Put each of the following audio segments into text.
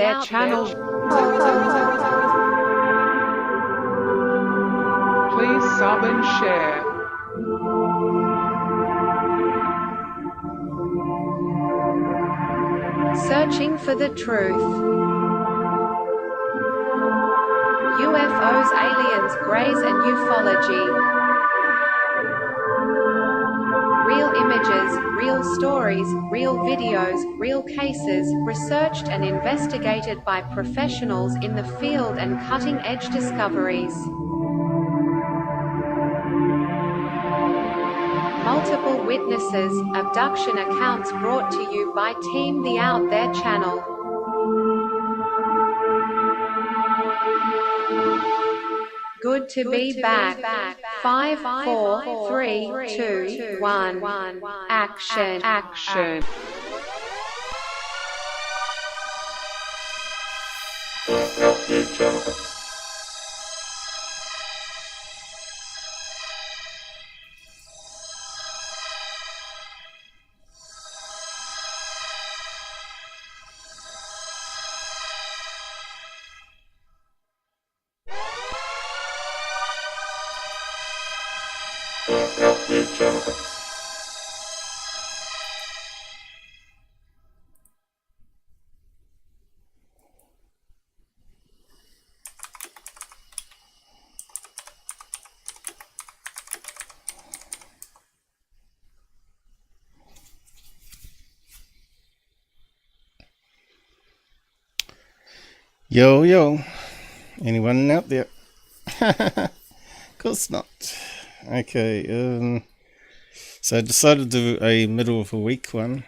their channel. Please sub and share. Searching for the truth. UFOs, aliens, greys and ufology. Real images, real stories, real videos, real cases, researched and investigated by professionals in the field and cutting-edge discoveries. Multiple witnesses, abduction accounts brought to you by Team the Out There channel. Good to be back. 5, 4, 3, 2, 1. Action. Yo, anyone out there? Of course not. Okay, so I decided to do a middle of a week one,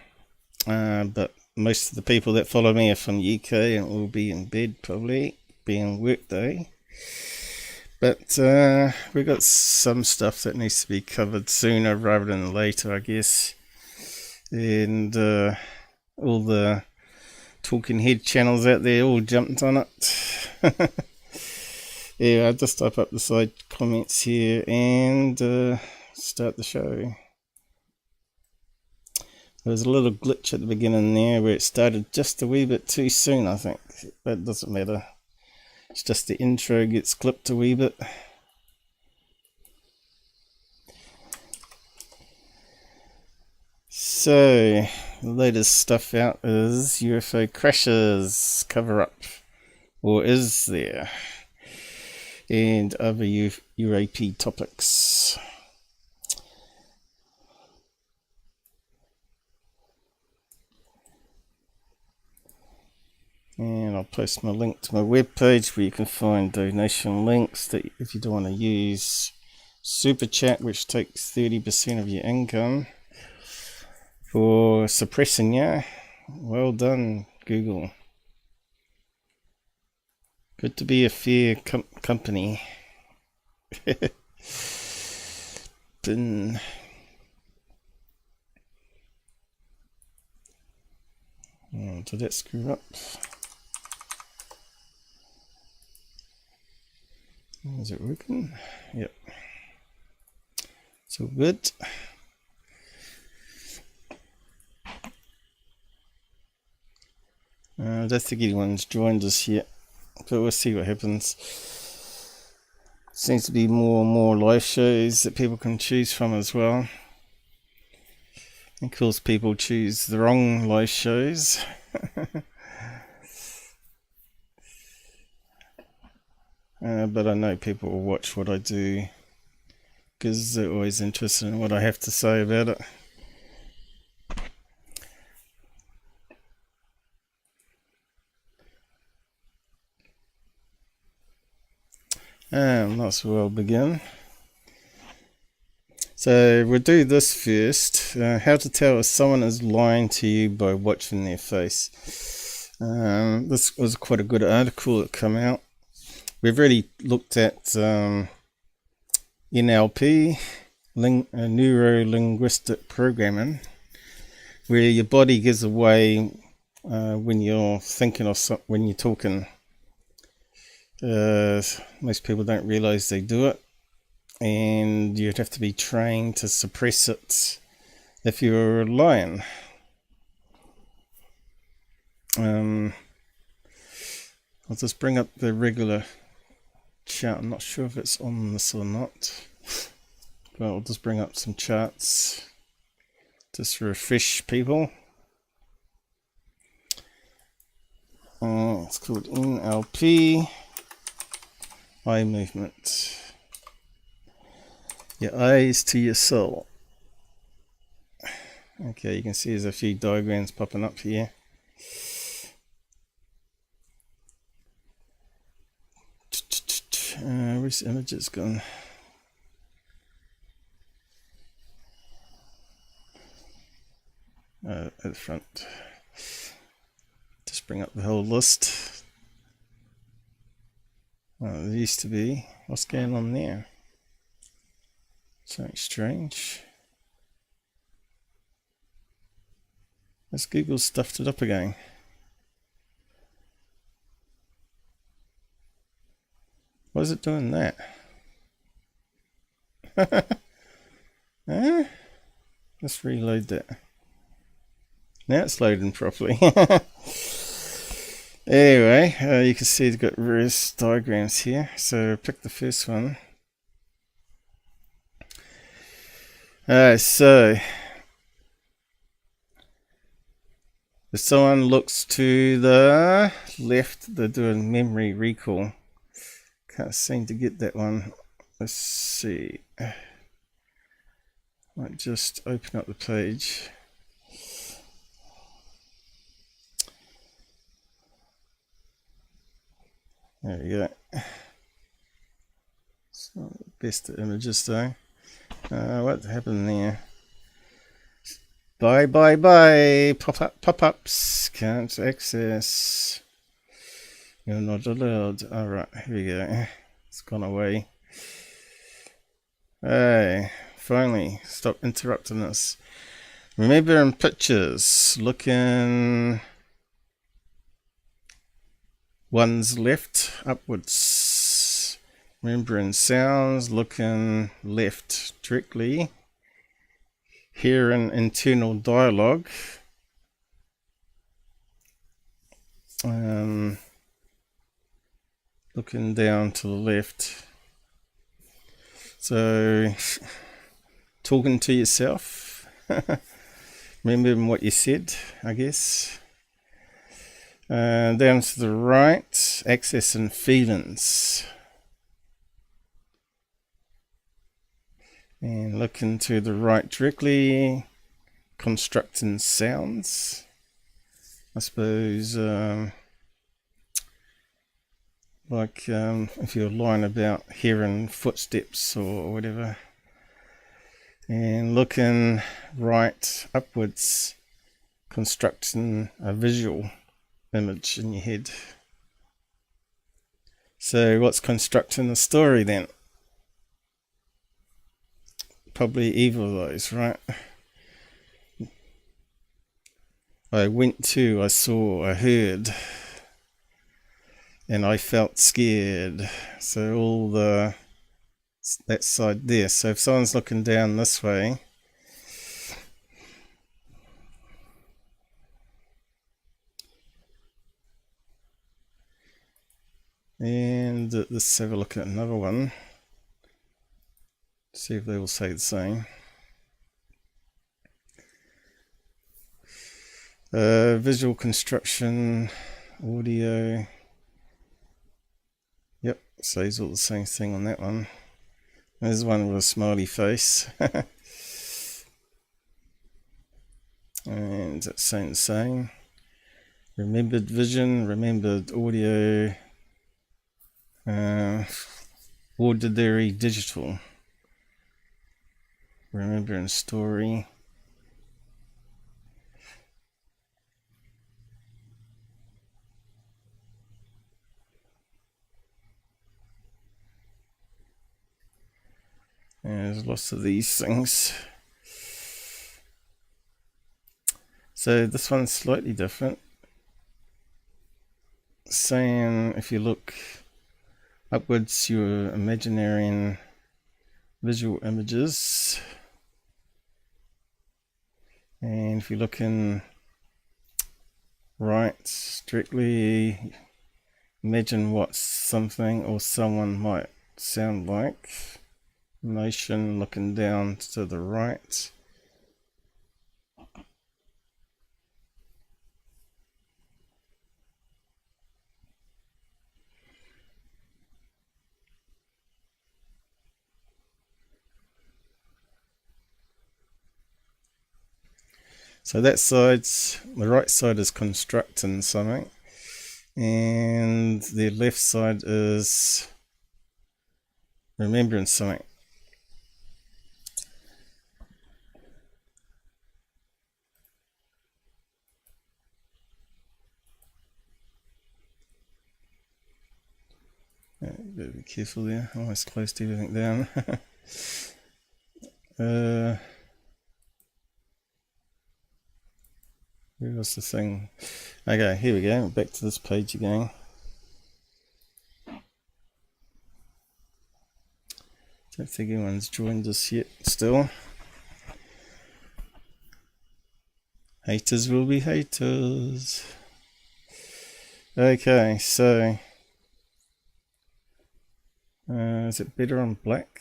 but most of the people that follow me are from the UK and will be in bed probably, being work day. But we've got some stuff that needs to be covered sooner rather than later, I guess. And all the talking head channels out there all jumped on it. Yeah, I'll just type up the side comments here and start the show. There was a little glitch at the beginning there where it started just a wee bit too soon, I think. But it doesn't matter. It's just the intro gets clipped a wee bit. So, the latest stuff out is UFO crashes cover-up, or is there, and other UAP topics. And I'll post my link to my webpage where you can find donation links that if you don't want to use Super Chat, which takes 30% of your income, for suppressing you. Well done, Google. Good to be a fair company. Bin. Oh, did that screw up? Is it working? Yep. It's all good. I don't think anyone's joined us yet, but we'll see what happens. Seems to be more and more live shows that people can choose from as well. Of course, people choose the wrong live shows. But I know people will watch what I do because they're always interested in what I have to say about it. Might as well begin. So we'll do this first. How to tell if someone is lying to you by watching their face. This was quite a good article that came out. We've already looked at NLP, neuro-linguistic programming, where your body gives away when you're thinking or when you're talking. Most people don't realize they do it, and you'd have to be trained to suppress it if you're lying. I'll just bring up the regular chart. I'm not sure if it's on this or not, but I'll just bring up some charts just to refresh people. It's called NLP, eye movement. Your eyes to your soul. Okay, you can see there's a few diagrams popping up here. Where's the images gone? At the front. Just bring up the whole list. Oh, there used to be. What's going on there? Something strange. Has Google stuffed it up again? Why is it doing that? Let's reload that. Now it's loading properly. Anyway, you can see it's got various diagrams here. So pick the first one. So if someone looks to the left, they're doing memory recall. Can't seem to get that one. Let's see. Might just open up the page. There we go. It's not the best of images though. What happened there? Bye. Pop-ups. Can't access. You're not allowed. Alright, here we go. It's gone away. Hey, finally, stop interrupting us. Remember in pictures, looking one's left upwards. Remember in sounds, looking left directly. Hearing internal dialogue. Looking down to the left. So, talking to yourself. Remembering what you said, I guess. Down to the right, accessing feelings. And looking to the right directly, constructing sounds. I suppose, if you're lying about hearing footsteps or whatever. And looking right upwards, constructing a visual image in your head. So what's constructing the story then? Probably either of those, right? I went to, I saw, I heard, and I felt scared. So all that side there. So if someone's looking down this way, and let's have a look at another one. See if they will say the same. Visual construction, audio. Yep, says all the same thing on that one. There's one with a smiley face. And it's saying the same. Remembered vision, remembered audio, auditory digital. Remembering story. And there's lots of these things. So this one's slightly different. Saying if you look upwards, you're imagining visual images. And if you're looking right directly, Imagine what something or someone might sound like. Motion looking down to the right. So that side's, the right side is constructing something, and the left side is remembering something. Better be careful there, almost closed everything down. Where was the thing? Okay, here we go, back to this page again. Don't think anyone's joined us yet still. Haters will be haters. Okay, so is it better on black?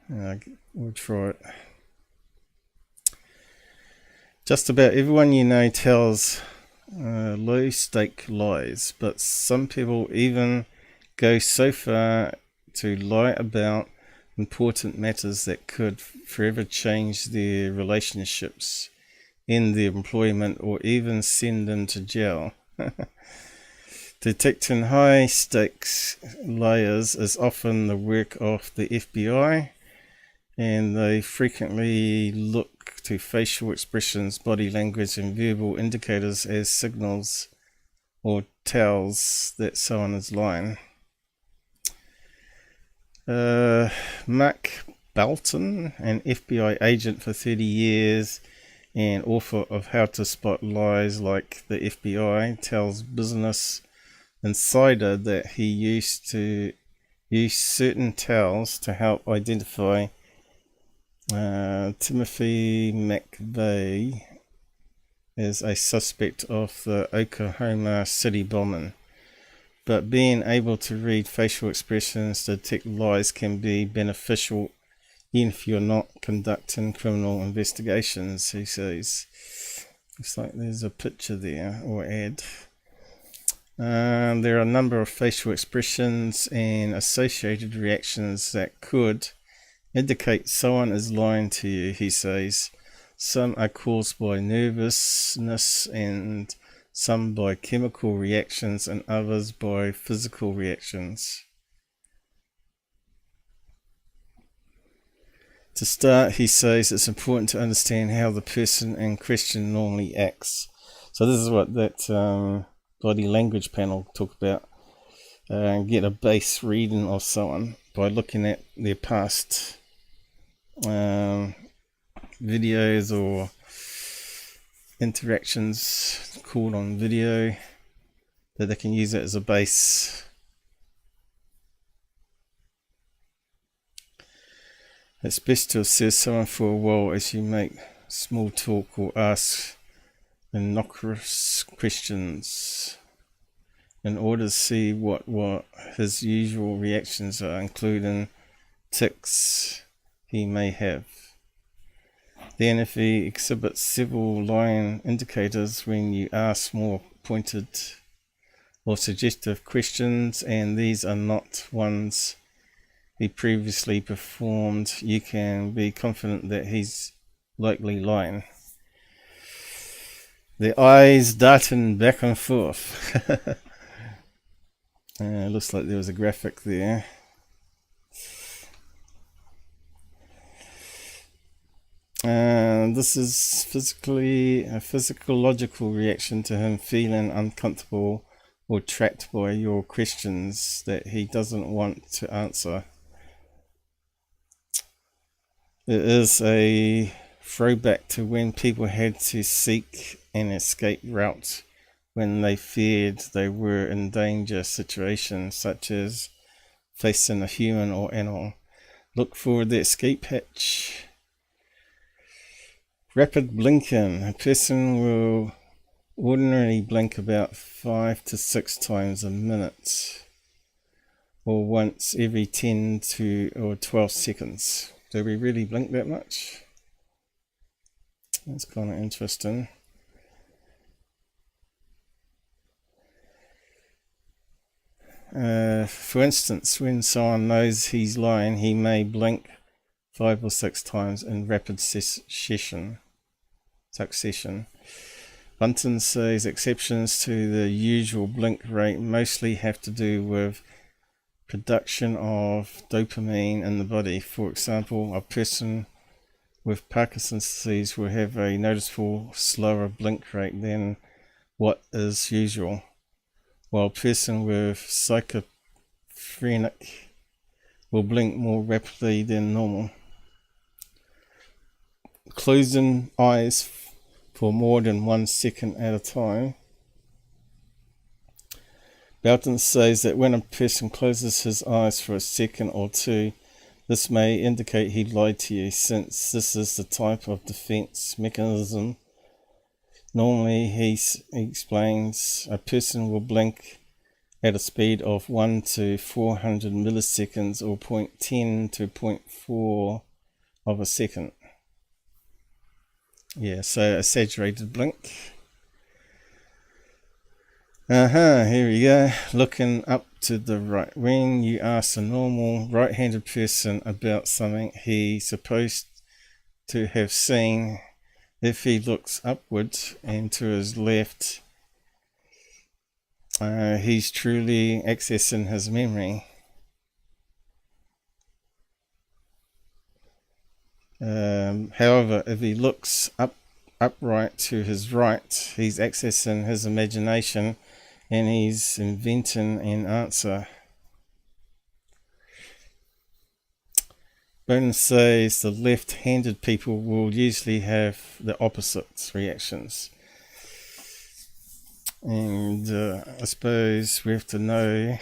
We'll try it. Just about everyone you know tells low stake lies, but some people even go so far to lie about important matters that could forever change their relationships, end their employment, or even send them to jail. Detecting high stakes liars is often the work of the FBI, and they frequently look to facial expressions, body language, and verbal indicators as signals or tells that someone is lying. Mark Belton, an FBI agent for 30 years and author of How to Spot Lies Like the FBI, tells Business Insider that he used to use certain tells to help identify Timothy McVeigh as a suspect of the Oklahoma City bombing. But being able to read facial expressions to detect lies can be beneficial even if you're not conducting criminal investigations, he says. Looks like there's a picture there, or ad. There are a number of facial expressions and associated reactions that could indicate someone is lying to you, he says. Some are caused by nervousness, and some by chemical reactions, and others by physical reactions. To start, he says it's important to understand how the person in question normally acts. So this is what that body language panel talked about. Get a base reading of someone by looking at their past videos or interactions caught on video, that they can use it as a base. It's best to assess someone for a while as you make small talk or ask innocuous questions in order to see what his usual reactions are, including tics he may have. Then if he exhibits several lying indicators when you ask more pointed or suggestive questions, and these are not ones he previously performed, you can be confident that he's likely lying. The eyes darting back and forth. Looks like there was a graphic there. This is a physiological reaction to him feeling uncomfortable or trapped by your questions that he doesn't want to answer. It is a throwback to when people had to seek an escape route when they feared they were in danger situations, such as facing a human or animal. Look for the escape hatch. Rapid blinking. A person will ordinarily blink about 5 to 6 times a minute, or once every 10 to or 12 seconds. Do we really blink that much? That's kind of interesting. For instance, when someone knows he's lying, he may blink 5 or 6 times in rapid succession. Bunton says exceptions to the usual blink rate mostly have to do with production of dopamine in the body. For example, a person with Parkinson's disease will have a noticeable slower blink rate than what is usual, while a person with schizophrenic will blink more rapidly than normal. Closing eyes for more than 1 second at a time. Belton says that when a person closes his eyes for a second or two, this may indicate he lied to you, since this is the type of defense mechanism. Normally, he explains, a person will blink at a speed of 1 to 400 milliseconds or 0.10 to 0.4 of a second. Yeah, so a saturated blink. Here we go. Looking up to the right. When you ask a normal right-handed person about something he's supposed to have seen, if he looks upwards and to his left, he's truly accessing his memory. However, if he looks upright to his right, he's accessing his imagination and he's inventing an answer. Bowden says the left-handed people will usually have the opposite reactions. And I suppose we have to know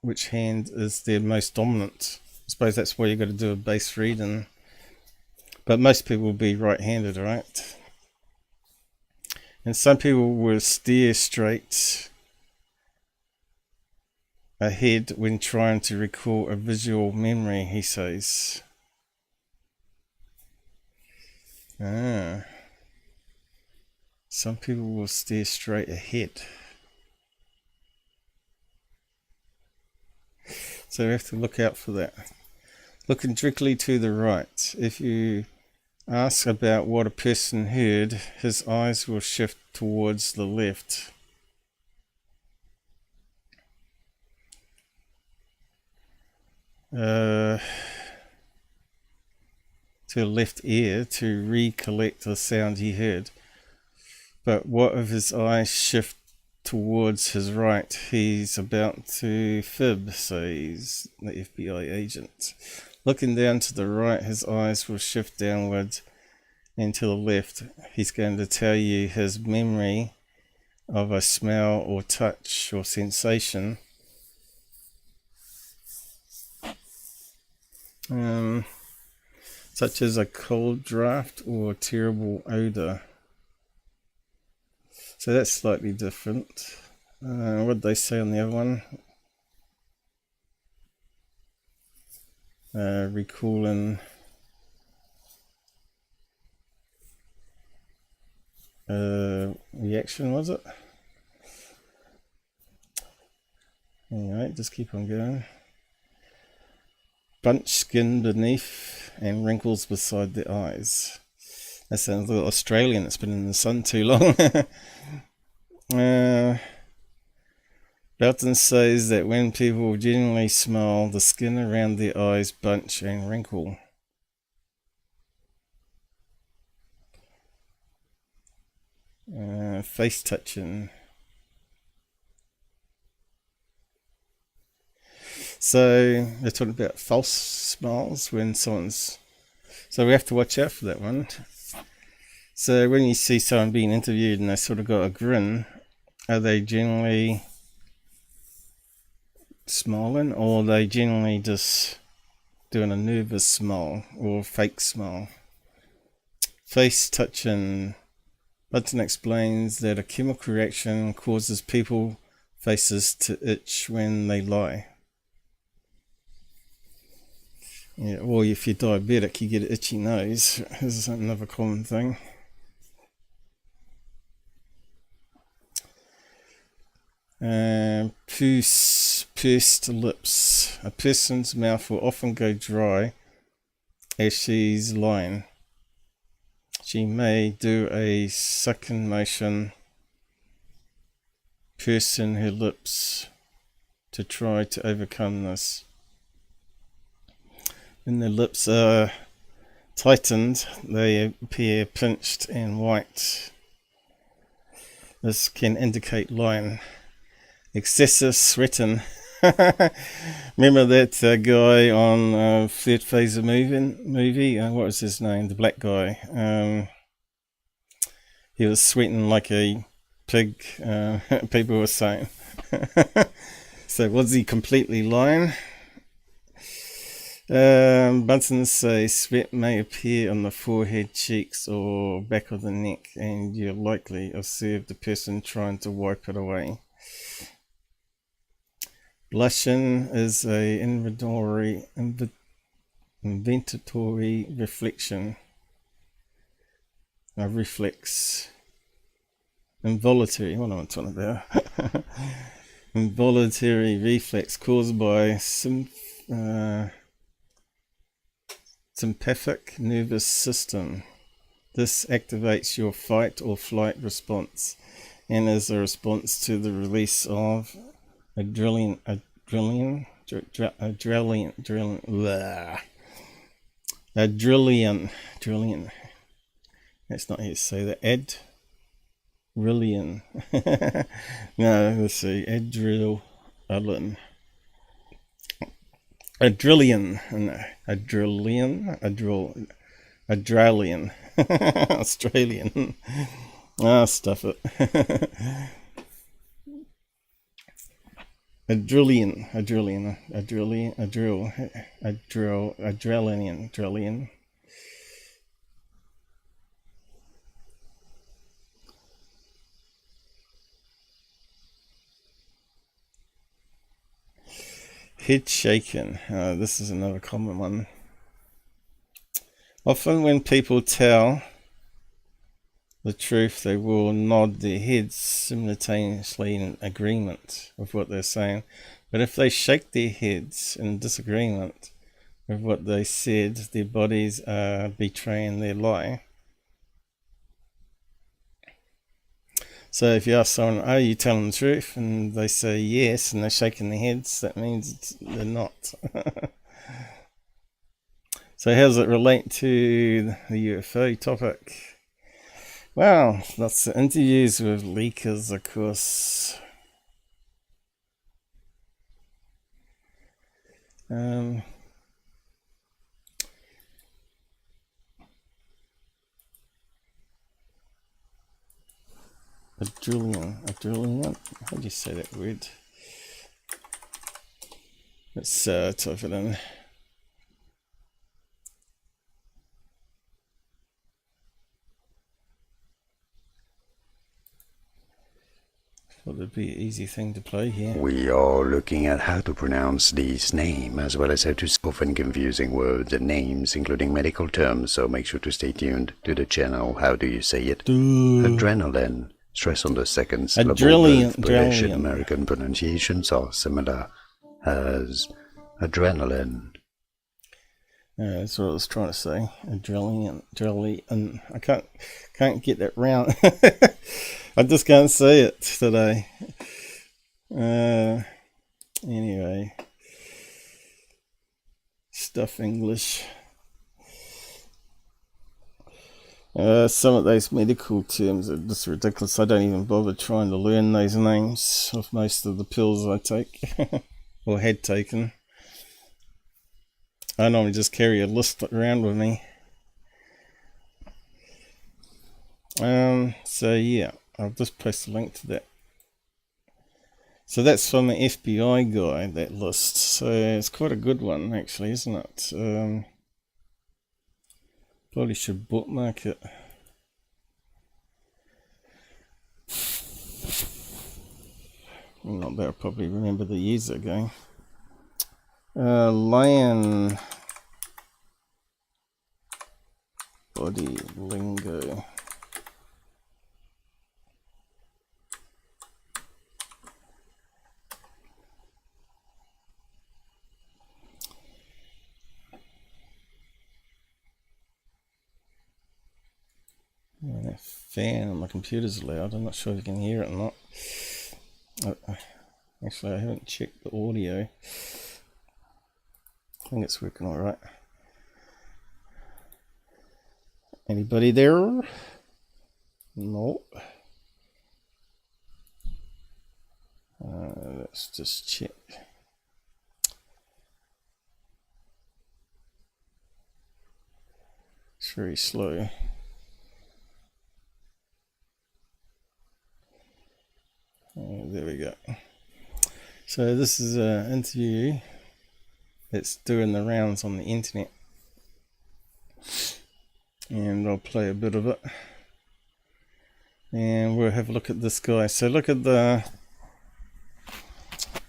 which hand is their most dominant. I suppose that's why you've got to do a base reading. But most people will be right-handed, right? And some people will steer straight ahead when trying to recall a visual memory, he says. Some people will steer straight ahead. So we have to look out for that. Looking directly to the right. If you ask about what a person heard, his eyes will shift towards the left. To the left ear to recollect the sound he heard. But what if his eyes shift towards his right? He's about to fib, says the FBI agent. Looking down to the right, his eyes will shift downwards, and to the left, he's going to tell you his memory of a smell or touch or sensation. Such as a cold draft or a terrible odor. So that's slightly different. What did they say on the other one? Recalling reaction, was it? Anyway, just keep on going. Bunch skin beneath and wrinkles beside the eyes. That sounds a little Australian. It's been in the sun too long. Belton says that when people generally smile, the skin around their eyes bunch and wrinkle. Face touching. So they're talking about false smiles when someone's... So we have to watch out for that one. So when you see someone being interviewed and they sort of got a grin, are they generally smiling, or are they generally just doing a nervous smile or a fake smile? Face touching Button explains that a chemical reaction causes people's faces to itch when they lie. Yeah, or if you're diabetic, you get an itchy nose. This is another common thing. Pursed lips. A person's mouth will often go dry as she's lying. She may do a sucking motion, pursing her lips to try to overcome this. When the lips are tightened, they appear pinched and white. This can indicate lying. Excessive sweating. Remember that guy on Third Phase of movie? What was his name? The black guy. He was sweating like a pig, people were saying. So was he completely lying? Buntons say sweat may appear on the forehead, cheeks, or back of the neck, and you likely observe the person trying to wipe it away. Blushing is a inventory reflection. A reflex. Involuntary, what am I talking about? Involuntary reflex caused by sympathetic nervous system. This activates your fight or flight response and is a response to the release of adrenaline. That's not how you say that. Adrenaline. No, let's see. Adrenaline. Australian. Stuff it. Adrenaline. Head shaking. This is another common one. Often when people tell the truth, they will nod their heads simultaneously in agreement with what they're saying. But if they shake their heads in disagreement with what they said, their bodies are betraying their lie. So if you ask someone, are you telling the truth? And they say yes, and they're shaking their heads, that means they're not. So how does it relate to the UFO topic? Well, lots of interviews with leakers, of course. Adrenaline. How do you say that word? Let's type it in. Thought it'd be an easy thing to play here. We are looking at how to pronounce these names, as well as how to often confusing words and names, including medical terms, so make sure to stay tuned to the channel. How do you say it? Adrenaline. Stress on the second syllable. British and American pronunciations are similar as adrenaline. Yeah, that's what I was trying to say. Adrenaline. I can't get that round. I just can't say it today. Anyway, stuff English. Some of those medical terms are just ridiculous. I don't even bother trying to learn those names of most of the pills I take or had taken. I normally just carry a list around with me. So yeah, I'll just post a link to that. So that's from the FBI guy, that list. So it's quite a good one actually, isn't it? Probably should bookmark it. Not that I probably remember the years ago. Lion body lingo. Yeah, that fan on my computer's loud. I'm not sure if you can hear it or not. Actually, I haven't checked the audio. I think it's working all right. Anybody there? No. Let's just check. It's very slow. There we go. So this is an interview that's doing the rounds on the internet, and I'll play a bit of it, and we'll have a look at this guy. So look at the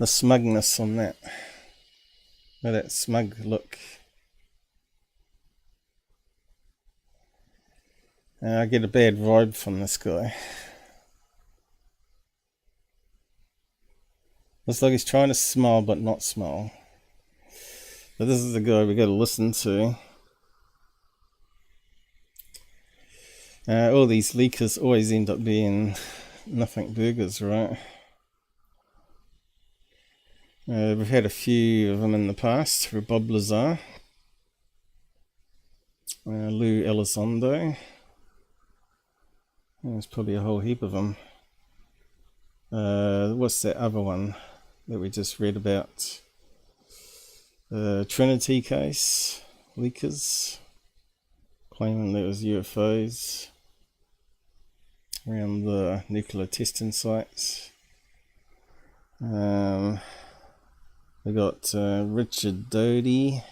smugness on that. Look at that smug look. I get a bad vibe from this guy. Looks like he's trying to smile but not smile. But this is the guy we got to listen to. All these leakers always end up being nothing burgers, right? We've had a few of them in the past. For Bob Lazar, Lou Elizondo. There's probably a whole heap of them. What's that other one that we just read about? Trinity case, leakers claiming there was UFOs around the nuclear testing sites. We got Richard Doty.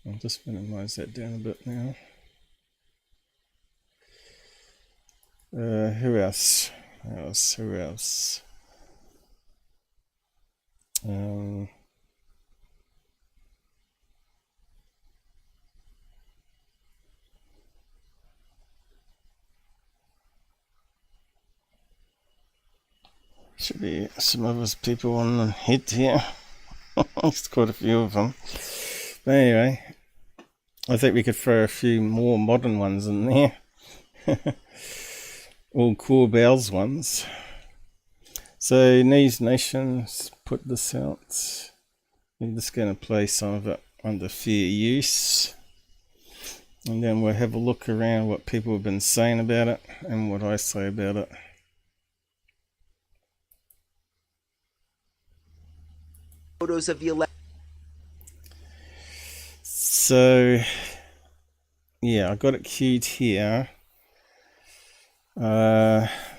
I'll just minimize that down a bit now. Who else? Who else? Should be some of us people on the hit here. There's quite a few of them. But anyway, I think we could throw a few more modern ones in there. All core bells ones. So NewsNation put this out. I'm just going to play some of it under fair use, and then we'll have a look around what people have been saying about it and what I say about it. Photos of the So yeah, I got it queued here.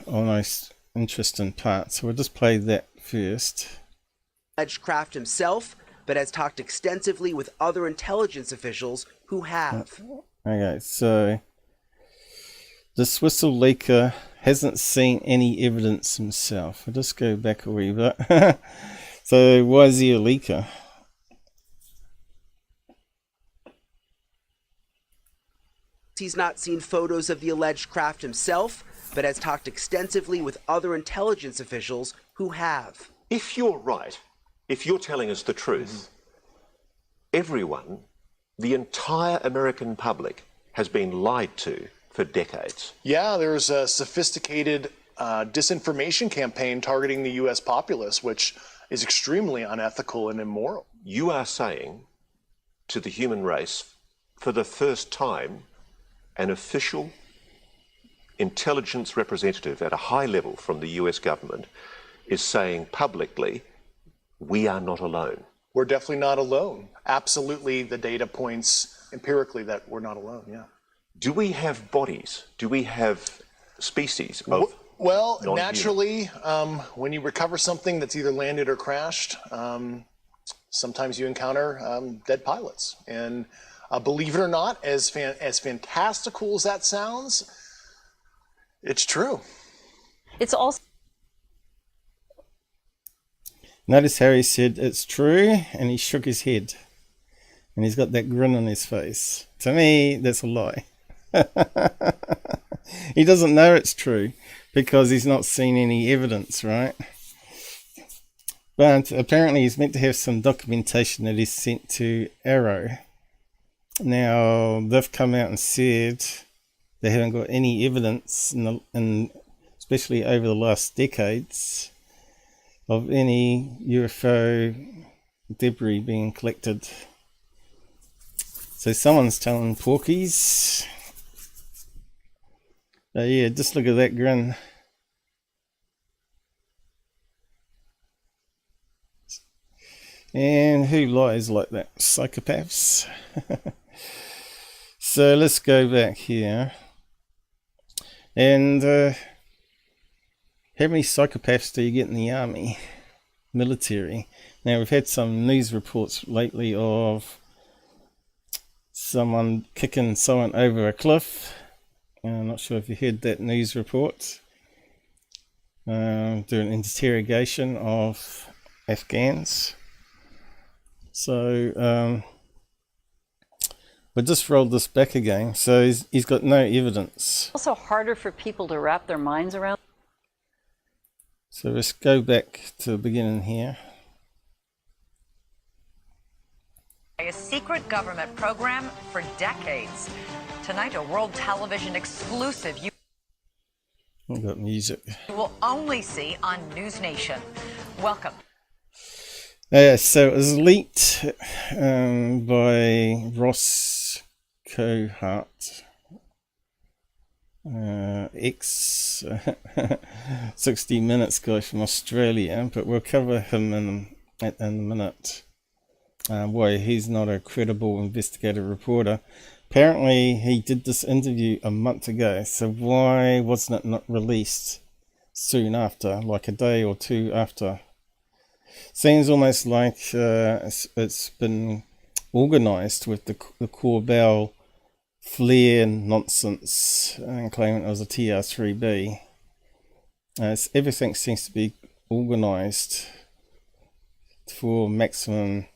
Almost interesting part, so we'll just play that first. alleged craft himself, but has talked extensively with other intelligence officials who have. Okay, so this whistle leaker hasn't seen any evidence himself. I'll just go back a wee bit. So why is he a leaker? He's not seen photos of the alleged craft himself, but has talked extensively with other intelligence officials who have. If you're right, if you're telling us the truth, everyone, the entire American public, has been lied to for decades. Yeah, there's a sophisticated disinformation campaign targeting the U.S. populace, which is extremely unethical and immoral. You are saying to the human race, for the first time, an official intelligence representative at a high level from the US government is saying publicly, we are not alone. We're definitely not alone. Absolutely, the data points empirically that we're not alone, yeah. Do we have bodies? Do we have species of Well, non-human? naturally, when you recover something that's either landed or crashed, sometimes you encounter dead pilots. And believe it or not, as fantastical as that sounds, It's true. It's also Notice how he said it's true, and he shook his head. And he's got that grin on his face. To me, that's a lie. He doesn't know it's true because he's not seen any evidence, right? But apparently he's meant to have some documentation that he's sent to AARO. Now, they've come out and said they haven't got any evidence, especially over the last decades, of any UFO debris being collected. So someone's telling porkies. Yeah, just look at that grin. And who lies like that? Psychopaths. So let's go back here. And how many psychopaths do you get in the army, military? Now, we've had some news reports lately of someone kicking someone over a cliff. I'm not sure if you heard that news report. Doing interrogation of Afghans. So we'll just roll this back again. So he's got no evidence. also harder for people to wrap their minds around. So let's go back to the beginning here. A secret government program for decades. Tonight, a world television exclusive you I've got music. will only see on NewsNation. Welcome. So it was leaked by Ross Coultheart, ex 60 Minutes guy from Australia, but we'll cover him in a minute. Why he's not a credible investigative reporter. Apparently he did this interview a month ago, so why wasn't it not released soon after, like a day or two after? Seems almost like it's been organised with the Corbell flare nonsense and claiming it was a TR3B. Everything seems to be organised for maximum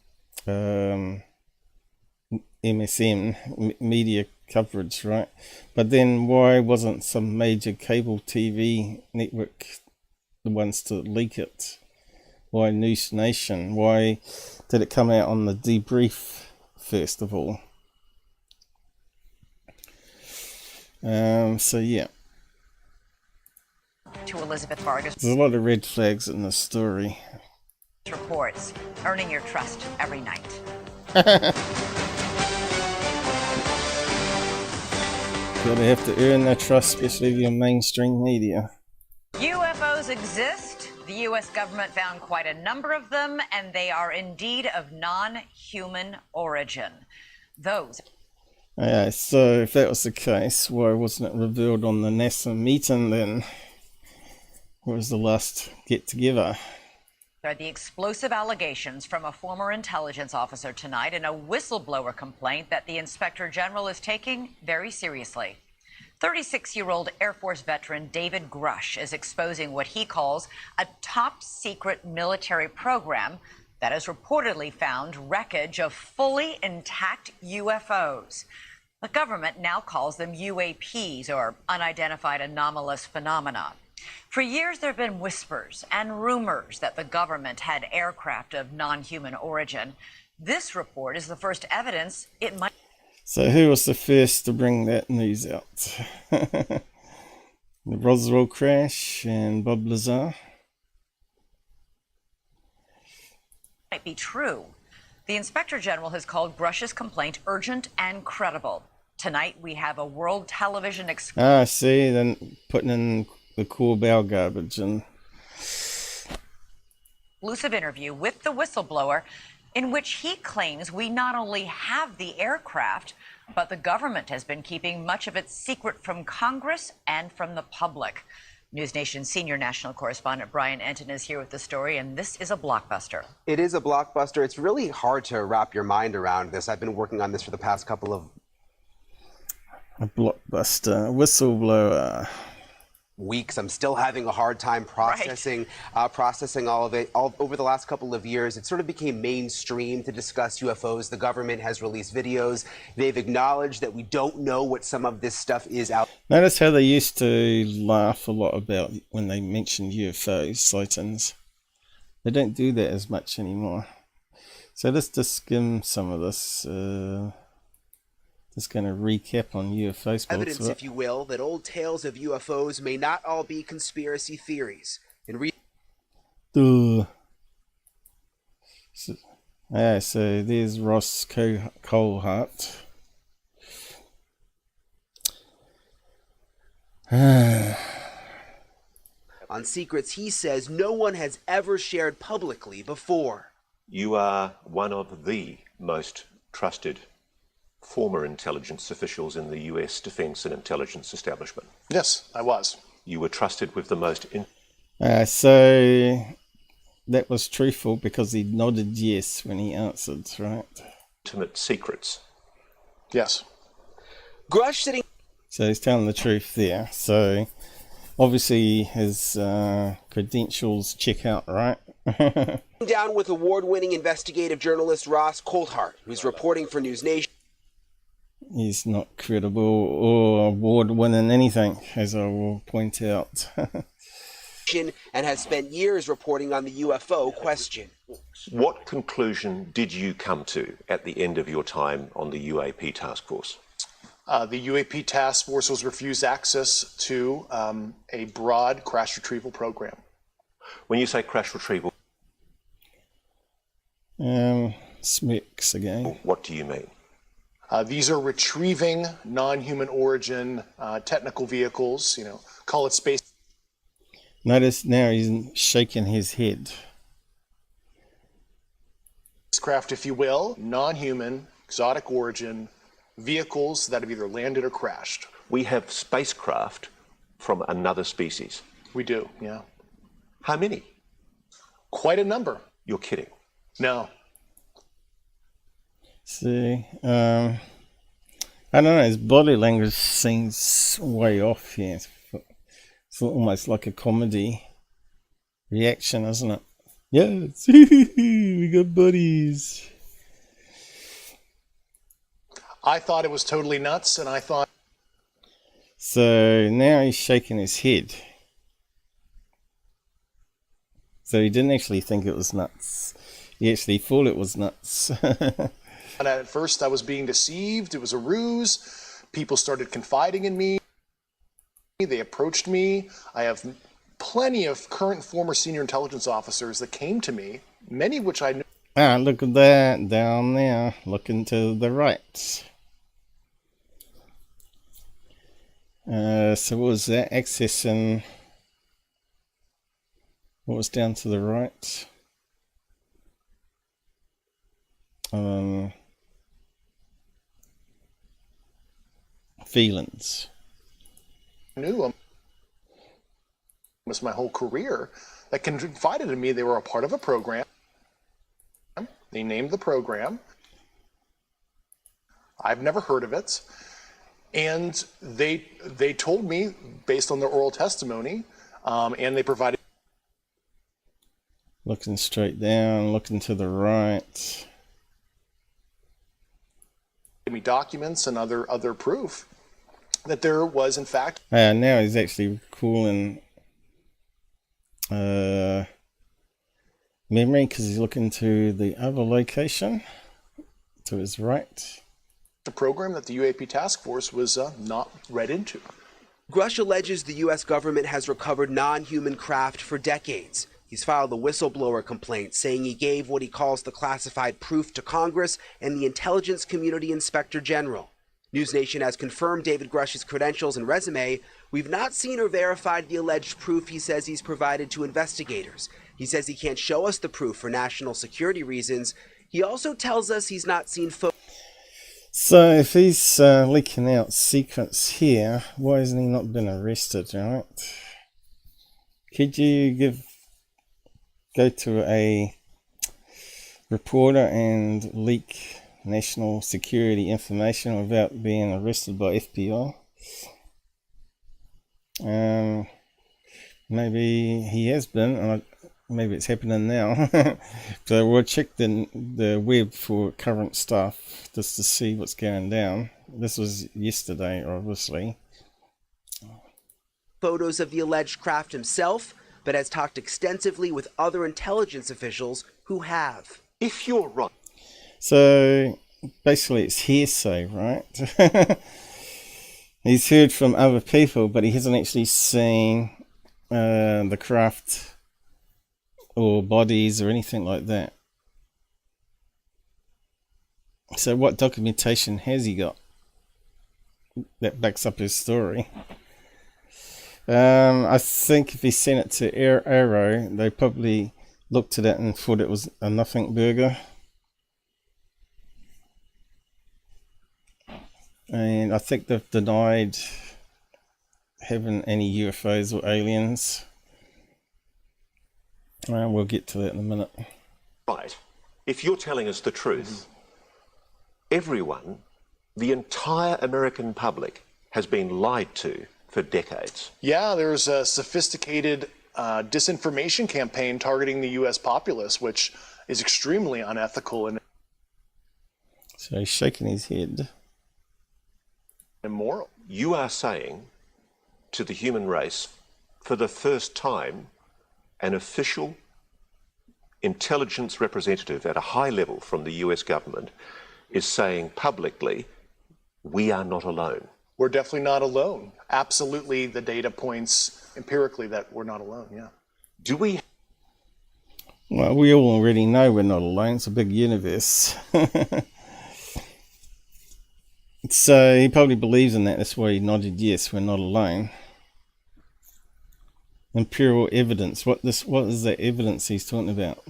MSM media coverage, right? But then why wasn't some major cable TV network the ones to leak it? Why NewsNation? Why did it come out on the debrief first of all? So yeah, To Elizabeth Vargas there's a lot of red flags in this story. reports, earning your trust every night. Gotta have to earn their trust, especially your mainstream media. UFOs exist. The U.S. government found quite a number of them, and they are indeed of non-human origin. Those. Yeah, so if that was the case, why wasn't it revealed on the NASA meeting then? What was the last get-together? Are the explosive allegations from a former intelligence officer tonight in a whistleblower complaint that the Inspector General is taking very seriously. 36-year-old Air Force veteran David Grusch is exposing what he calls a top-secret military program that has reportedly found wreckage of fully intact UFOs. The government now calls them UAPs, or unidentified anomalous phenomena. For years, there have been whispers and rumors that the government had aircraft of non-human origin. This report is the first evidence it might. So who was the first to bring that news out? The Roswell crash and Bob Lazar? Might be true. The Inspector General has called Grusch's complaint urgent and credible. Tonight, we have a world television Ah, see, then putting in the cool bow garbage and exclusive interview with the whistleblower in which he claims we not only have the aircraft, but the government has been keeping much of it secret from Congress and from the public. NewsNation senior national correspondent Brian Enton is here with the story, and this is a blockbuster. It is a blockbuster. It's really hard to wrap your mind around this. I've been working on this for the past couple of... a blockbuster, whistleblower. weeks. I'm still having a hard time processing all of it. Over the last couple of years, it sort of became mainstream to discuss UFOs. The government has released videos. They've acknowledged that we don't know what some of this stuff is out. Notice how they used to laugh a lot about when they mentioned UFO sightings. They don't do that as much anymore. So let's just skim some of this. Just going to recap on UFO sports. Evidence, if you will, that old tales of UFOs may not all be conspiracy theories. So there's Ross Coultheart. On secrets he says no one has ever shared publicly before. You are one of the most trusted former intelligence officials in the US defense and intelligence establishment. Yes, I was. You were trusted with the most... So that was truthful because he nodded yes when he answered, right? Intimate secrets. Yes. Grusch sitting... So he's telling the truth there. So obviously his credentials check out, right? down with award-winning investigative journalist Ross Coultheart, who's reporting for NewsNation. He's not credible or award-winning anything, as I will point out. And has spent years reporting on the UFO question. What conclusion did you come to at the end of your time on the UAP task force? The UAP task force was refused access to a broad crash retrieval program. When you say crash retrieval... Smicks again. What do you mean? These are retrieving non-human origin technical vehicles, call it space. Notice now he's shaking his head. Spacecraft, if you will, non-human, exotic origin vehicles that have either landed or crashed. We have spacecraft from another species. We do, yeah. How many? Quite a number. You're kidding. No. See, I don't know, his body language seems way off here. It's almost like a comedy reaction, isn't it? Yes, we got buddies. I thought it was totally nuts, and I thought... So now he's shaking his head. So he didn't actually think it was nuts. He actually thought it was nuts. And at first I was being deceived. It was a ruse. People started confiding in me. They approached me. I have plenty of current and former senior intelligence officers that came to me, many of which I knew. Ah, look at that down there, looking to the right. So what was that? Accessing. What was down to the right? Feelings. I knew them. It was my whole career that confided in me. They were a part of a program. They named the program. I've never heard of it. And they told me, based on their oral testimony, and they provided... Looking straight down, looking to the right. Me documents and other proof that there was, in fact... Now he's actually calling memory because he's looking to the other location to his right. The program that the UAP task force was not read into. Grusch alleges the U.S. government has recovered non-human craft for decades. He's filed a whistleblower complaint saying he gave what he calls the classified proof to Congress and the intelligence community inspector general. NewsNation has confirmed David Grusch's credentials and resume. We've not seen or verified the alleged proof he says he's provided to investigators. He says he can't show us the proof for national security reasons. He also tells us he's not seen photos. So if he's leaking out secrets here, why hasn't he not been arrested, right? Could you go to a reporter and leak national security information without being arrested by FBI? maybe he has been, and maybe it's happening now. So we'll check the web for current stuff just to see what's going down. This was yesterday, obviously. Photos of the alleged craft himself, but has talked extensively with other intelligence officials who have. If you're right. So basically it's hearsay, right? He's heard from other people, but he hasn't actually seen the craft or bodies or anything like that. So what documentation has he got that backs up his story? I think if he sent it to AARO, they probably looked at it and thought it was a nothing burger. And I think they've denied having any UFOs or aliens. We'll get to that in a minute. Right. If you're telling us the truth, everyone, the entire American public, has been lied to for decades. Yeah, there's a sophisticated disinformation campaign targeting the U.S. populace, which is extremely unethical and So he's shaking his head. Immoral. You are saying to the human race, for the first time, an official intelligence representative at a high level from the US government is saying publicly, we are not alone. We're definitely not alone. Absolutely, the data points empirically that we're not alone, yeah. Do we? Well, we all already know we're not alone. It's a big universe. So he probably believes in that. That's why he nodded yes, we're not alone. Empirical evidence. What is the evidence he's talking about?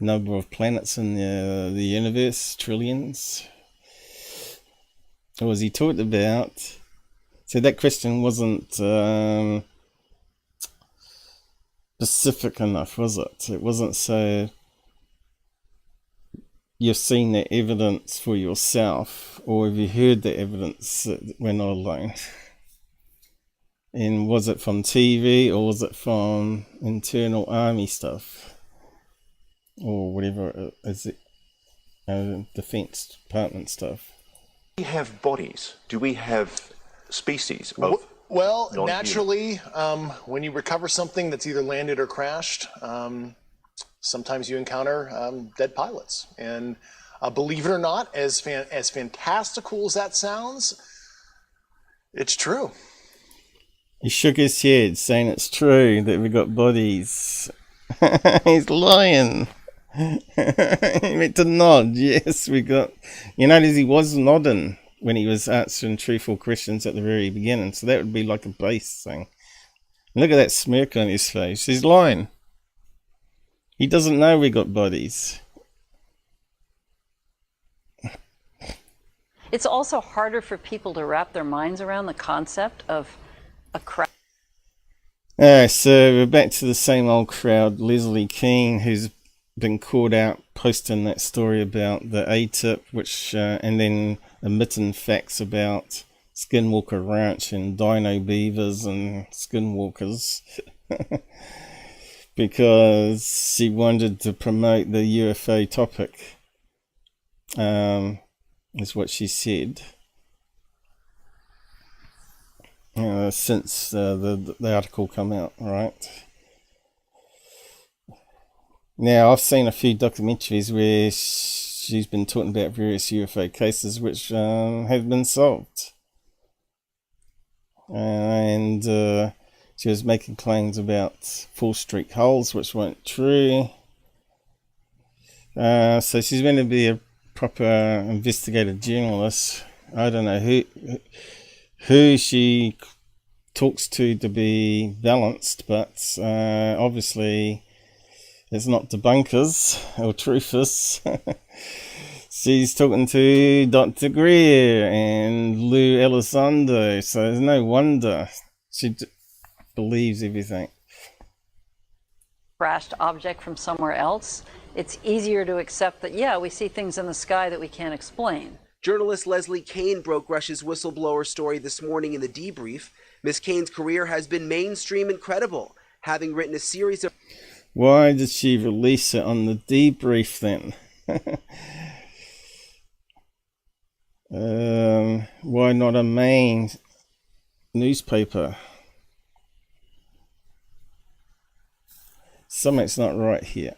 Number of planets in the universe, trillions. Or was he talking about? So that question wasn't specific enough, was it? It wasn't so you've seen the evidence for yourself, or have you heard the evidence that we're not alone? And was it from TV, or was it from internal army stuff? Or whatever, is it Defense Department stuff? Do we have bodies? Do we have species of Well, naturally, when you recover something that's either landed or crashed, sometimes you encounter dead pilots. And believe it or not, as fantastical as that sounds, it's true. He shook his head, saying it's true that we got bodies. He's lying. He meant to nod. Yes, we got... You notice he was nodding when he was answering truthful questions at the very beginning. So that would be like a base thing. Look at that smirk on his face. He's lying. He doesn't know we got bodies. It's also harder for people to wrap their minds around the concept of a crowd. So we're back to the same old crowd. Leslie Keane, who's been caught out posting that story about the A-tip, which and then omitting facts about Skinwalker Ranch and dino beavers and skinwalkers. Because she wanted to promote the UFO topic, is what she said. Since the article come out, right? Now, I've seen a few documentaries where she's been talking about various UFO cases which have been solved. And she was making claims about full streak holes, which weren't true. So she's meant to be a proper investigative journalist. I don't know who she talks to be balanced, but obviously it's not debunkers or truthers. She's talking to Dr Greer and Lou Elizondo, so there's no wonder she believes everything. Crashed object from somewhere else, it's easier to accept that, yeah, we see things in the sky that we can't explain. Journalist Leslie Keane broke Grusch's whistleblower story this morning in the debrief. Miss Kane's career has been mainstream and credible, having written a series of... Why did she release it on the debrief then? Why not a main newspaper? Something's not right here.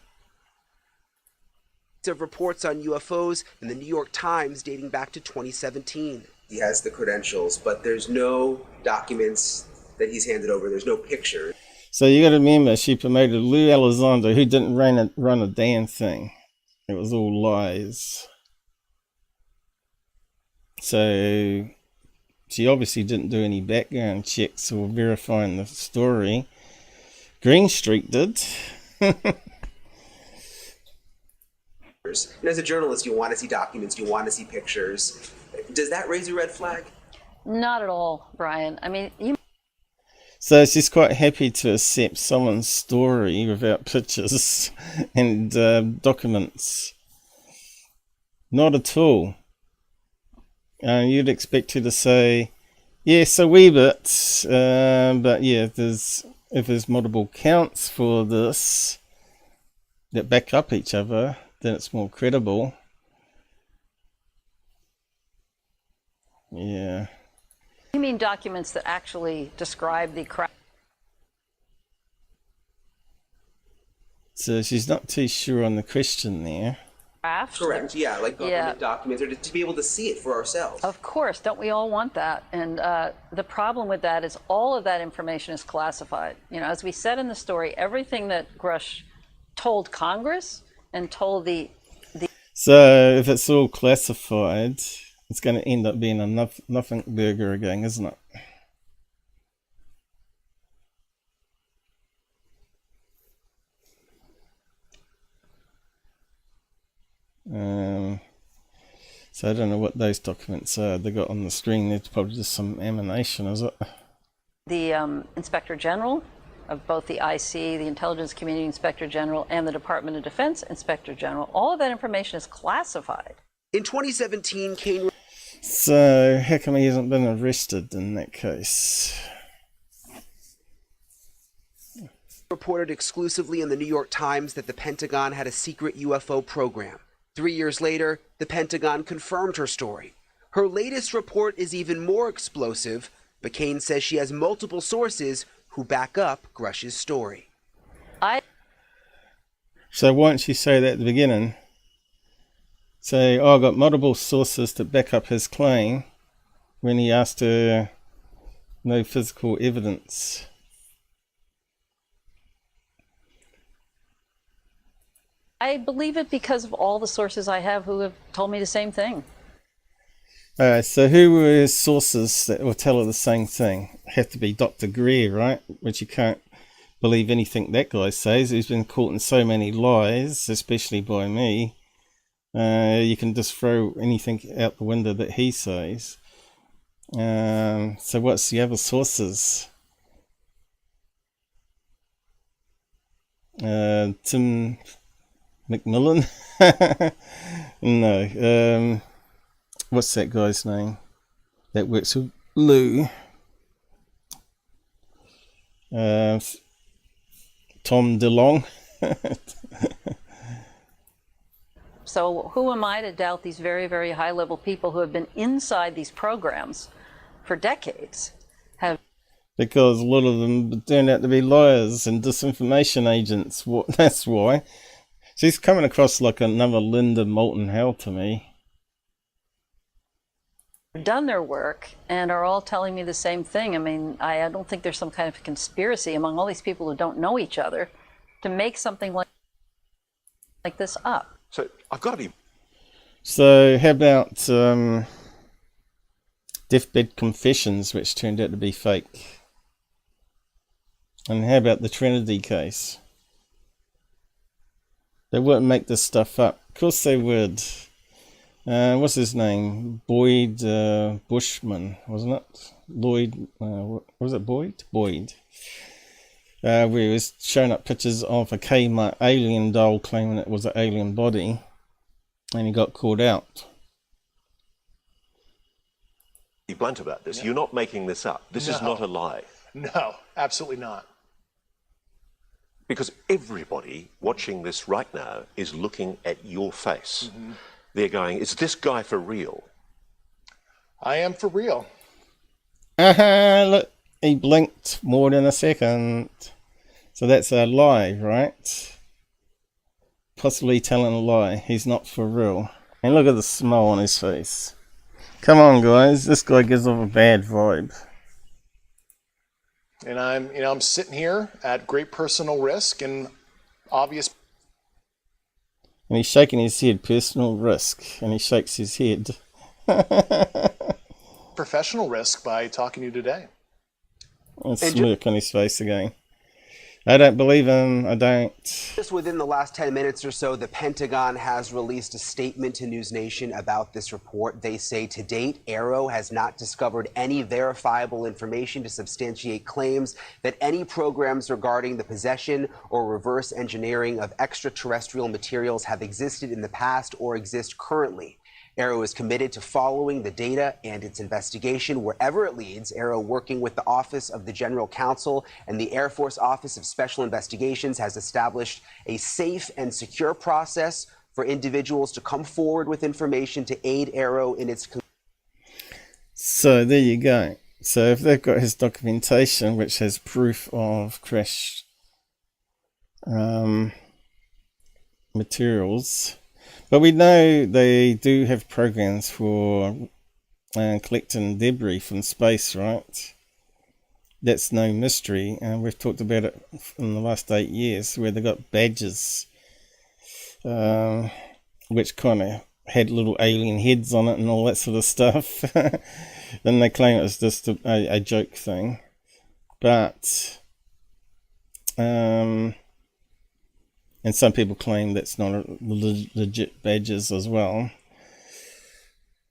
Of reports on UFOs in the New York Times dating back to 2017. He has the credentials, but there's no documents that he's handed over. There's no pictures. So you got to remember, she promoted Lou Elizondo, who didn't run a damn thing. It was all lies. So she obviously didn't do any background checks or verifying the story. Green Street did. And as a journalist, you want to see documents, you want to see pictures. Does that raise a red flag? Not at all, Brian. I mean, So she's quite happy to accept someone's story without pictures and documents. Not at all. You'd expect her to say, yes, a wee bit, but yeah, if there's multiple counts for this that back up each other, then it's more credible. Yeah. you mean documents that actually describe the crash? So she's not too sure on the question there. Correct, yeah, like government documents, or to be able to see it for ourselves. Of course, don't we all want that? And the problem with that is all of that information is classified. You know, as we said in the story, everything that Grusch told Congress and told the So if it's all classified, it's going to end up being a nothing burger again, isn't it? So I don't know what those documents are they got on the screen. It's probably just some emanation, is it? The Inspector General of both the IC, the Intelligence Community Inspector General, and the Department of Defense Inspector General, all of that information is classified. In 2017, Kane... So how come he hasn't been arrested in that case? reported exclusively in the New York Times that the Pentagon had a secret UFO program. 3 years later, the Pentagon confirmed her story. Her latest report is even more explosive, but Kane says she has multiple sources who back up Grusch's story. So why don't you say that at the beginning? Say, oh, I've got multiple sources to back up his claim when he asked her no physical evidence. I believe it because of all the sources I have who have told me the same thing. So who were his sources that will tell her the same thing? Have to be Dr. Greer, right? Which you can't believe anything that guy says. He's been caught in so many lies, especially by me. You can just throw anything out the window that he says. So what's the other sources? Tim McMillan? No. What's that guy's name that works with Lou? Tom DeLong. So who am I to doubt these very, very high-level people who have been inside these programs for decades? Because a lot of them turn out to be liars and disinformation agents. That's why. She's coming across like another Linda Moulton Howe to me. Done their work and are all telling me the same thing. I mean, I don't think there's some kind of conspiracy among all these people who don't know each other to make something like this up. So I've got to be... So how about Deathbed Confessions, which turned out to be fake? And how about the Trinity case? They wouldn't make this stuff up. Of course they would. What's his name? Boyd Bushman, wasn't it? Lloyd, was it Boyd? Boyd. Where he was showing up pictures of a Kmart alien doll claiming it was an alien body, and he got caught out. blunt about this. You're not making this up. This is not a lie. No, absolutely not. Because everybody watching this right now is looking at your face. They're going, is this guy for real? I am for real. Look, he blinked more than a second. So that's a lie, right? Possibly telling a lie. He's not for real. And look at the smile on his face. Come on, guys. This guy gives off a bad vibe. And I'm sitting here at great personal risk and obvious. And he's shaking his head, personal risk. And he shakes his head. Professional risk by talking to you today. And smirk on his face again. I don't believe him. I don't. Just within the last 10 minutes or so, the Pentagon has released a statement to NewsNation about this report. They say to date, AARO has not discovered any verifiable information to substantiate claims that any programs regarding the possession or reverse engineering of extraterrestrial materials have existed in the past or exist currently. AARO is committed to following the data and its investigation wherever it leads. AARO, working with the Office of the General Counsel and the Air Force Office of Special Investigations, has established a safe and secure process for individuals to come forward with information to aid AARO in its... So there you go. So if they've got his documentation, which has proof of crash materials... But we know they do have programs for collecting debris from space, right? That's no mystery, and we've talked about it in the last 8 years, where they got badges, which kind of had little alien heads on it and all that sort of stuff. Then they claim it was just a joke thing. But... and some people claim that's not a legit badges as well.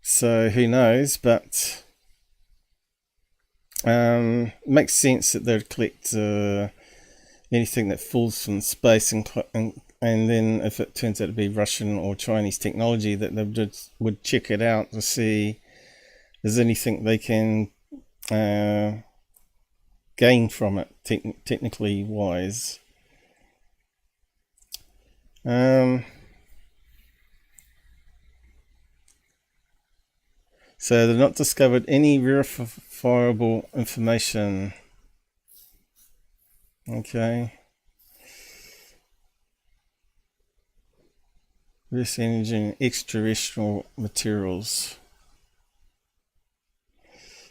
So who knows, but makes sense that they'd collect anything that falls from space and then if it turns out to be Russian or Chinese technology, that they would check it out to see if there's anything they can gain from it technically wise. So they've not discovered any verifiable information. Okay. This energy and extraterrestrial materials.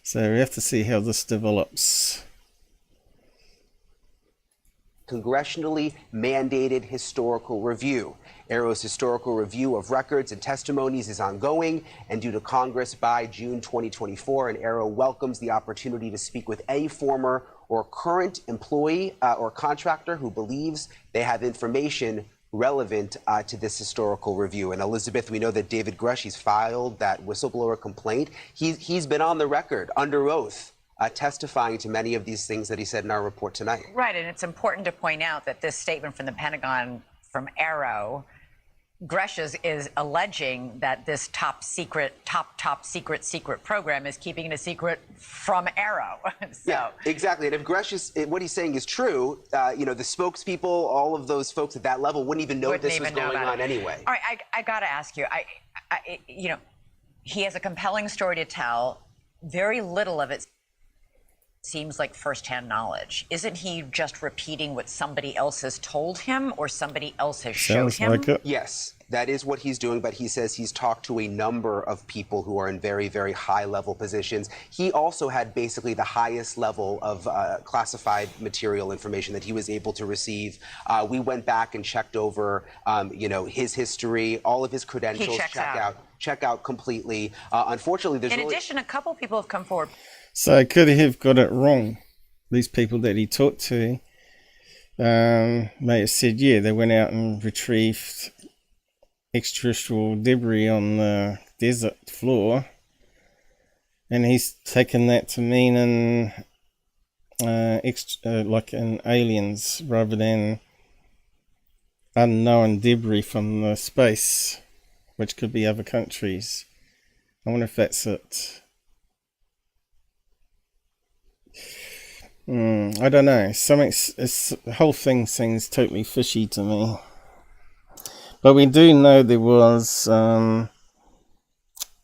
So we have to see how this develops. Congressionally mandated historical review. AARO's historical review of records and testimonies is ongoing and due to Congress by June 2024, and AARO welcomes the opportunity to speak with any former or current employee or contractor who believes they have information relevant to this historical review. And Elizabeth, we know that David Grusch, he's filed that whistleblower complaint. He's been on the record under oath testifying to many of these things that he said in our report tonight. Right, and it's important to point out that this statement from the Pentagon, from AARO, Grusch is alleging that this top secret program is keeping it a secret from AARO. So. Yeah, exactly. And if Grusch is, what he's saying is true, the spokespeople, all of those folks at that level wouldn't even know this was going on anyway. All right, I got to ask you, he has a compelling story to tell. Very little of it seems like firsthand knowledge. Isn't he just repeating what somebody else has told him or somebody else has showed him? Like it. Yes, that is what he's doing, but he says he's talked to a number of people who are in very, very high level positions. He also had basically the highest level of classified material information that he was able to receive. We went back and checked over, his history, all of his credentials, check out completely. Unfortunately, there's in addition, a couple people have come forward. So could he have got it wrong? These people that he talked to may have said, yeah, they went out and retrieved extraterrestrial debris on the desert floor, and he's taken that to mean like an aliens rather than unknown debris from the space, which could be other countries. I wonder if that's it. I don't know. The whole thing seems totally fishy to me. But we do know there was a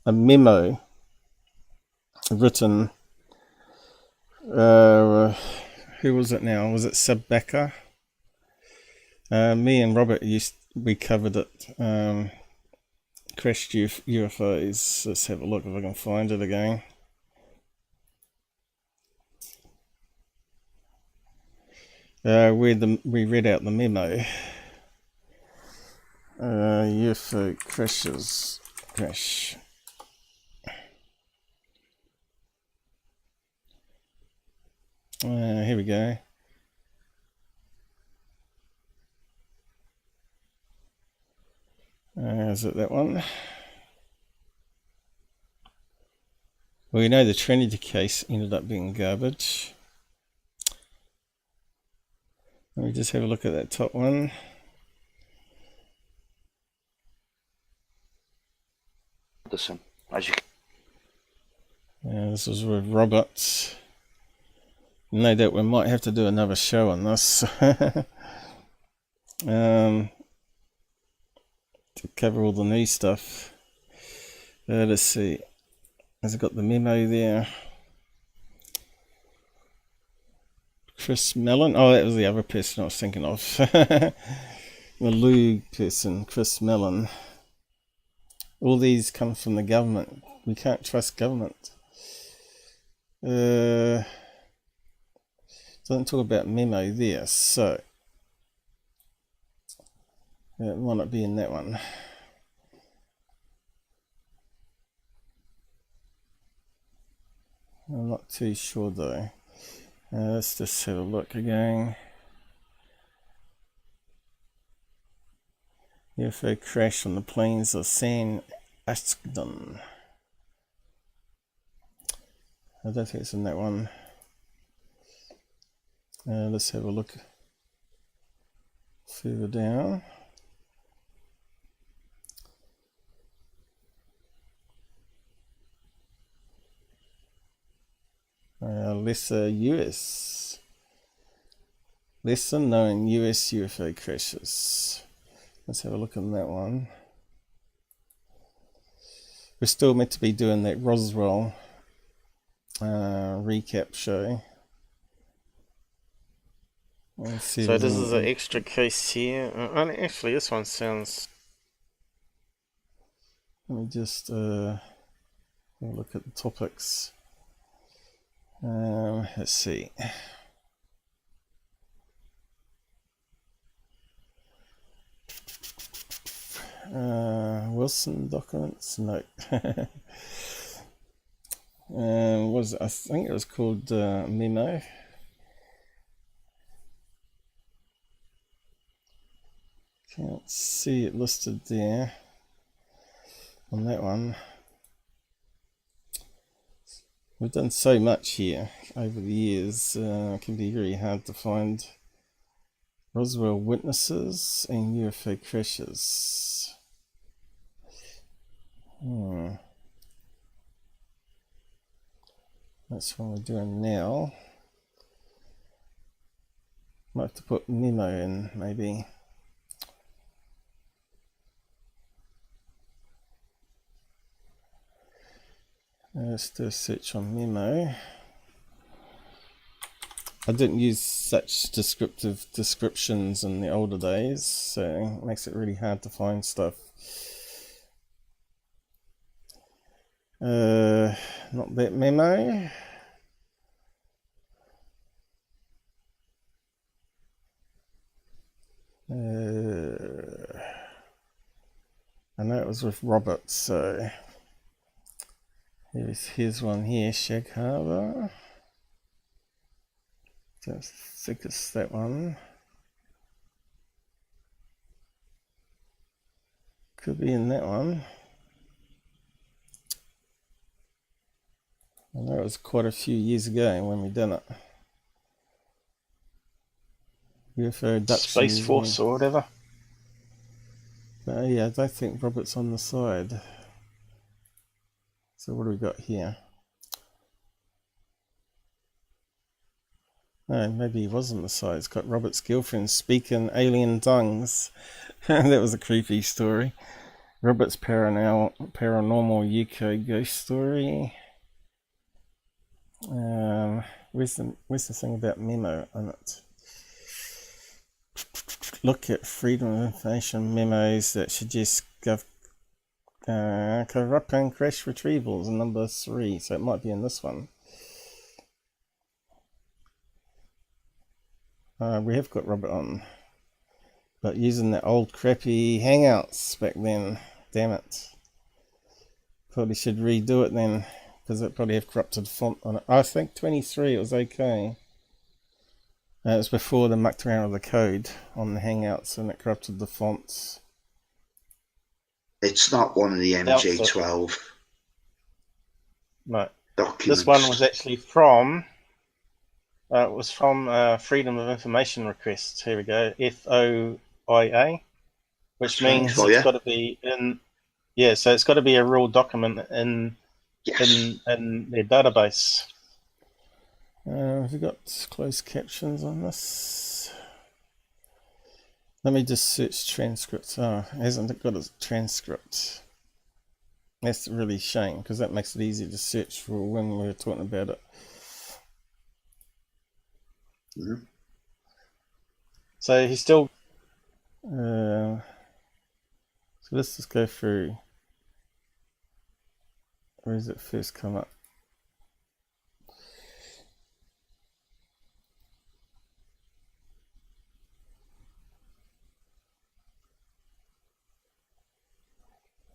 memo written. Who was it now? Was it Sarbacher? Me and Robert we covered it. Crashed UFOs. Let's have a look if I can find it again. We read out the memo. UFO crash. Here we go. Is it that one? Well, you know the Trinity case ended up being garbage. Let me just have a look at that top one. This was with Robert. No doubt we might have to do another show on this. To cover all the new stuff. Let's see. Has it got the memo there? Chris Mellon. Oh, that was the other person I was thinking of. The Lou person, Chris Mellon. All these come from the government. We can't trust government. Doesn't talk about memo there, so it might not be in that one. I'm not too sure though. Let's just have a look again. UFO crash on the plains of San Ascdon. I don't think it's in that one. Let's have a look further down. Lesser known US UFO crashes. Let's have a look at that one. We're still meant to be doing that Roswell recap show. So this is an extra case here. Actually, this one sounds... Let me just have a look at the topics. Let's see. Wilson documents? No. I think it was called Memo. Can't see it listed there on that one. We've done so much here over the years, it can be very hard to find Roswell witnesses and UFO crashes. That's what we're doing now. Might have to put memo in, maybe. Let's do a search on memo. I didn't use such descriptive descriptions in the older days, so it makes it really hard to find stuff. Not that memo. I know it was with Robert, so here's one here, Shag Harbor. Don't think it's that one. Could be in that one. I know it was quite a few years ago when we done it. UFO abduction. Space Force or whatever. But yeah, I don't think Robert's on the side. So what do we got here? No, maybe he was on the side. It's got Robert's girlfriend speaking alien tongues. That was a creepy story. Robert's paranormal UK ghost story. Where's the thing about memo on it? Look at Freedom of Information memos that suggest coverup and crash retrievals, number 3. So it might be in this one. We have got Robert on, but using the old crappy Hangouts back then. Damn it. Probably should redo it then, because it probably have corrupted font on it. I think 23 it was okay. It was before they mucked around with the code on the Hangouts and it corrupted the fonts. It's not one of the MJ12 no documents. This one was actually from Freedom of Information requests. Here we go, FOIA, which means it's got to be in. Yeah, so it's got to be a real document in their database. Have we got closed captions on this? Let me just search transcripts. Oh, hasn't it got a transcript? That's really a shame, because that makes it easy to search for when we were talking about it. Mm-hmm. So he's still. So let's just go through. Where does it first come up?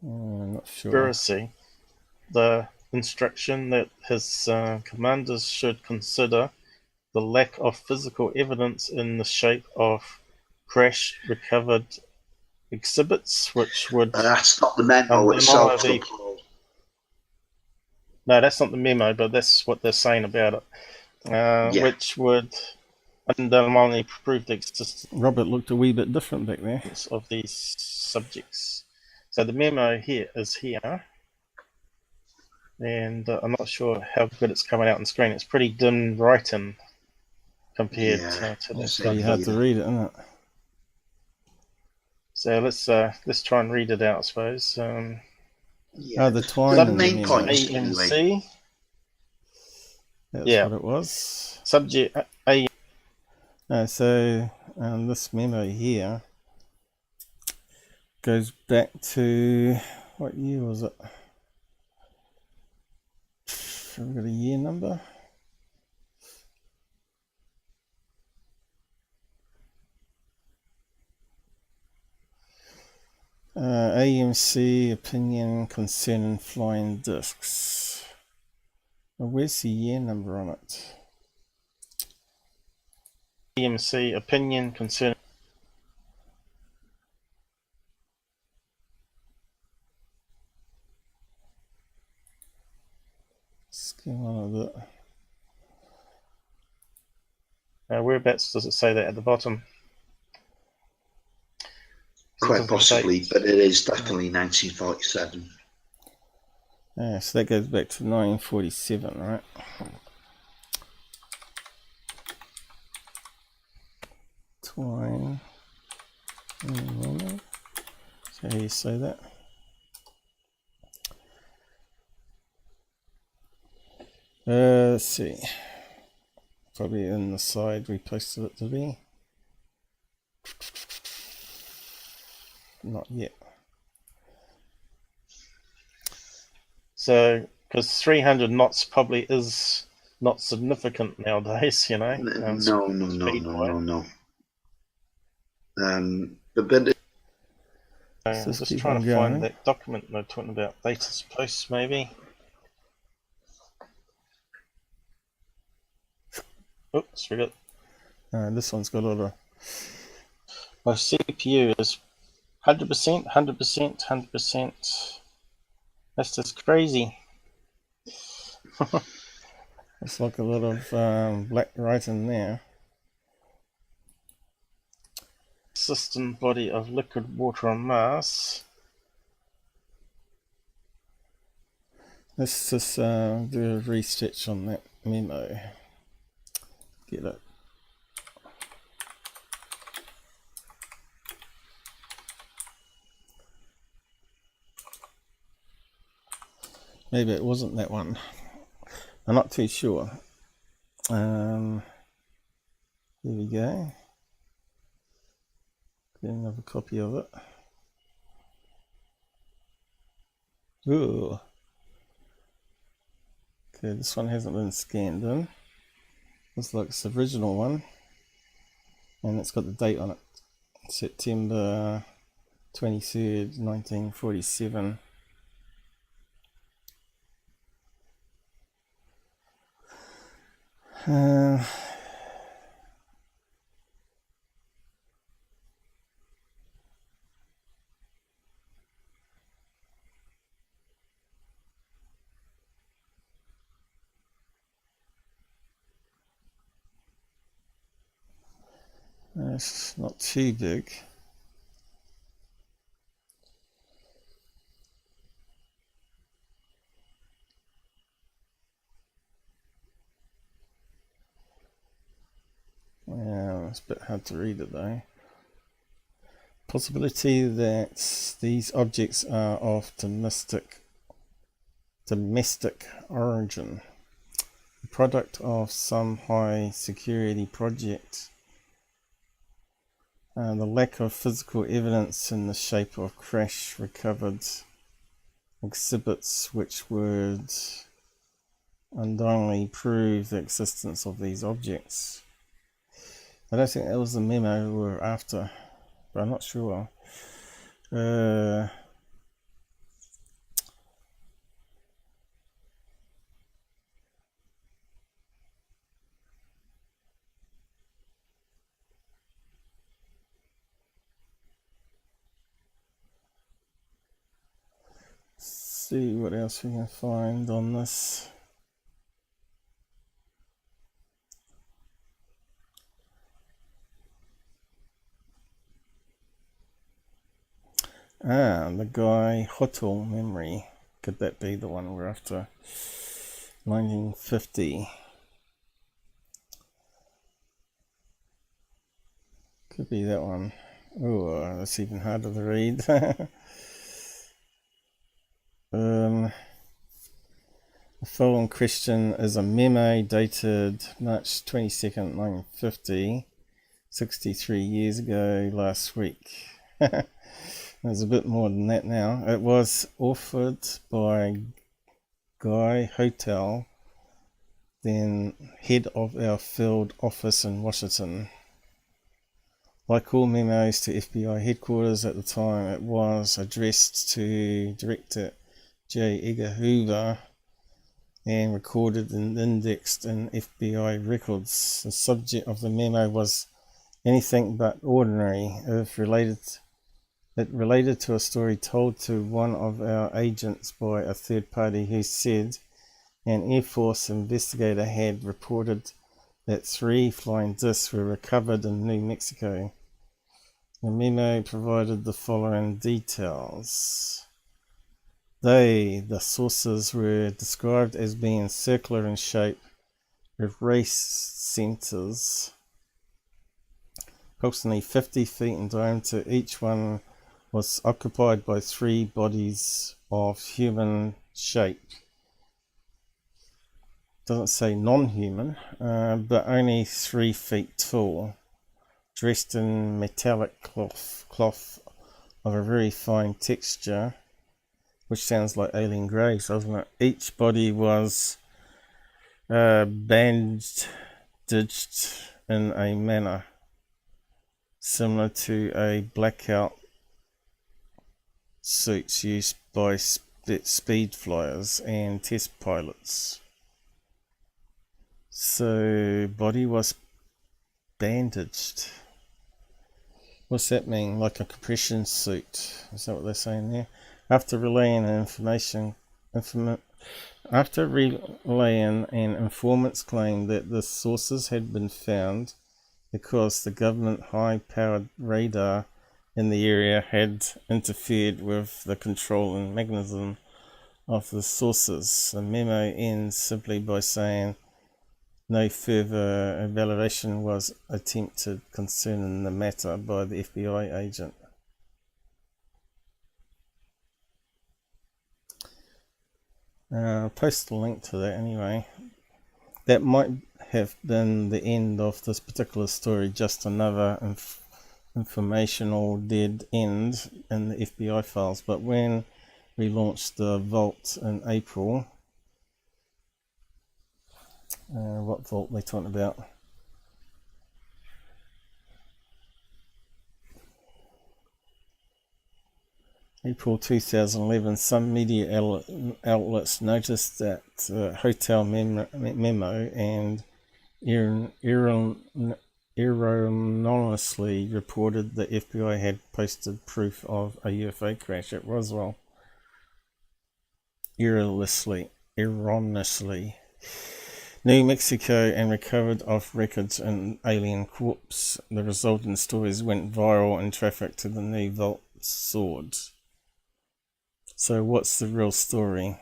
I'm not sure. Conspiracy. The instruction that his commanders should consider the lack of physical evidence in the shape of crash recovered exhibits, which would. That's not the memo itself. No, that's not the memo, but that's what they're saying about it. Which would undermine prove the existence. Robert looked a wee bit different back there. Of these subjects. So the memo here is here. And I'm not sure how good it's coming out on screen. It's pretty dim writing compared to this. It's pretty hard to read it, isn't it? So let's try and read it out, I suppose. The twine. The main point is AMC. That's what it was. Subject A. So this memo here goes back to, what year was it? Have we got a year number? AMC opinion concerning flying discs. Well, where's the year number on it? AMC opinion concerning. Let's go on with it. Whereabouts does it say that at the bottom? Quite possibly, but it is definitely 1947. Yeah, so that goes back to 1947, right? Twine. So how you say that? Let's see. Probably in the side we posted it to be. Not yet. So, because 300 knots probably is not significant nowadays, you know. No. I'm just trying to find that document they're talking about. Latest posts, maybe. Oops, forgot. This one's got a lot of. My CPU is 100%, 100%, 100%. That's just crazy. It's like a lot of black writing there. System body of liquid water on Mars. Let's just do a restitch on that memo. Get it Maybe it wasn't that one. I'm not too sure. Here we go. Get another copy of it. Ooh. Okay, this one hasn't been scanned in. Looks like it's the original one. And it's got the date on it. September 23rd, 1947. It's not too big. Yeah, it's a bit hard to read it though. Possibility that these objects are of domestic origin, the product of some high security project. The lack of physical evidence in the shape of crash recovered exhibits which would undoubtedly prove the existence of these objects. I don't think that was the memo we were after, but I'm not sure. See what else we can find on this. The guy Hotel memory. Could that be the one we're after? 1950. Could be that one. Oh, that's even harder to read. The following question is a memo dated March 22nd, 1950, 63 years ago last week. There's a bit more than that now. It was authored by Guy Hotel, then head of our field office in Washington. Like all memos to FBI headquarters at the time, it was addressed to Director J. Edgar Hoover and recorded and indexed in FBI records. The subject of the memo was anything but ordinary. It related to a story told to one of our agents by a third party who said an Air Force investigator had reported that 3 flying discs were recovered in New Mexico. The memo provided the following details. The sources were described as being circular in shape with race centers approximately 50 feet in diameter. Each one was occupied by 3 bodies of human shape. Doesn't say non-human, but only 3 feet tall, dressed in metallic cloth of a very fine texture, which sounds like alien grays, doesn't it? Each body was bandaged in a manner similar to a blackout suits used by speed flyers and test pilots. So, body was bandaged. What's that mean? Like a compression suit? Is that what they're saying there? After relaying an informant's claim that the sources had been found because the government high-powered radar in the area had interfered with the controlling mechanism of the sources. The memo ends simply by saying no further evaluation was attempted concerning the matter by the FBI agent. I'll post a link to that anyway. That might have been the end of this particular story, just another informational dead end in the FBI files. But when we launched the vault in April, what vault are they talking about? April 2011, some media outlets noticed that Hotel Memo and erroneously reported the FBI had posted proof of a UFO crash at Roswell. Erroneously, New Mexico, and recovered off records an alien corpse. The resultant stories went viral and traffic to the new vault soared. So what's the real story?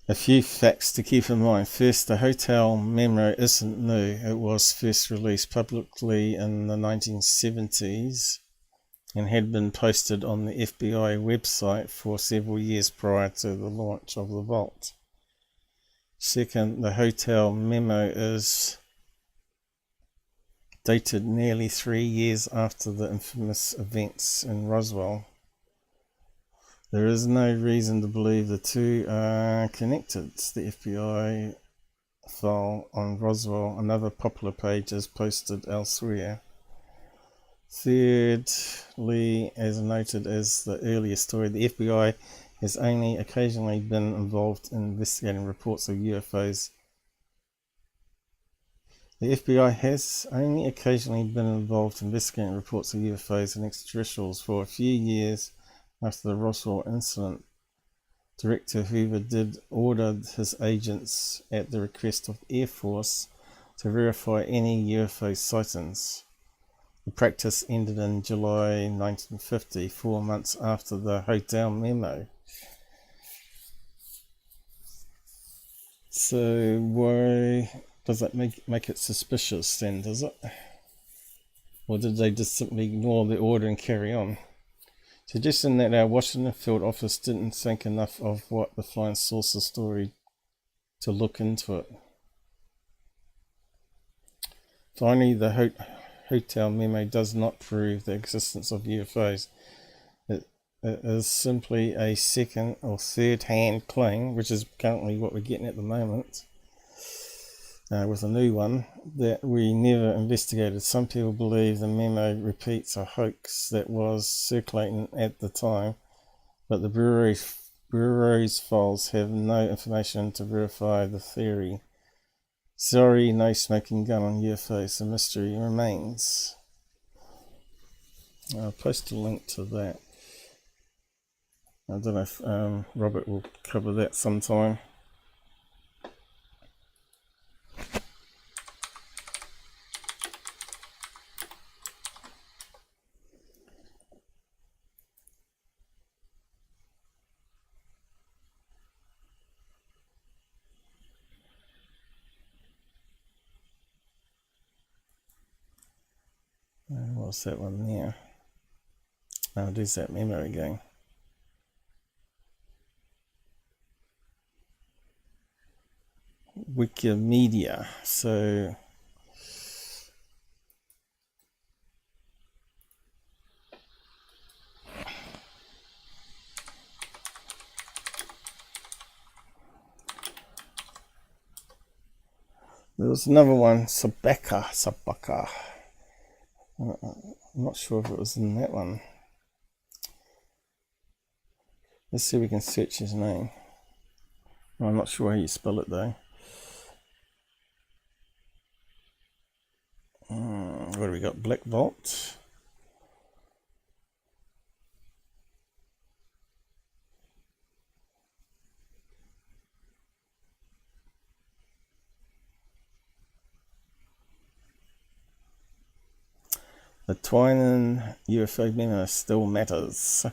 A few facts to keep in mind. First, the Hotel Memo isn't new. It was first released publicly in the 1970s and had been posted on the FBI website for several years prior to the launch of the vault. Second, the Hotel Memo is dated nearly 3 years after the infamous events in Roswell. There is no reason to believe the two are connected. The FBI file on Roswell, another popular page, is posted elsewhere. Thirdly, as noted as the earlier story, the FBI has only occasionally been involved in investigating reports of UFOs. The FBI has only occasionally been involved in investigating reports of UFOs and extraterrestrials for a few years. After the Roswell incident, Director Hoover did order his agents, at the request of the Air Force, to verify any UFO sightings. The practice ended in July 1950, 4 months after the Hotel Memo. So why does that make it suspicious then, does it? Or did they just simply ignore the order and carry on? Suggesting that our Washington field office didn't think enough of what the flying saucer story to look into it. Finally, the Hotel Memo does not prove the existence of UFOs. It is simply a second or third hand claim, which is currently what we're getting at the moment, with a new one, that we never investigated. Some people believe the memo repeats a hoax that was circulating at the time, but the Bureau's files have no information to verify the theory. Sorry, no smoking gun on UFOs. The mystery remains. I'll post a link to that. I don't know if Robert will cover that sometime. What's that one there? Oh, there's that memo again. Wikimedia. So there was another one, Sarbacher. I'm not sure if it was in that one. Let's see if we can search his name. I'm not sure how you spell it though. What do we got? Black Vault. The Twining UFO memo still matters.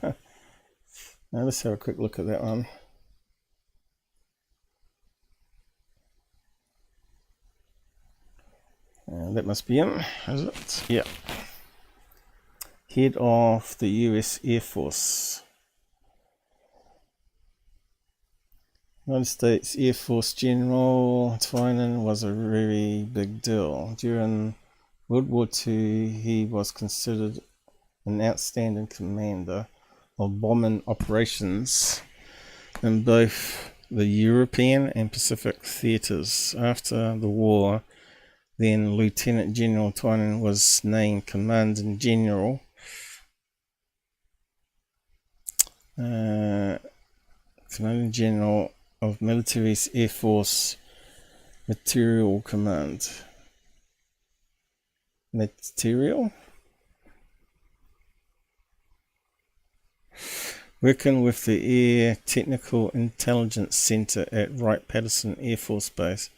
Now let's have a quick look at that one. That must be him, is it? Yeah. Head of the US Air Force. United States Air Force General Twining was a very big deal. During World War II, he was considered an outstanding commander of bombing operations in both the European and Pacific theatres. After the war, then Lieutenant General Twining was named Commanding General Commanding General of Military's Air Force Material Command. Material? Working with the Air Technical Intelligence Center at Wright-Patterson Air Force Base,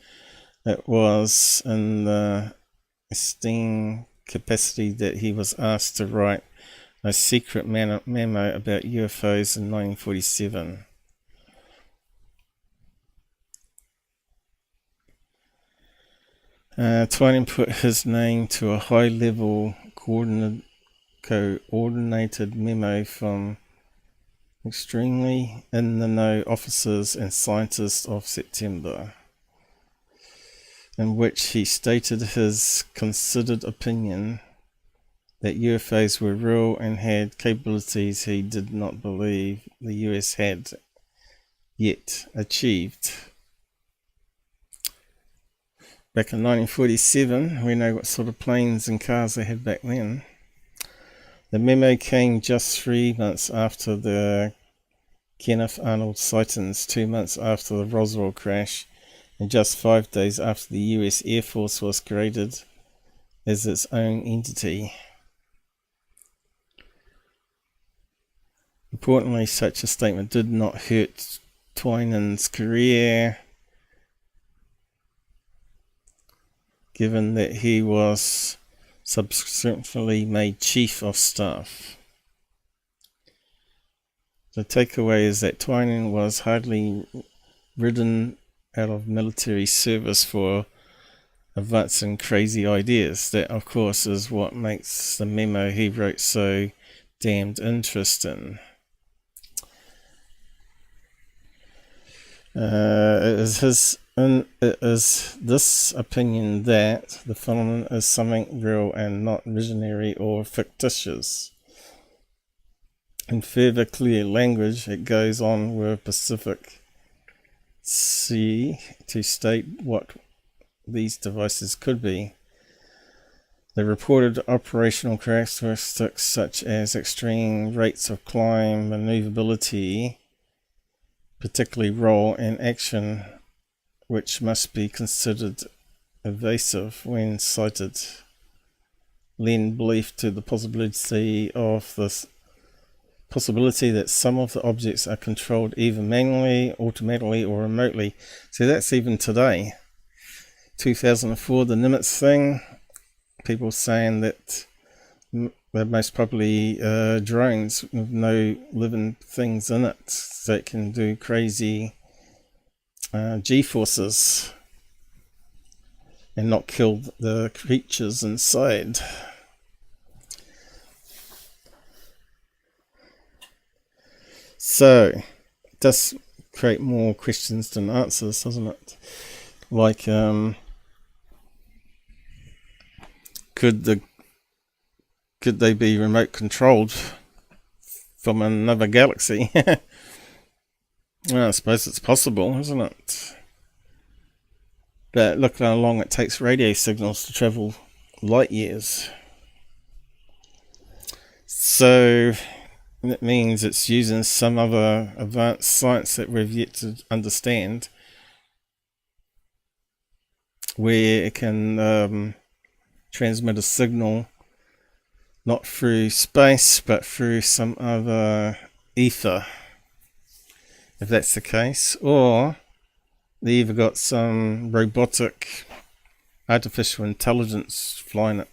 it was in the esteemed capacity that he was asked to write a secret memo about UFOs in 1947. Twining put his name to a high-level coordinated memo from extremely in-the-know officers and scientists of September, in which he stated his considered opinion that UFOs were real and had capabilities he did not believe the US had yet achieved. Back in 1947, we know what sort of planes and cars they had back then. The memo came just 3 months after the Kenneth Arnold sightings, 2 months after the Roswell crash, and just 5 days after the US Air Force was created as its own entity. Importantly, such a statement did not hurt Twining's career, given that he was subsequently made Chief of Staff. The takeaway is that Twining was hardly ridden out of military service for advancing crazy ideas. That, of course, is what makes the memo he wrote so damned interesting. It is this opinion that the phenomenon is something real and not visionary or fictitious. In further clear language, it goes on with Pacific C to state what these devices could be. The reported operational characteristics such as extreme rates of climb, maneuverability, particularly roll and action, which must be considered evasive when sighted, lend belief to the possibility that some of the objects are controlled either manually, automatically, or remotely. So that's even today. 2004, the Nimitz thing, people saying that they're most probably drones with no living things in it that can do crazy G-forces and not kill the creatures inside. So, it does create more questions than answers, doesn't it? Like, could they be remote controlled from another galaxy? Well, I suppose it's possible, isn't it? But look how long it takes radio signals to travel light years. So that means it's using some other advanced science that we've yet to understand, where it can transmit a signal not through space but through some other ether, if that's the case. Or they either got some robotic artificial intelligence flying it.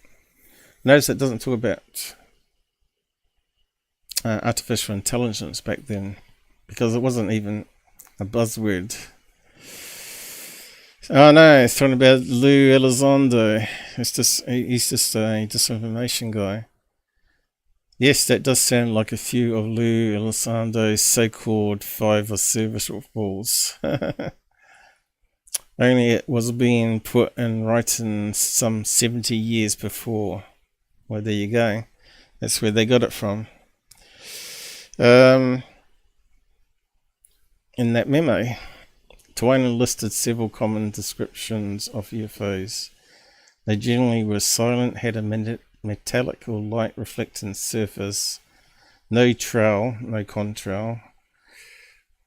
Notice it doesn't talk about artificial intelligence back then, because it wasn't even a buzzword. Oh no, it's talking about Lou Elizondo. He's just a disinformation guy. Yes, that does sound like a few of Lou Elizondo's so-called 5 of service reports. Only it was being put in writing some 70 years before. Well, there you go. That's where they got it from. In that memo, Twain listed several common descriptions of UFOs. They generally were silent, had a metallic or light reflecting surface, no trail, no contrail,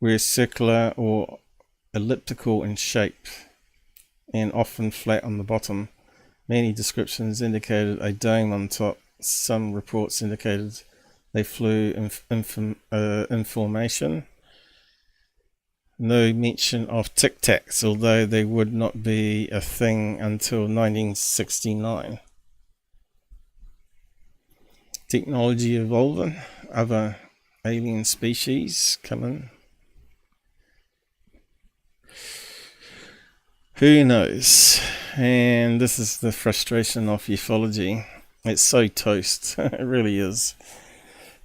were circular or elliptical in shape, and often flat on the bottom. Many descriptions indicated a dome on top. Some reports indicated they flew in formation. No mention of Tic Tacs, although they would not be a thing until 1969. Technology evolving, other alien species coming. Who knows? And this is the frustration of ufology. It's so toast. It really is.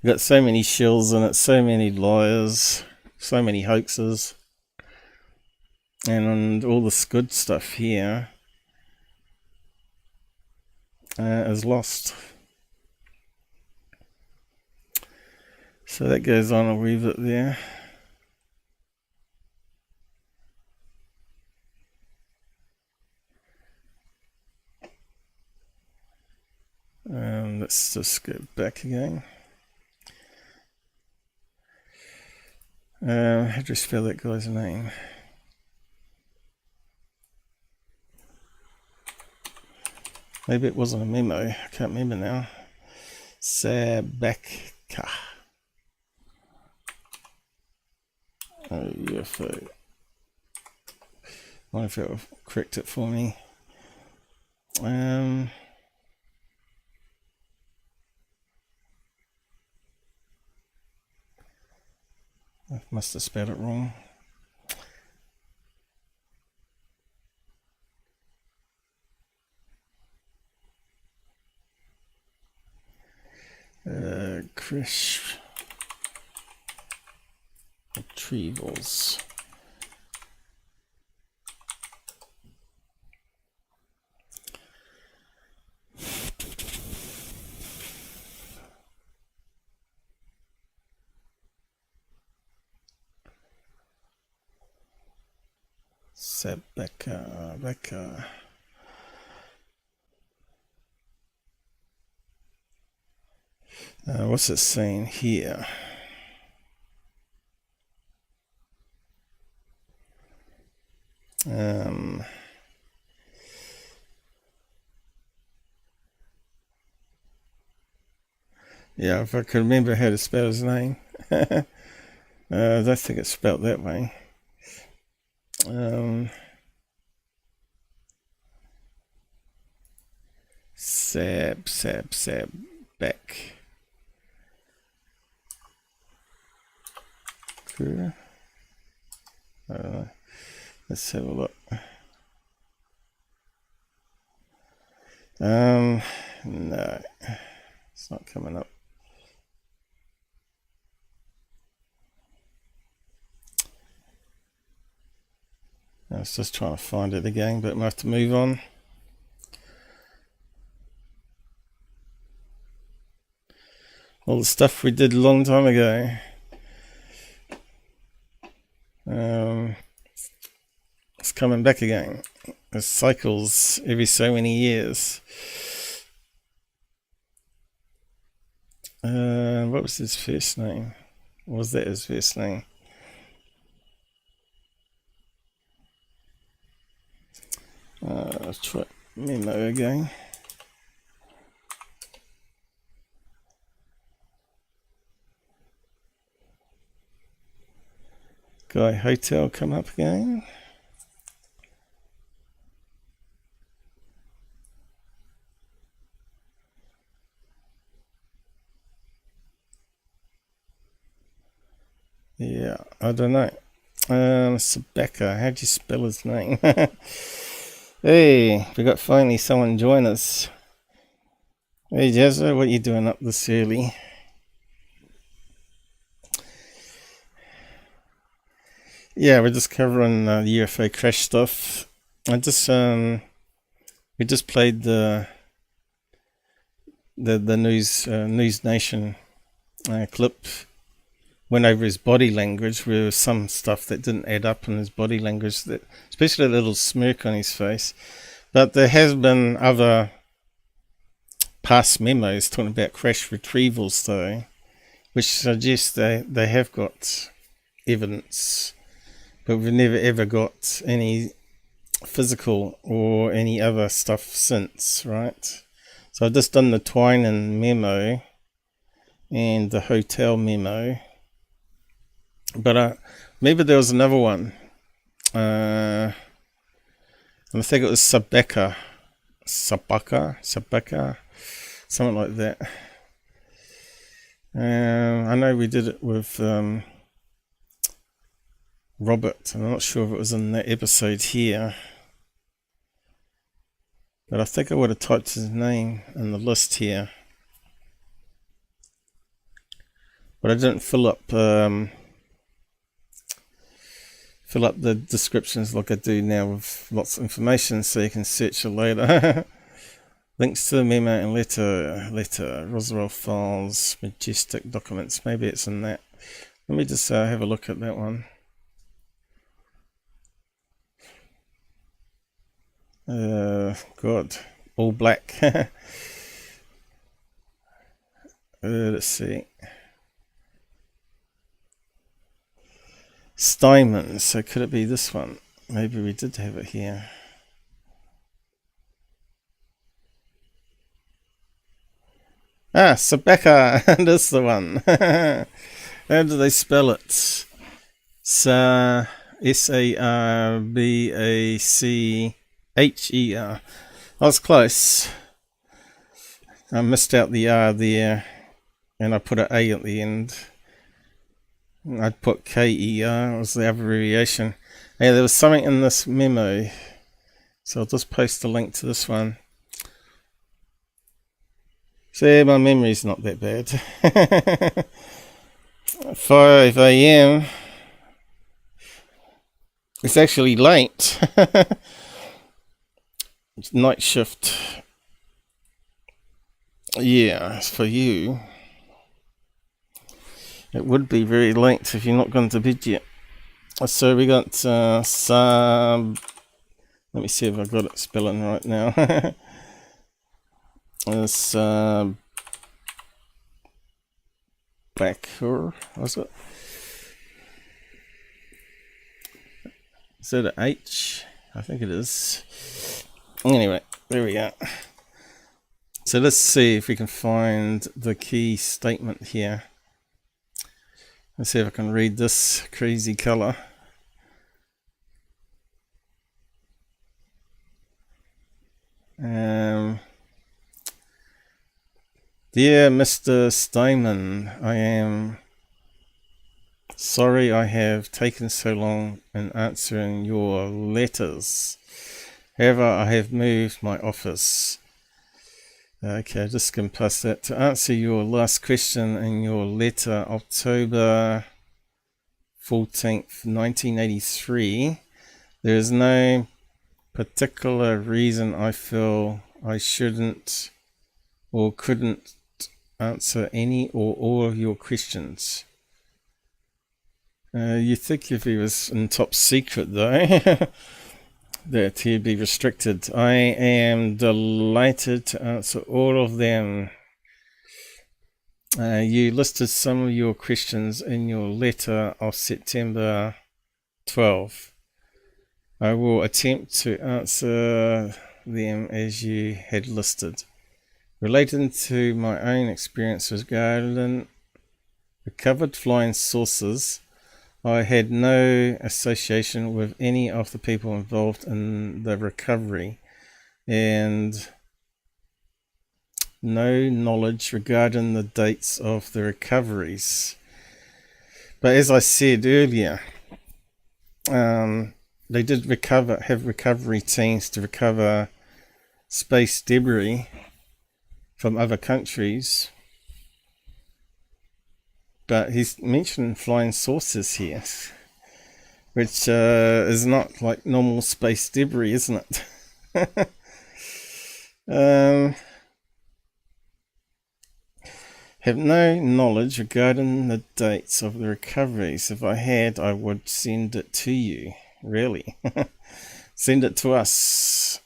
You've got so many shills in it, so many liars, so many hoaxes. And all this good stuff here is lost. So that goes on a wee bit there. Let's just go back again. How do you spell that guy's name? Maybe it wasn't a memo. I can't remember now. Sarbacher. UFO. I wonder if it'll correct it for me. I must have spelled it wrong. Grusch retrievals. Sarbacher. What's it saying here? Yeah, if I could remember how to spell his name. I don't think it's spelled that way. Back. Let's have a look. No, it's not coming up. I was just trying to find it again, but I have to move on. All the stuff we did a long time ago. It's coming back again. It cycles every so many years. What was his first name? Was that his first name? Let's try memo again. Guy Hotel come up again. Yeah, I don't know. Sarbacher, how do you spell his name? Hey, we got finally someone join us. Hey Jazza, what are you doing up this early? Yeah, we're just covering UFO crash stuff. We just played the NewsNation clip. Went over his body language. There was some stuff that didn't add up in his body language, that, especially a little smirk on his face. But there has been other past memos talking about crash retrievals, though, which suggests they have got evidence, but we've never ever got any physical or any other stuff since, right? So I've just done the Twining memo and the hotel memo, but maybe there was another one. I think it was Sarbacher, something like that. I know we did it with Robert. I'm not sure if it was in that episode here, but I think I would have typed his name in the list here, but I didn't fill up the descriptions like I do now with lots of information, so you can search it later. Links to the memo and letter, Roswell files, majestic documents. Maybe it's in that. Let me just have a look at that one. God, all black. Let's see. Steinman, so could it be this one? Maybe we did have it here. Sarbacher, that's the one. How do they spell it? S-A-R-B-A-C-H-E-R. I was close. I missed out the R there, and I put an A at the end. I'd put K-E-R, was the abbreviation. Yeah, there was something in this memo, so I'll just post a link to this one. See, my memory's not that bad. 5 a.m. It's actually late. It's night shift. Yeah, it's for you. It would be very late if you're not gone to bed yet. So we got let me see if I got it spelling right now. It's Backer, was it? Is that an H? I think it is. Anyway, there we are. So let's see if we can find the key statement here. Let's see if I can read this crazy color. Dear Mr. Steinman, I am sorry I have taken so long in answering your letters. However, I have moved my office. Okay, just skim past that. To answer your last question in your letter, October 14th, 1983, there is no particular reason I feel I shouldn't or couldn't answer any or all of your questions. You'd think if he was in top secret, though, that he'd be restricted. I am delighted to answer all of them. You listed some of your questions in your letter of September 12. I will attempt to answer them as you had listed. Relating to my own experience regarding recovered flying saucers, I had no association with any of the people involved in the recovery and no knowledge regarding the dates of the recoveries. But as I said earlier, they did have recovery teams to recover space debris from other countries. But he's mentioned flying saucers here. which is not like normal space debris, isn't it? Have no knowledge regarding the dates of the recoveries. If I had, I would send it to you. Really? Send it to us.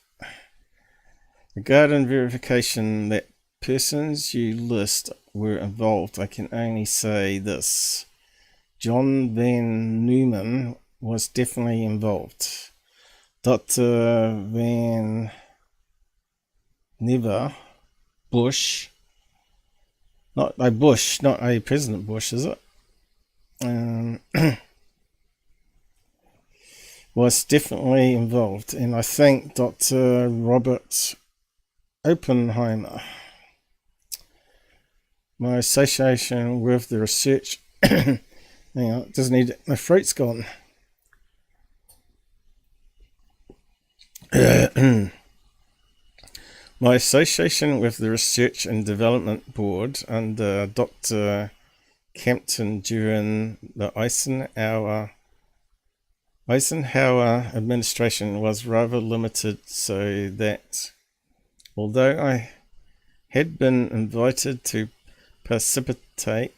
Regarding verification that persons you list were involved, I can only say this. John Van Neumann was definitely involved. Dr. Van Never Bush, not a President Bush, is it? Was definitely involved, and I think Dr. Robert Oppenheimer. My association with the research. Hang on, it doesn't need. My throat's gone. My association with the Research and Development Board under Dr. Campton during the Eisenhower administration was rather limited, so that although I had been invited to participate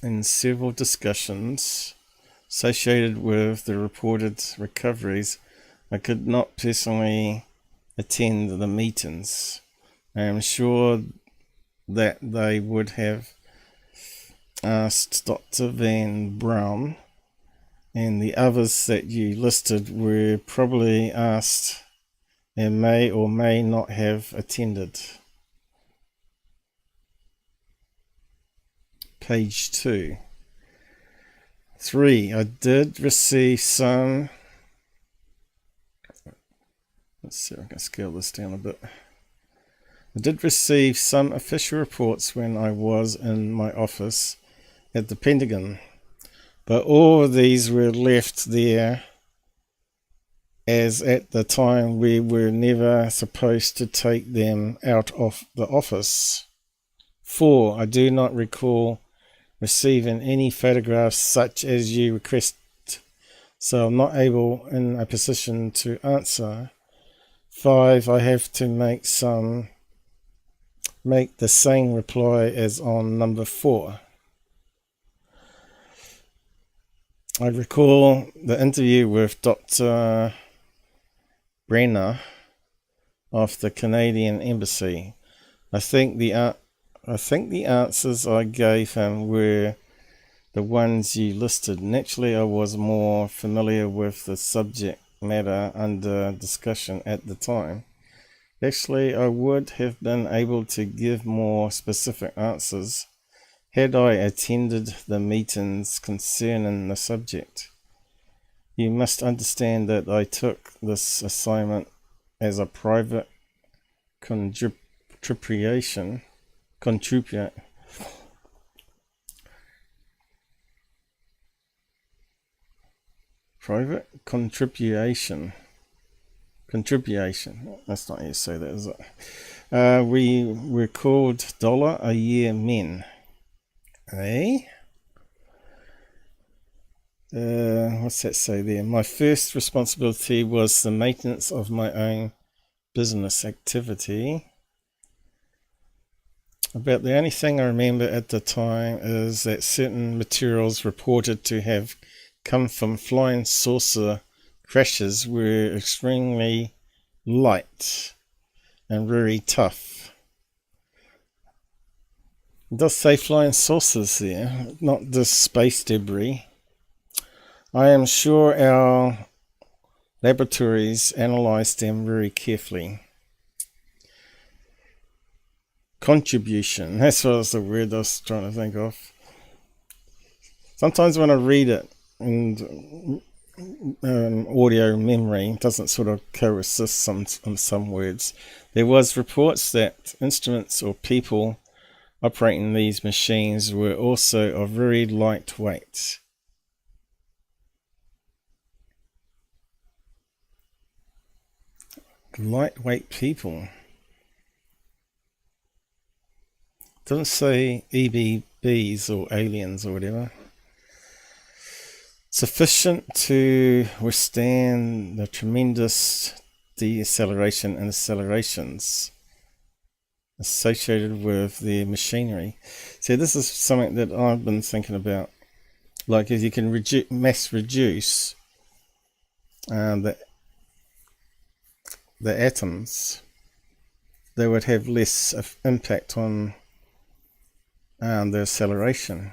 in several discussions associated with the reported recoveries, I could not personally attend the meetings. I am sure that they would have asked Dr. Van Braun, and the others that you listed were probably asked and may or may not have attended. Page 2. 3. I did receive some. Let's see if I can scale this down a bit. I did receive some official reports when I was in my office at the Pentagon, but all of these were left there as at the time we were never supposed to take them out of the office. 4. I do not recall receiving any photographs such as you request, so I'm not able in a position to answer. 5. I have to make the same reply as on number 4. I recall the interview with Dr. Brenner of the Canadian Embassy. I think the answers I gave him were the ones you listed. Naturally, I was more familiar with the subject matter under discussion at the time. Actually, I would have been able to give more specific answers had I attended the meetings concerning the subject. You must understand that I took this assignment as a private contribution. Private contribution. That's not how you say that, is it? We were called $1 a year men. Eh? What's that say there? My first responsibility was the maintenance of my own business activity. About the only thing I remember at the time is that certain materials reported to have come from flying saucer crashes were extremely light and very tough. It does say flying saucers there, not just space debris. I am sure our laboratories analysed them very carefully. Contribution, that's what was the word I was trying to think of. Sometimes when I read it and audio memory doesn't sort of coexist on some words. There was reports that instruments or people operating these machines were also of very lightweight. Lightweight people. Doesn't say EBEs or aliens or whatever. sufficient to withstand the tremendous deceleration and accelerations associated with the machinery. So this is something that I've been thinking about. Like, if you can mass reduce the atoms, they would have less impact on the acceleration.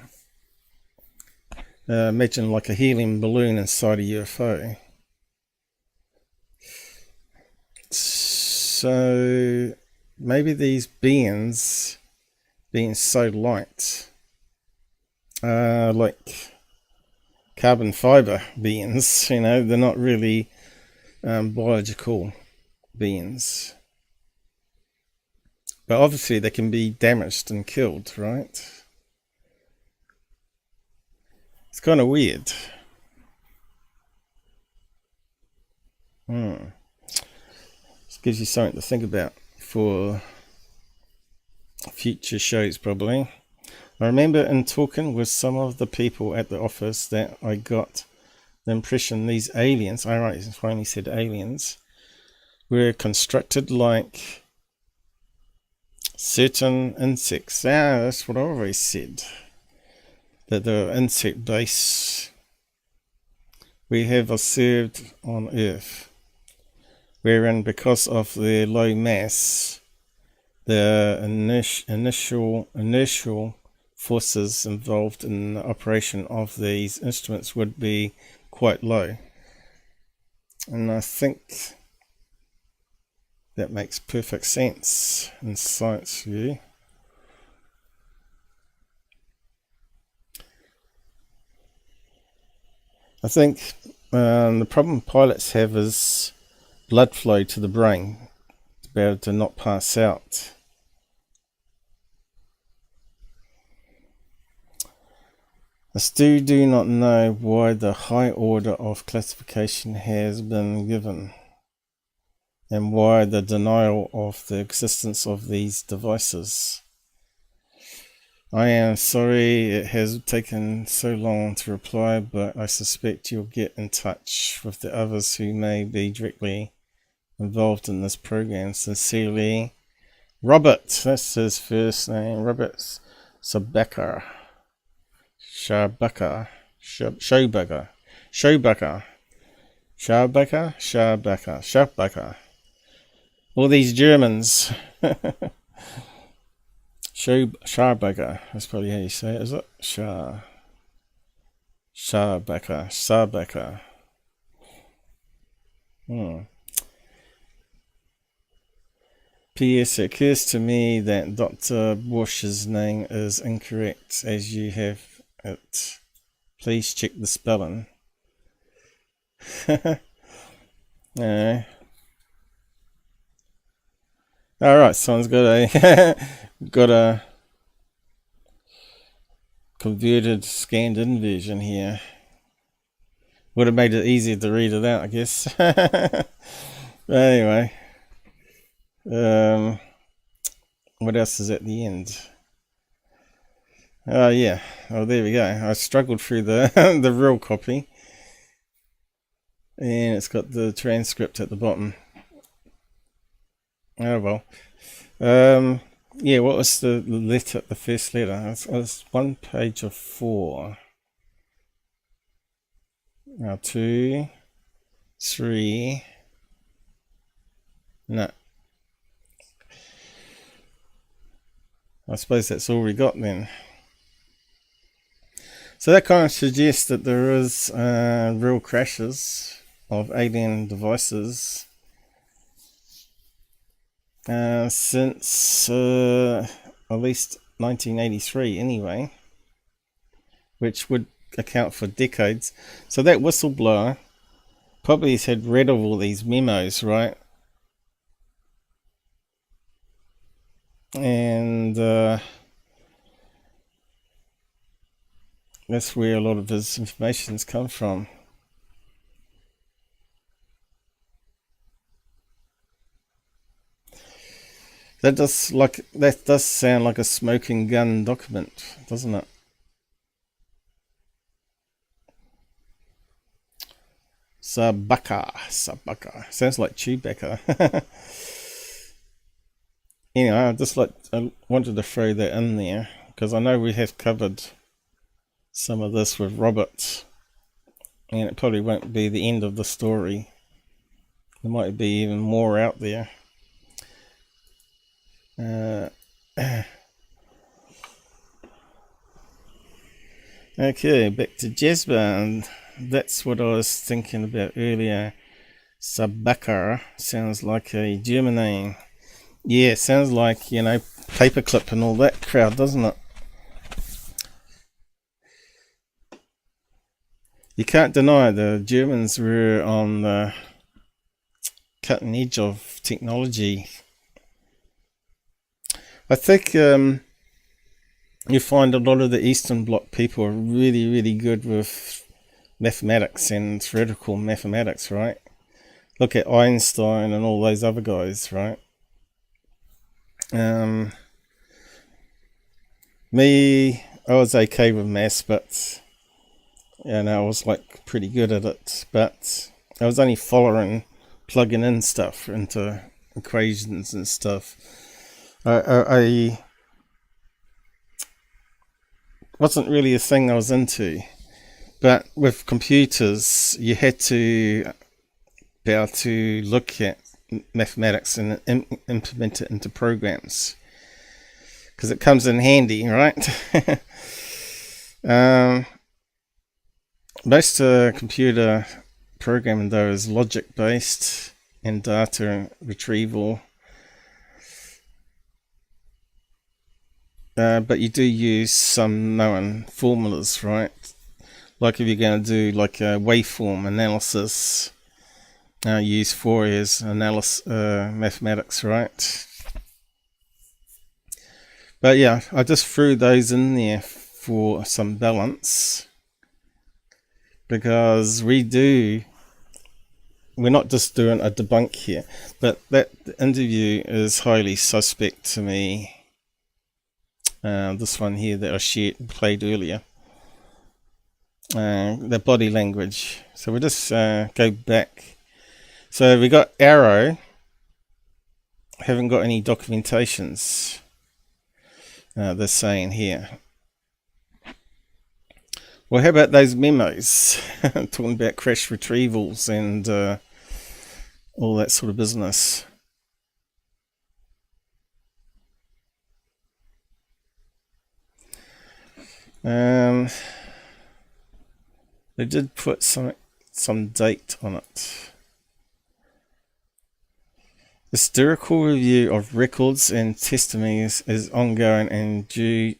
Imagine like a helium balloon inside a UFO. So maybe these beings being so light, like carbon fiber beings, you know, they're not really biological beings. But obviously they can be damaged and killed, right? It's kind of weird. This gives you something to think about for future shows, probably. I remember in talking with some of the people at the office that I got the impression these aliens, I finally said aliens, were constructed like certain insects. That's what I always said. That the insect base we have observed on Earth, wherein because of their low mass, the inertial forces involved in the operation of these instruments would be quite low. And I think that makes perfect sense in science view. I think the problem pilots have is blood flow to the brain to be able to not pass out. I still do not know why the high order of classification has been given, and why the denial of the existence of these devices. I am sorry it has taken so long to reply, but I suspect you'll get in touch with the others who may be directly involved in this program. Sincerely, Robert. That's his first name. Robert Sarbacher. Sarbacher. All these Germans. Sarbacher, that's probably how you say it, is it? Sarbacher. P.S. It occurs to me that Dr. Bush's name is incorrect as you have it. Please check the spelling. Alright, someone's got a converted scanned in version here. Would have made it easier to read it out, I guess. Anyway, what else is at the end? Oh yeah, oh there we go. I struggled through the the real copy, and it's got the transcript at the bottom. Oh well. Yeah, what was the letter? The first letter? It was 1 page of 4. Now 2, 3. No. I suppose that's all we got then. So that kind of suggests that there is real crashes of alien devices since at least 1983 anyway, which would account for decades. So that whistleblower probably has had read of all these memos, right? And that's where a lot of his information's come from. That does sound like a smoking gun document, doesn't it? Sarbacher. Sounds like Chewbacca. Anyway, I wanted to throw that in there because I know we have covered some of this with Robert, and it probably won't be the end of the story. There might be even more out there. Okay, back to Jasper, and that's what I was thinking about earlier. Sarbacher sounds like a German name. Yeah, sounds like, paperclip and all that crowd, doesn't it? You can't deny the Germans were on the cutting edge of technology. I think you find a lot of the Eastern Bloc people are really, really good with mathematics and theoretical mathematics, right? Look at Einstein and all those other guys, right? Me, I was okay with maths, but I was like pretty good at it, but I was only plugging in stuff into equations and stuff. I wasn't really a thing I was into, but with computers you had to be able to look at mathematics and implement it into programs because it comes in handy, right? Most computer programming though is logic based and data retrieval, but you do use some known formulas, right? Like if you're going to do like a waveform analysis, use Fourier's mathematics, right? But yeah, I just threw those in there for some balance, because we're not just doing a debunk here, but that interview is highly suspect to me. This one here that I played earlier, the body language. So we'll just go back. So we got AARO, haven't got any documentations, they're saying here. Well, how about those memos talking about crash retrievals and all that sort of business? They did put some date on it. Historical review of records and testimonies is ongoing and due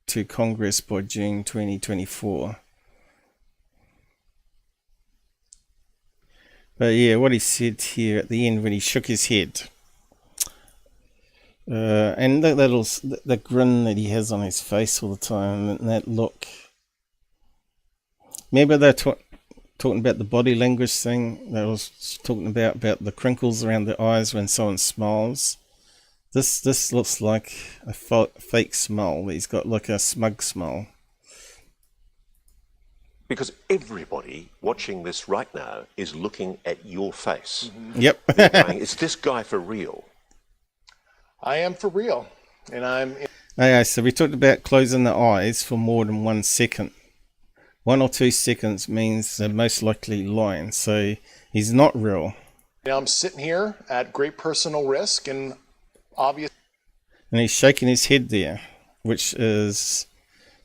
to Congress by June 2024. But yeah, what he said here at the end when he shook his head, and that grin that he has on his face all the time, and that look. Maybe they're talking about the body language thing that I was talking about the crinkles around the eyes when someone smiles. This looks like a fake smile. He's got like a smug smile. Because everybody watching this right now is looking at your face. Mm-hmm. Yep. Going, is this guy for real? I am for real. And I'm... Okay, so we talked about closing the eyes for more than 1 second. 1 or 2 seconds means they're most likely lying. So he's not real. Now I'm sitting here at great personal risk and obvious. And he's shaking his head there, which is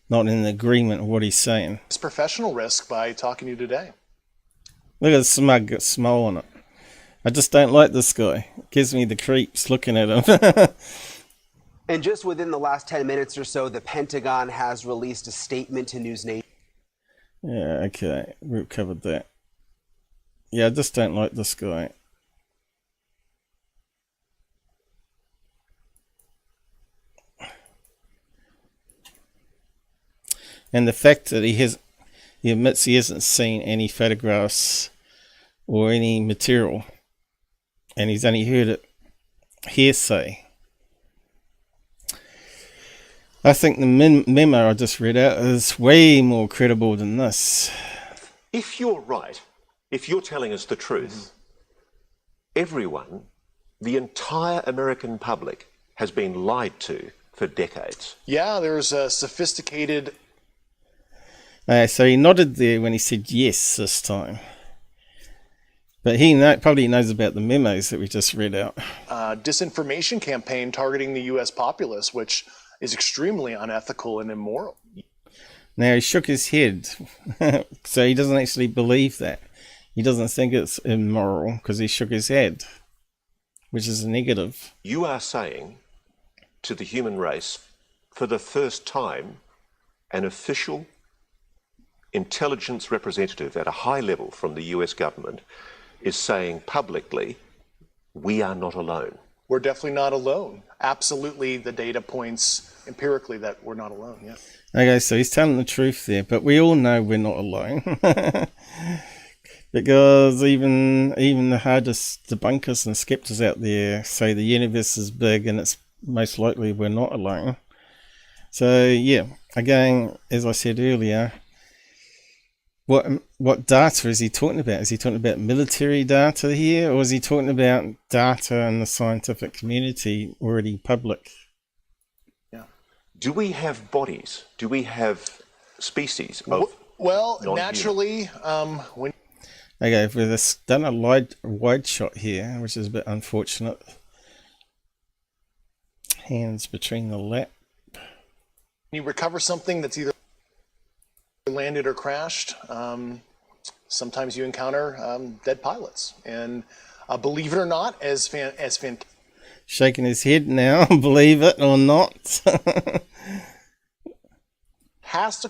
not in agreement with what he's saying. It's professional risk by talking to you today. Look at the smug smile on it. I just don't like this guy. It gives me the creeps looking at him. And just within the last 10 minutes or so, the Pentagon has released a statement to NewsNation. Yeah, okay. We've covered that. Yeah, I just don't like this guy. And the fact that he admits he hasn't seen any photographs or any material, and he's only heard it hearsay. I think the memo I just read out is way more credible than this. If you're right, if you're telling us the truth, everyone, the entire American public, has been lied to for decades. Yeah, there's a sophisticated... So he nodded there when he said yes this time. But he probably knows about the memos that we just read out. disinformation campaign targeting the U.S. populace, which is extremely unethical and immoral. Now, he shook his head, so he doesn't actually believe that. He doesn't think it's immoral because he shook his head, which is a negative. You are saying to the human race, for the first time, an official intelligence representative at a high level from the US government is saying publicly, we are not alone. We're definitely not alone. Absolutely, the data points empirically that we're not alone, yeah. Okay, so he's telling the truth there, but we all know we're not alone. Because even the hardest debunkers and skeptics out there say the universe is big and it's most likely we're not alone. So yeah, again, as I said earlier, what data is he talking about? Is he talking about military data here, or is he talking about data in the scientific community already public? Yeah. Do we have bodies? Do we have species of well, non-human? naturally, when... Okay, we've done a wide shot here, which is a bit unfortunate. Hands between the lap. you recover something that's either landed or crashed, sometimes you encounter dead pilots. And believe it or not, as fantastic. Shaking his head now, believe it or not.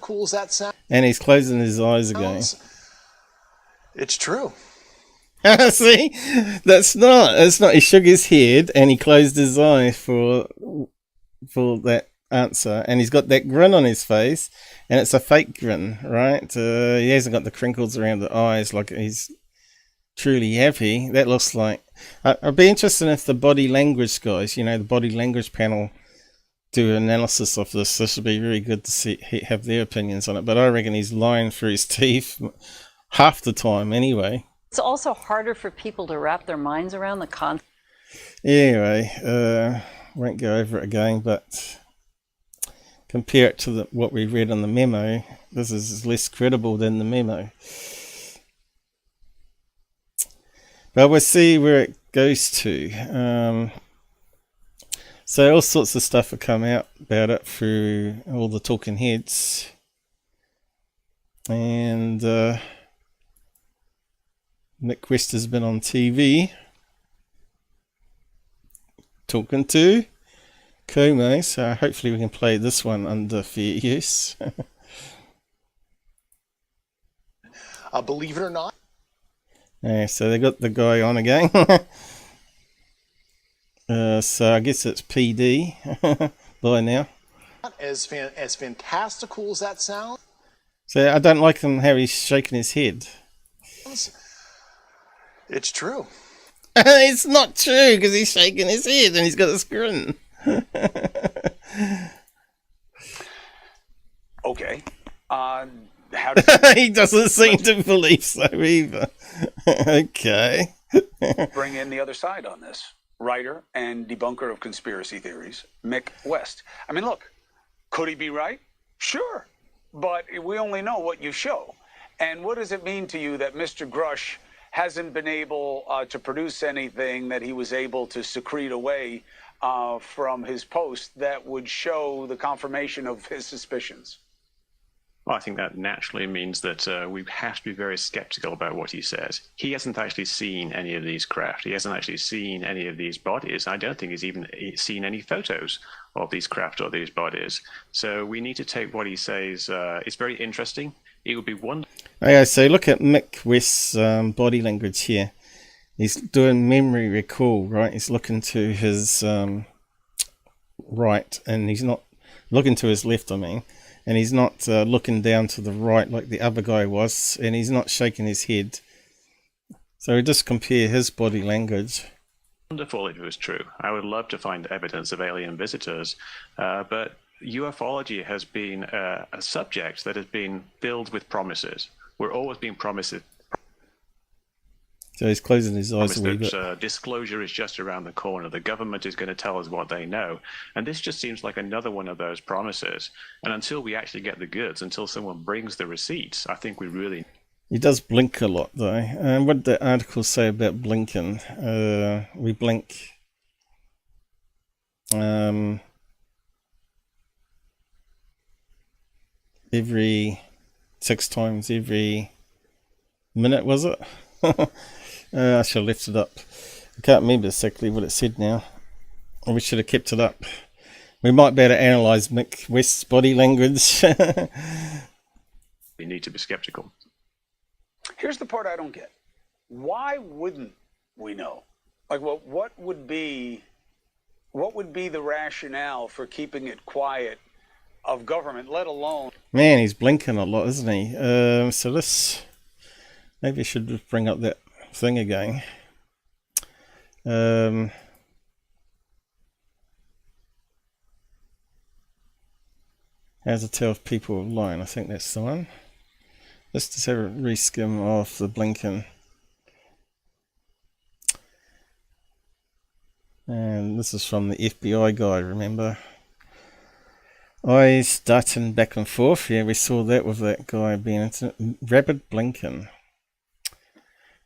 Cool as that sound. And he's closing his eyes again. It's true. See, it's not. He shook his head and he closed his eyes for that answer, and he's got that grin on his face, and it's a fake grin, right? He hasn't got the crinkles around the eyes like he's truly happy. That looks like. I'd be interested if the body language guys, the body language panel, do analysis of this. This would be really good to have their opinions on it. But I reckon he's lying through his teeth half the time anyway. It's also harder for people to wrap their minds around the concept. Anyway, won't go over it again, but compare it to what we read on the memo. This is less credible than the memo. But we'll see where it goes to. So all sorts of stuff will come out about it through all the talking heads. And Mick West has been on TV talking to Como, so hopefully we can play this one under fair use. Believe it or not. Yeah, so they got the guy on again. So I guess it's PD by now. As fantastical as that sounds. So I don't like how he's shaking his head. It's true. It's not true because he's shaking his head and he's got a grin. Okay. How does he doesn't seem to believe so either. Okay. bring in the other side on this? Writer and debunker of conspiracy theories, Mick West. I mean, look, could he be right? Sure. But we only know what you show. And what does it mean to you that Mr. Grusch hasn't been able to produce anything that he was able to secrete away from his post that would show the confirmation of his suspicions? Well, I think that naturally means that we have to be very skeptical about what he says. He hasn't actually seen any of these craft. He hasn't actually seen any of these bodies. I don't think he's even seen any photos of these craft or these bodies. So we need to take what he says. It's very interesting. It would be wonderful. Okay, so look at Mick West's body language here. He's doing memory recall, right? He's looking to his right, and he's not looking to his left, and he's not looking down to the right like the other guy was, and he's not shaking his head. So we just compare his body language. Wonderful if it was true. I would love to find evidence of alien visitors, but ufology has been a subject that has been filled with promises. We're always being promised So he's closing his eyes Promise a wee bit. that disclosure is just around the corner. The government is going to tell us what they know. And this just seems like another one of those promises. And until we actually get the goods, until someone brings the receipts, I think we really... He does blink a lot, though. And what did the article say about blinking? We blink... every 6 times every minute, was it? I should have left it up. I can't remember exactly what it said now. We should have kept it up. We might be able to analyse Mick West's body language. We need to be skeptical. Here's the part I don't get. Why wouldn't we know? Like, what would be the rationale for keeping it quiet of government, let alone... Man, he's blinking a lot, isn't he? So this... Maybe I should just bring up that thing again. How to tell if people are lying? I think that's the one. Let's just have a reskim of the blinking. And this is from the FBI guy, remember? Eyes darting back and forth. Yeah, we saw that with that guy being rapid blinking.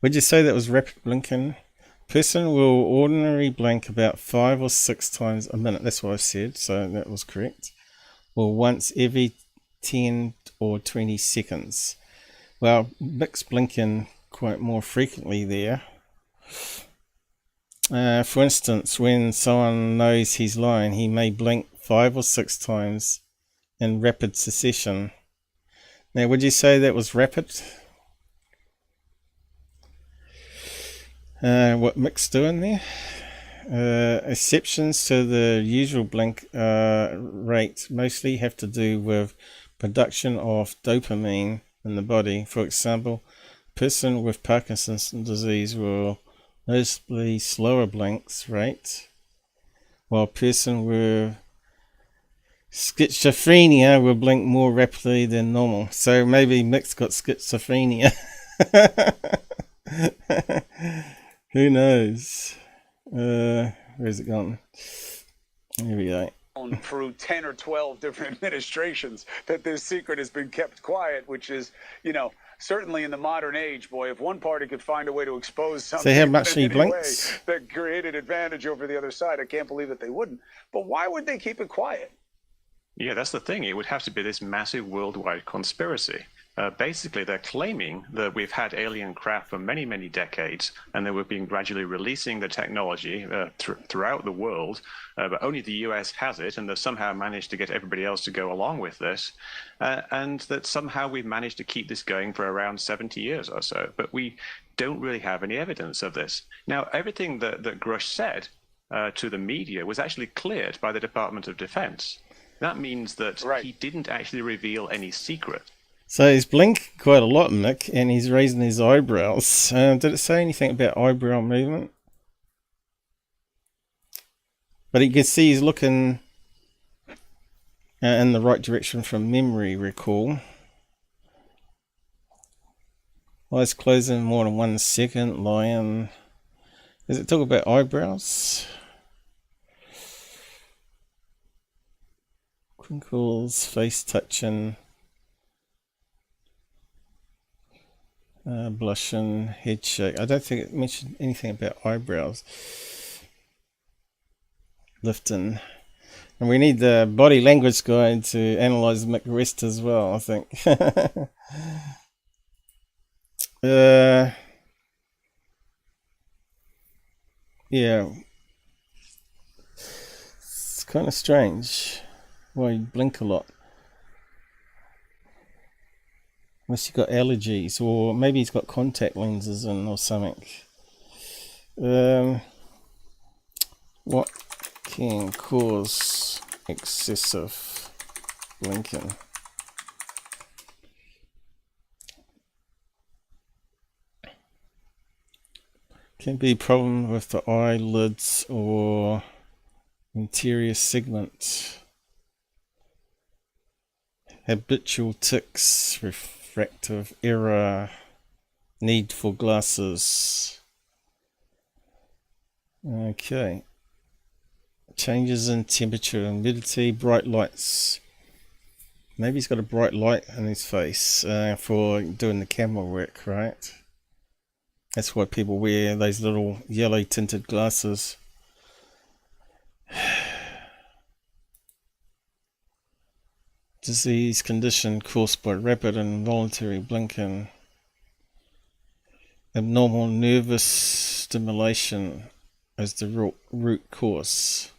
Would you say that was rapid blinking? Person will ordinarily blink about 5 or 6 times a minute. That's what I said, so that was correct. Or once every 10 or 20 seconds. Well, Mick's blinking quite more frequently there. For instance, when someone knows he's lying, he may blink 5 or 6 times in rapid succession. Now, would you say that was rapid? What Mick's doing there? Exceptions to the usual blink rate mostly have to do with production of dopamine in the body. For example, a person with Parkinson's disease will noticeably slower blinks rate, while a person with schizophrenia will blink more rapidly than normal. So maybe Mick's got schizophrenia. Who knows? Where's it gone? Here we go. Through 10 or 12 different administrations that this secret has been kept quiet, which is, you know, certainly in the modern age, boy, if one party could find a way to expose something how much he blinks that created advantage over the other side, I can't believe that they wouldn't. But why would they keep it quiet? Yeah, that's the thing. It would have to be this massive worldwide conspiracy. Basically, they're claiming that we've had alien craft for many, many decades, and that we've been gradually releasing the technology throughout the world, but only the US has it, and they've somehow managed to get everybody else to go along with this, and that somehow we've managed to keep this going for around 70 years or so. But we don't really have any evidence of this. Now, everything that Grusch said to the media was actually cleared by the Department of Defense. That means that he didn't actually reveal any secret. So he's blinking quite a lot, Mick, and he's raising his eyebrows. Did it say anything about eyebrow movement? But you can see he's looking in the right direction from memory recall. Eyes closing more than 1 second, lying. Does it talk about eyebrows? Crinkles, face touching. Blushing, head shake. I don't think it mentioned anything about eyebrows. Lifting. And we need the body language guy to analyse Mick West as well, I think. Yeah. It's kind of strange why you blink a lot. Unless you've got allergies, or maybe he's got contact lenses in or something. What can cause excessive blinking? Can be a problem with the eyelids or anterior segment. Habitual tics, refractive error, need for glasses. Okay. Changes in temperature, humidity, bright lights. Maybe he's got a bright light in his face for doing the camera work, right? That's why people wear those little yellow tinted glasses. Disease condition caused by rapid and involuntary blinking. Abnormal nervous stimulation as the root cause.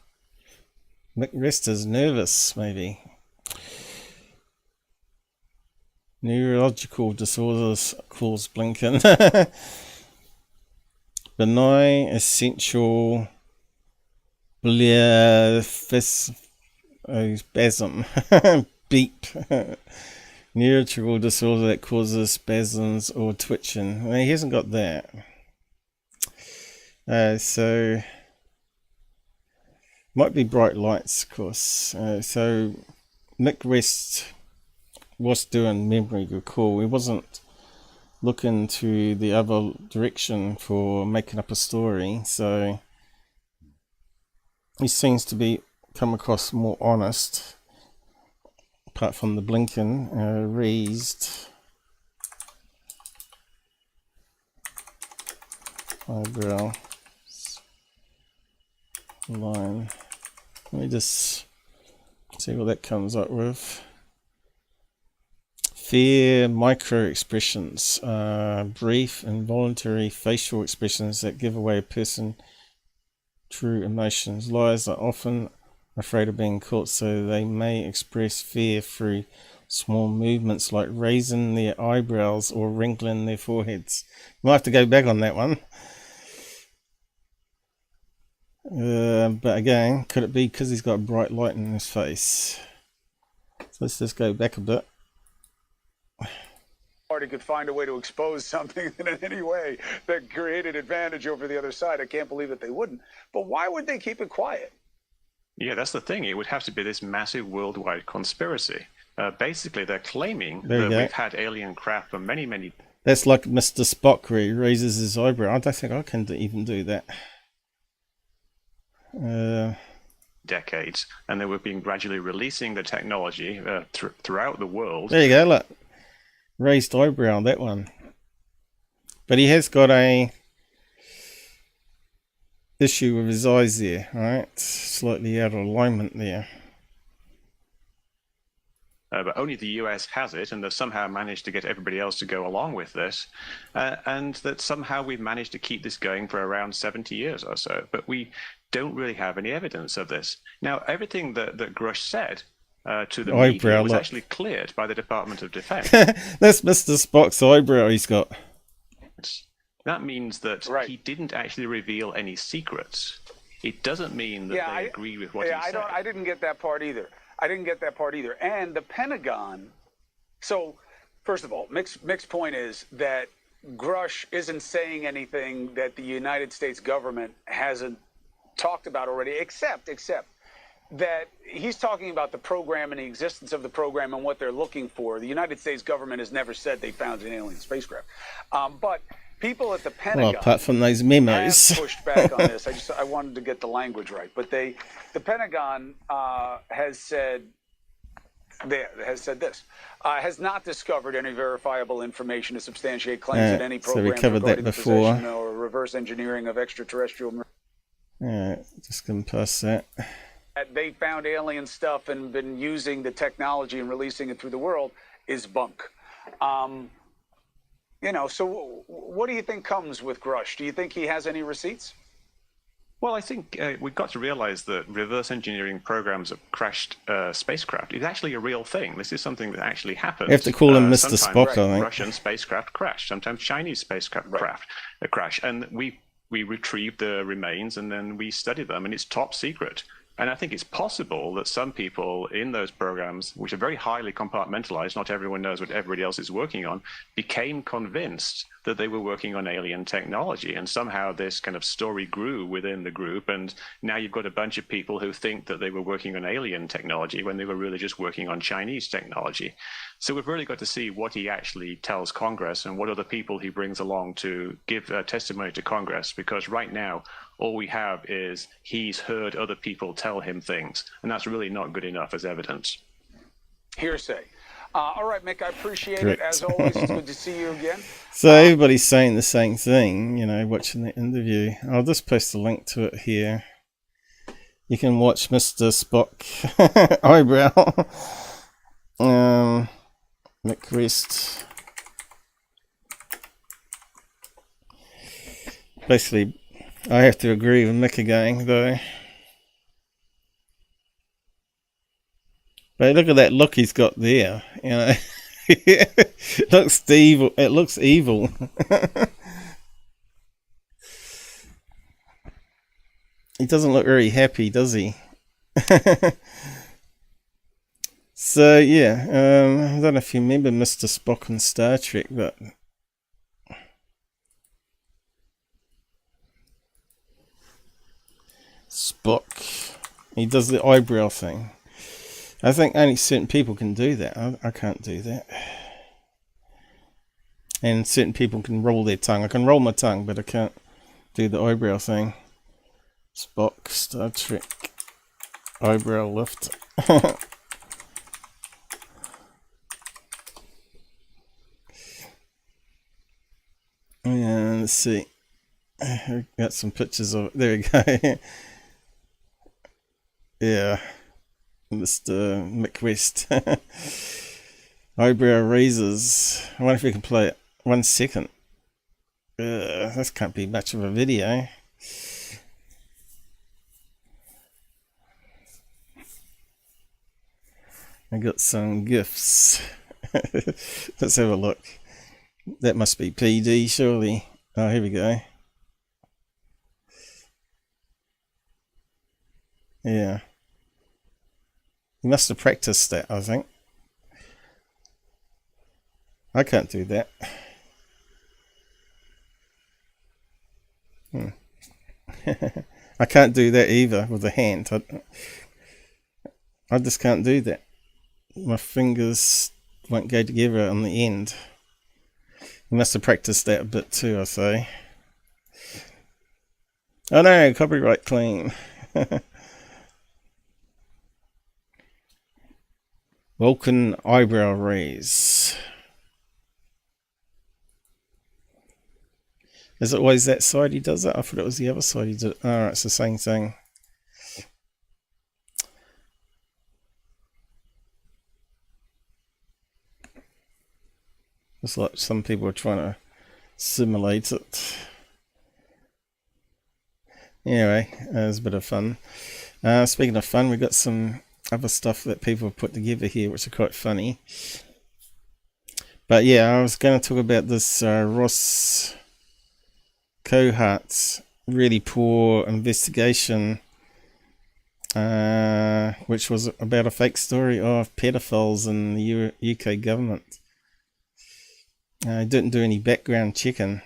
Mick West is nervous, maybe. Neurological disorders cause blinking. Benign essential spasm. Beep. Neurological disorder that causes spasms or twitching. Well, he hasn't got that. So might be bright lights, of course. So Mick West was doing memory recall. He wasn't looking to the other direction for making up a story. So he seems to be come across more honest. Apart from the blinking, raised eyebrow line. Let me just see what that comes up with. Fear micro expressions, brief involuntary facial expressions that give away a person's true emotions. Liars are often afraid of being caught, so they may express fear through small movements like raising their eyebrows or wrinkling their foreheads. Might have to go back on that one. But again, could it be because he's got a bright light in his face? So let's just go back a bit. Party could find a way to expose something in any way that created advantage over the other side. I can't believe that they wouldn't. But why would they keep it quiet? Yeah, that's the thing. It would have to be this massive worldwide conspiracy. Basically, they're claiming that we've had alien craft for many, many... That's like Mr Spock where he raises his eyebrow. I don't think I can even do that. decades, and they were being gradually releasing the technology throughout the world. There you go, look. Raised eyebrow, that one. But he has got a issue with his eyes there, right? Slightly out of alignment there. But only the US has it, and they've somehow managed to get everybody else to go along with this, and that somehow we've managed to keep this going for around 70 years or so. But we don't really have any evidence of this. Now, everything that Grusch said to the media was actually cleared by the Department of Defense. That's Mr. Spock's eyebrow he's got. That means that he didn't actually reveal any secrets. It doesn't mean that they agree with what he said. I didn't get that part either. And the Pentagon, so first of all, Mick's point is that Grusch isn't saying anything that the United States government hasn't talked about already, except that he's talking about the program and the existence of the program and what they're looking for. The United States government has never said they found an alien spacecraft. But people at the Pentagon, well, apart from those memos, have pushed back on this. I wanted to get the language right, but the Pentagon has said this: has not discovered any verifiable information to substantiate claims that any program so we covered that before. Possession or reverse engineering of extraterrestrial. Just going past that. They found alien stuff and been using the technology and releasing it through the world is bunk. So what do you think comes with Grusch? Do you think he has any receipts? Well, I think we've got to realize that reverse engineering programs of crashed spacecraft is actually a real thing. This is something that actually happens. You have to call him Mr. Spock, I think. Russian spacecraft crash. Sometimes Chinese spacecraft crash. And we retrieve the remains and then we study them, and it's top secret. And I think it's possible that some people in those programs, which are very highly compartmentalized, not everyone knows what everybody else is working on, became convinced that they were working on alien technology. And somehow this kind of story grew within the group. And now you've got a bunch of people who think that they were working on alien technology when they were really just working on Chinese technology. So we've really got to see what he actually tells Congress and what other people he brings along to give testimony to Congress, because right now, all we have is he's heard other people tell him things, and that's really not good enough as evidence. Hearsay. All right, Mick, I appreciate Correct. it. As always, it's good to see you again. So everybody's saying the same thing, you know, watching the interview. I'll just post a link to it here. You can watch Mr. Spock, eyebrow, Mick West. Basically, I have to agree with Mick again, though. But look at that look he's got there, you know. It looks evil. It looks evil. He doesn't look very happy, does he? So yeah, I don't know if you remember Mr. Spock on Star Trek, but Spock, he does the eyebrow thing. I think only certain people can do that. I can't do that. And certain people can roll their tongue. I can roll my tongue, but I can't do the eyebrow thing. Spock, Star Trek, eyebrow lift. And let's see. Got some pictures of it. There we go. Yeah. Mr. Mick West. Eyebrow razors. I wonder if we can play it 1 second. This can't be much of a video. I got some gifts. Let's have a look. That must be PD, surely. Oh, here we go. Yeah. He must have practiced that, I think. I can't do that. I can't do that either with the hand. I just can't do that. My fingers won't go together on the end. You must have practiced that a bit too, I say. Oh no, copyright claim. Vulcan eyebrow raise. Is it always that side he does it? I thought it was the other side he did it. Oh, it's the same thing. It's like some people are trying to simulate it. Anyway, it was a bit of fun. Speaking of fun, we've got some other stuff that people have put together here, which are quite funny. But yeah, I was going to talk about this Ross Coultheart's really poor investigation, which was about a fake story of pedophiles in the UK government. Didn't do any background checking.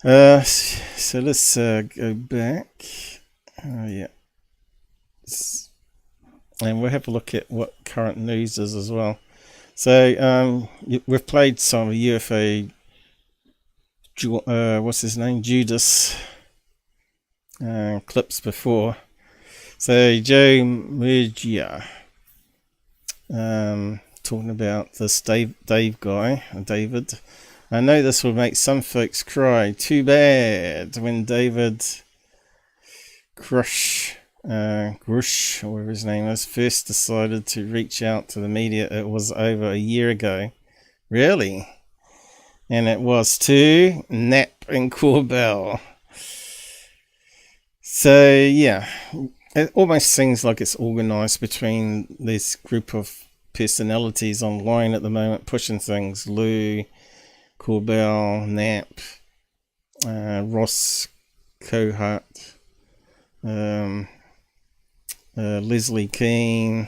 So let's go back. Oh yeah. And we'll have a look at what current news is as well. So we've played some UFO, what's his name, Judas clips before. So Joe Murgia, talking about this Dave guy, David. I know this will make some folks cry. Too bad. When David Grusch, or whatever his name is, first decided to reach out to the media, it was over a year ago. Really? And it was to Knapp and Corbell. So yeah, it almost seems like it's organized between this group of personalities online at the moment, pushing things. Lou, Corbell, Knapp, Ross Coultheart, Leslie Keane.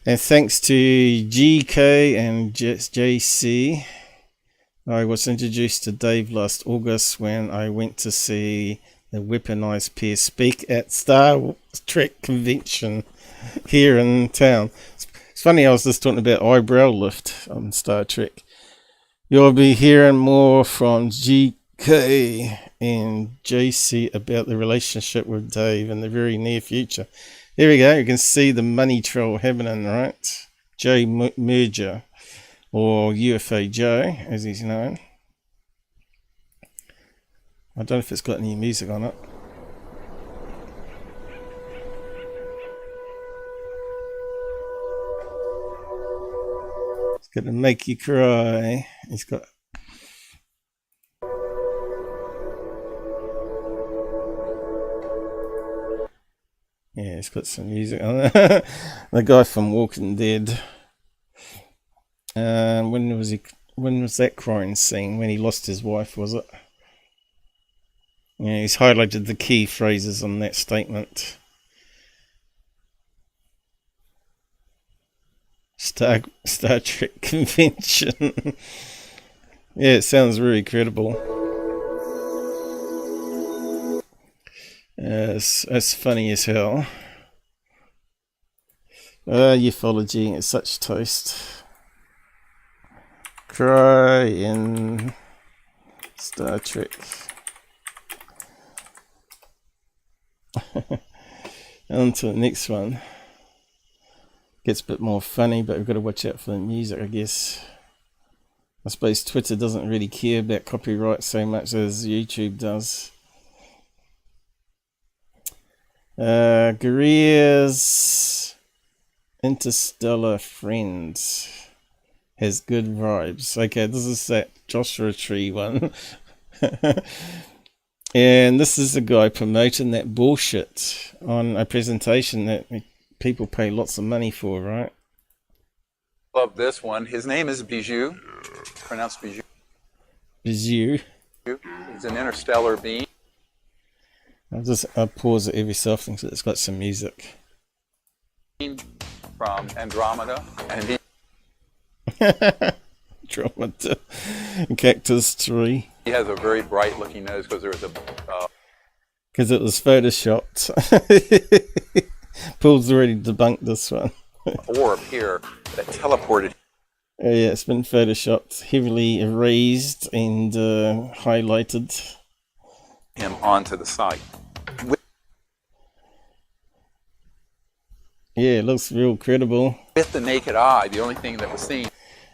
And thanks to GK and JC, I was introduced to Dave last August when I went to see the weaponized pair speak at Star Trek convention here in town. It's funny, I was just talking about eyebrow lift on Star Trek. You'll be hearing more from GK and JC about the relationship with Dave in the very near future. There we go, you can see the money troll happening, right? J Merger, or UFO Joe, as he's known. I don't know if it's got any music on it. It's going to make you cry. He's got... Yeah, it's got some music on it. The guy from Walking Dead. When was that crime scene? When he lost his wife, was it? Yeah, he's highlighted the key phrases on that statement. Star Trek convention. Yeah, it sounds really credible. It's funny as hell. Ufology is such taste. Cry in Star Trek. On to the next one. Gets a bit more funny, but we've got to watch out for the music, I guess. I suppose Twitter doesn't really care about copyright so much as YouTube does. Greer's Interstellar Friends has good vibes. Okay, this is that Joshua Tree one. And this is the guy promoting that bullshit on a presentation that people pay lots of money for, right? Love this one. His name is Bijou, pronounced Bijou. Bijou. He's an interstellar being. I'll pause it every so often because it's got some music. From Andromeda, and he... Andromeda. Cactus tree. He has a very bright looking nose because there was a... Because it was photoshopped. Paul's already debunked this one. orb here that teleported. Yeah, it's been photoshopped, heavily erased and highlighted. Him onto the site. Yeah, it looks real credible. With the naked eye, the only thing that was seen.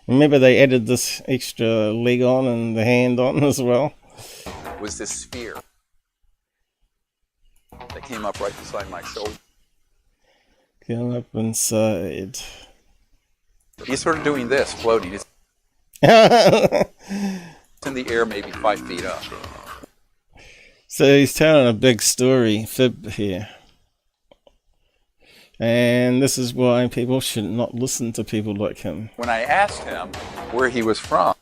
Remember they added this extra leg on and the hand on as well? Was this sphere that came up right beside my shoulder. Come up inside. He's sort of doing this, floating. It's in the air, maybe 5 feet up. So he's telling a big story, fib here. And this is why people should not listen to people like him. When I asked him where he was from.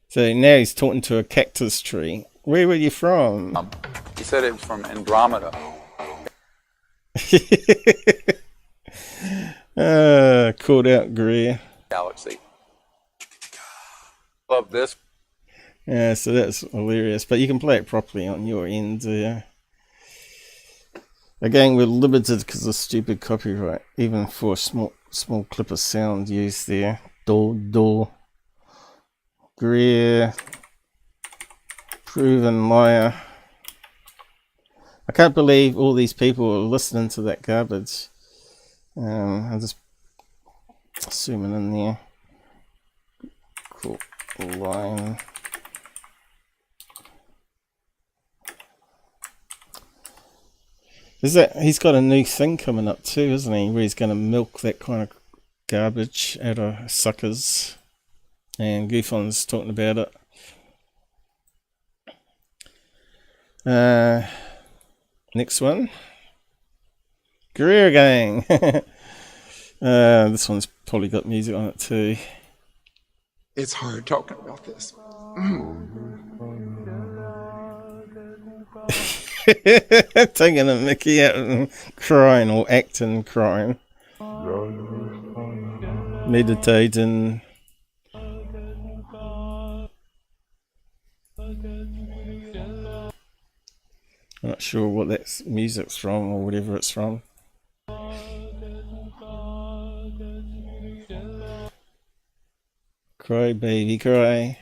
So now he's talking to a cactus tree. Where were you from? He said it was from Andromeda. Called out Greer. Galaxy. Love this. Yeah, so that's hilarious. But you can play it properly on your end. Again, we're limited because of stupid copyright, even for a small clip of sound used there. Do. Greer. Proven liar. I can't believe all these people are listening to that garbage. I'll just zoom in there. Cool line. He's got a new thing coming up too, isn't he? Where he's going to milk that kind of garbage out of suckers. And Goofon's talking about it. Next one. Greer Gang. This one's probably got music on it too. It's hard talking about this. Taking a mickey out and crying or acting crying. Meditating. I'm not sure what that music's from or whatever it's from. Cry, baby, cry.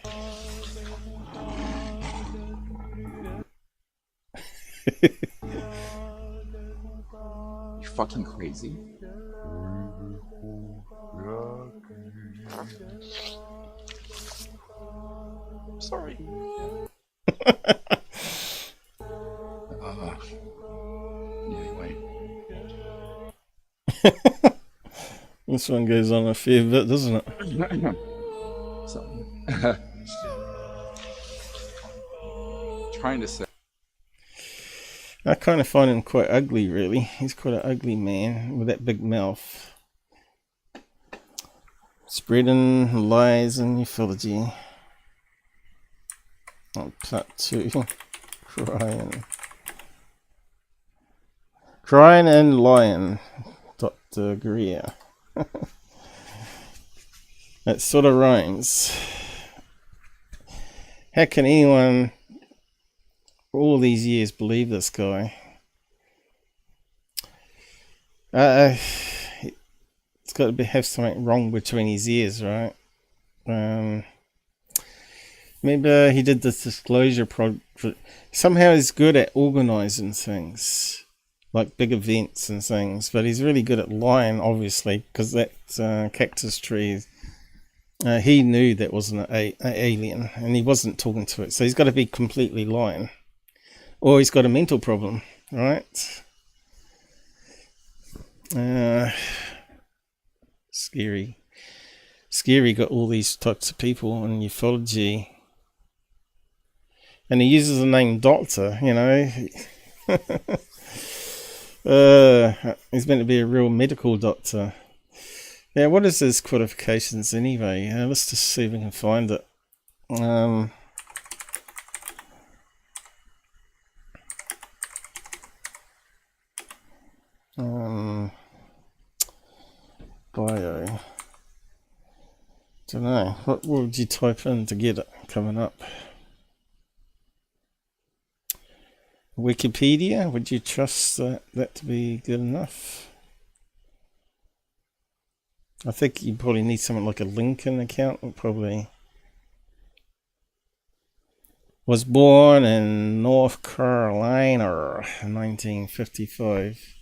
You fucking crazy. Sorry. Anyway. This one goes on a fair bit, doesn't it? So, trying to say. I kind of find him quite ugly, really. He's quite an ugly man with that big mouth. Spreading lies and ufology. Oh, part 2. Crying and lying. Dr Greer. That sort of rhymes. How can anyone all these years believe this guy? It's got to have something wrong between his ears, right? Maybe he did this disclosure project. Somehow he's good at organising things, like big events and things, but he's really good at lying, obviously, because that cactus tree, he knew that wasn't an alien, and he wasn't talking to it, so he's got to be completely lying. Or he's got a mental problem, right? Scary. Scary got all these types of people in ufology. And he uses the name Doctor, you know. He's meant to be a real medical doctor. Yeah, what is his qualifications anyway? Let's just see if we can find it. Bio. Don't know. What would you type in to get it coming up? Wikipedia? Would you trust that to be good enough? I think you probably need something like a LinkedIn account. Probably. Was born in North Carolina in 1955.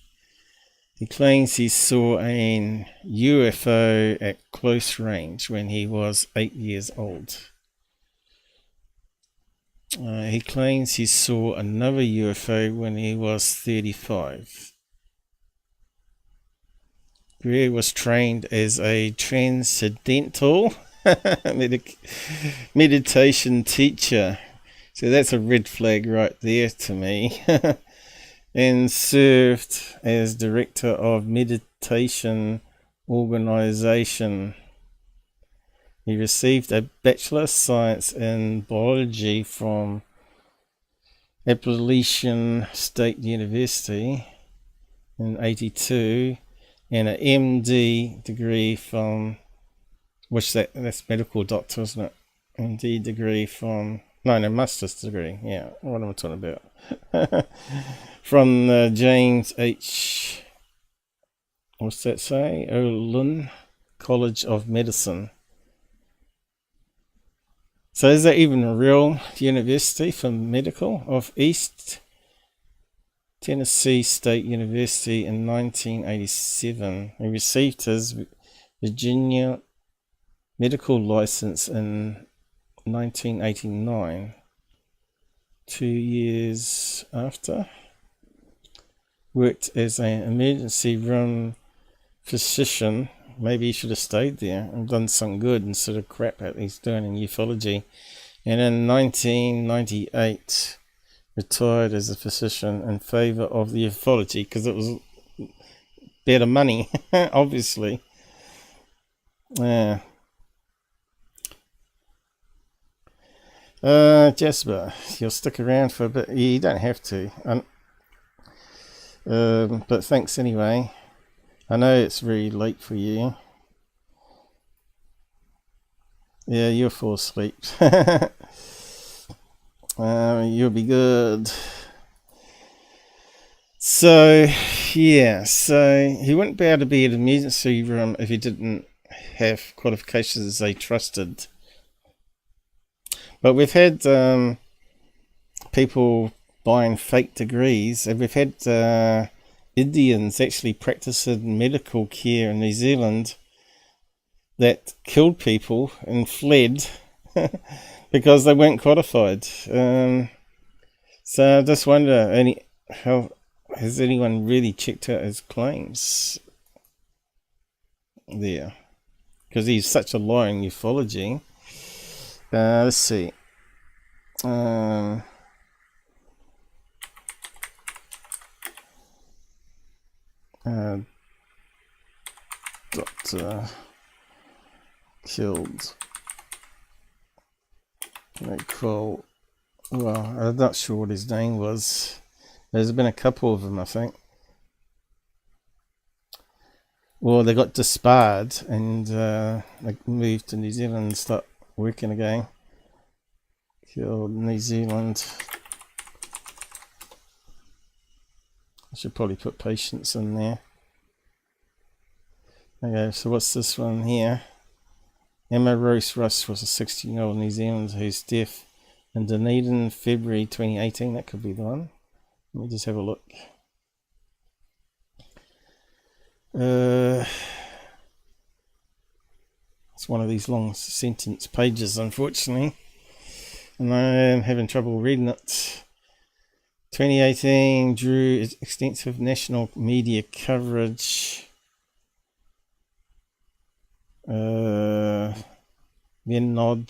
He claims he saw a UFO at close range when he was 8 years old. He claims he saw another UFO when he was 35. Greer was trained as a transcendental meditation teacher. So that's a red flag right there to me. And served as director of meditation organization. He received a Bachelor of Science in Biology from Appalachian State University in 1982 and an MD degree from, that's medical doctor, isn't it? MD degree from, no, master's degree, yeah, what am I talking about? From James H. What's that say? Olin College of Medicine. So is that even a real university for medical? Of East Tennessee State University in 1987. He received his Virginia medical license in 1989. 2 years after. Worked as an emergency room physician. Maybe he should have stayed there and done some good instead of crap that he's doing in ufology. And in 1998, retired as a physician in favour of the ufology because it was better money, obviously. Jasper, you'll stick around for a bit. You don't have to. But thanks anyway. I know it's very late for you. Yeah, you'll fall asleep. You'll be good. So, yeah, so he wouldn't be able to be in the emergency room if he didn't have qualifications they trusted. But we've had people buying fake degrees, and we've had Indians actually practicing medical care in New Zealand that killed people and fled because they weren't qualified. So I just wonder, how has anyone really checked out his claims there? Because he's such a liar in ufology. Let's see. Doctor killed. They call. Well, I'm not sure what his name was. There's been a couple of them, I think. Well, they got disbarred and they moved to New Zealand and start working again. Killed New Zealand. I should probably put patients in there. Okay, so what's this one here? Emma Rose Russ was a 16-year-old New Zealander whose death in Dunedin, February 2018. That could be the one. Let me just have a look. It's one of these long sentence pages, unfortunately, and I am having trouble reading it. 2018 drew extensive national media coverage. Nod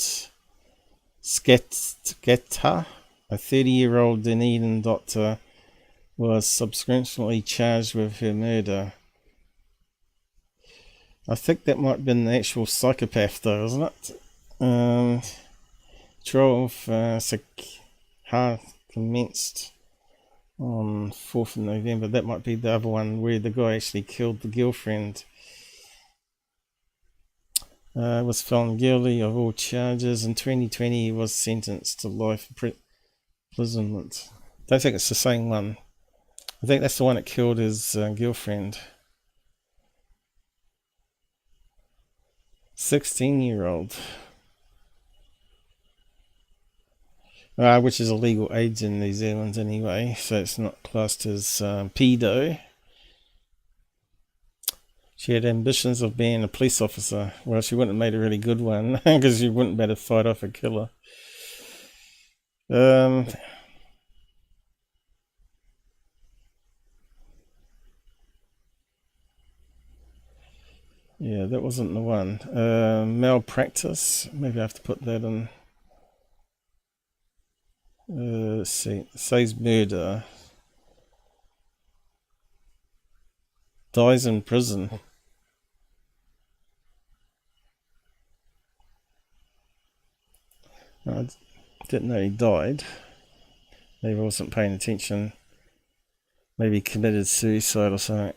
Sketa, a 30-year-old Dunedin doctor, was subsequently charged with her murder. I think that might have been the actual psychopath though, isn't it? 12 commenced on 4th of November. That might be the other one where the guy actually killed the girlfriend. Was found guilty of all charges. In 2020 he was sentenced to life imprisonment. Don't think it's the same one. I think that's the one that killed his girlfriend. 16-year-old. Which is a legal age in New Zealand anyway, so it's not classed as pedo. She had ambitions of being a police officer. Well, she wouldn't have made a really good one because she wouldn't be able to fight off a killer. Yeah, that wasn't the one. Malpractice. Maybe I have to put that in. Let's see. It says murder. Dies in prison. I didn't know he died. Maybe I wasn't paying attention. Maybe he committed suicide or something.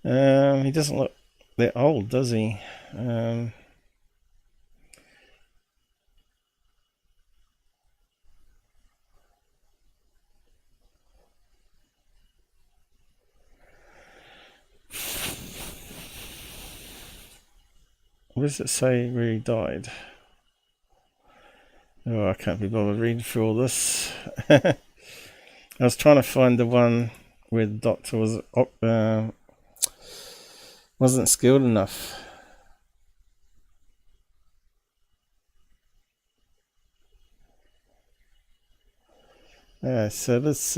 He doesn't look that old, does he? What does it say where he died? Oh, I can't be bothered reading through all this. I was trying to find the one where the doctor wasn't skilled enough. Yeah, so let's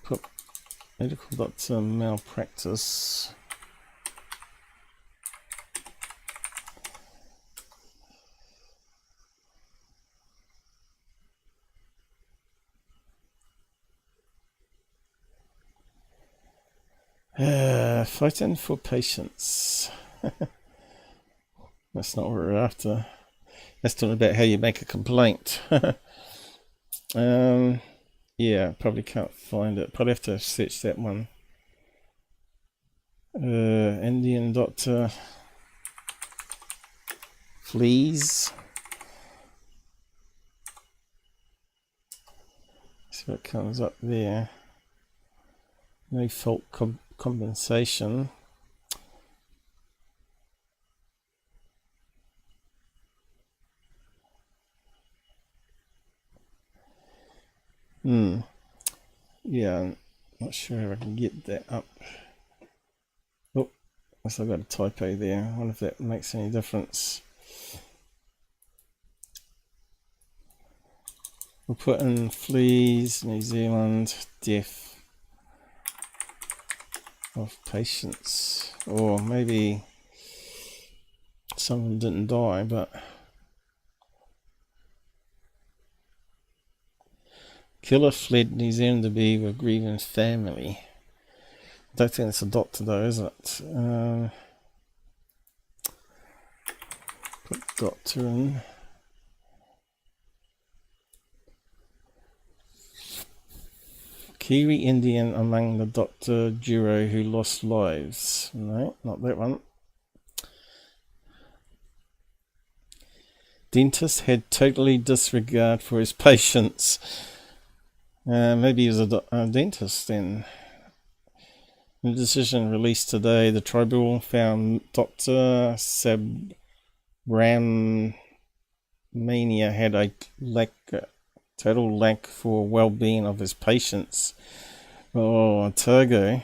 put medical doctor malpractice. Fighting for patients. That's not what we're after. That's talking about how you make a complaint. Yeah, probably can't find it. Probably have to search that one. Indian doctor fleas. See what comes up there. No fault compensation. Yeah, I'm not sure if I can get that up. Oh, I've got a typo there. I wonder if that makes any difference. We'll put in fleas, New Zealand, death of patients. Or maybe someone didn't die, but killer fled New Zealand to be with grieving family. Don't think it's a doctor though, is it? Put doctor in. Kiwi Indian among the doctor duo who lost lives. No, not that one. Dentist had totally disregard for his patients. Maybe he was a dentist then. In a decision released today, the tribunal found Dr. Sarbacher Memo had a total lack for well-being of his patients. Oh, Otago.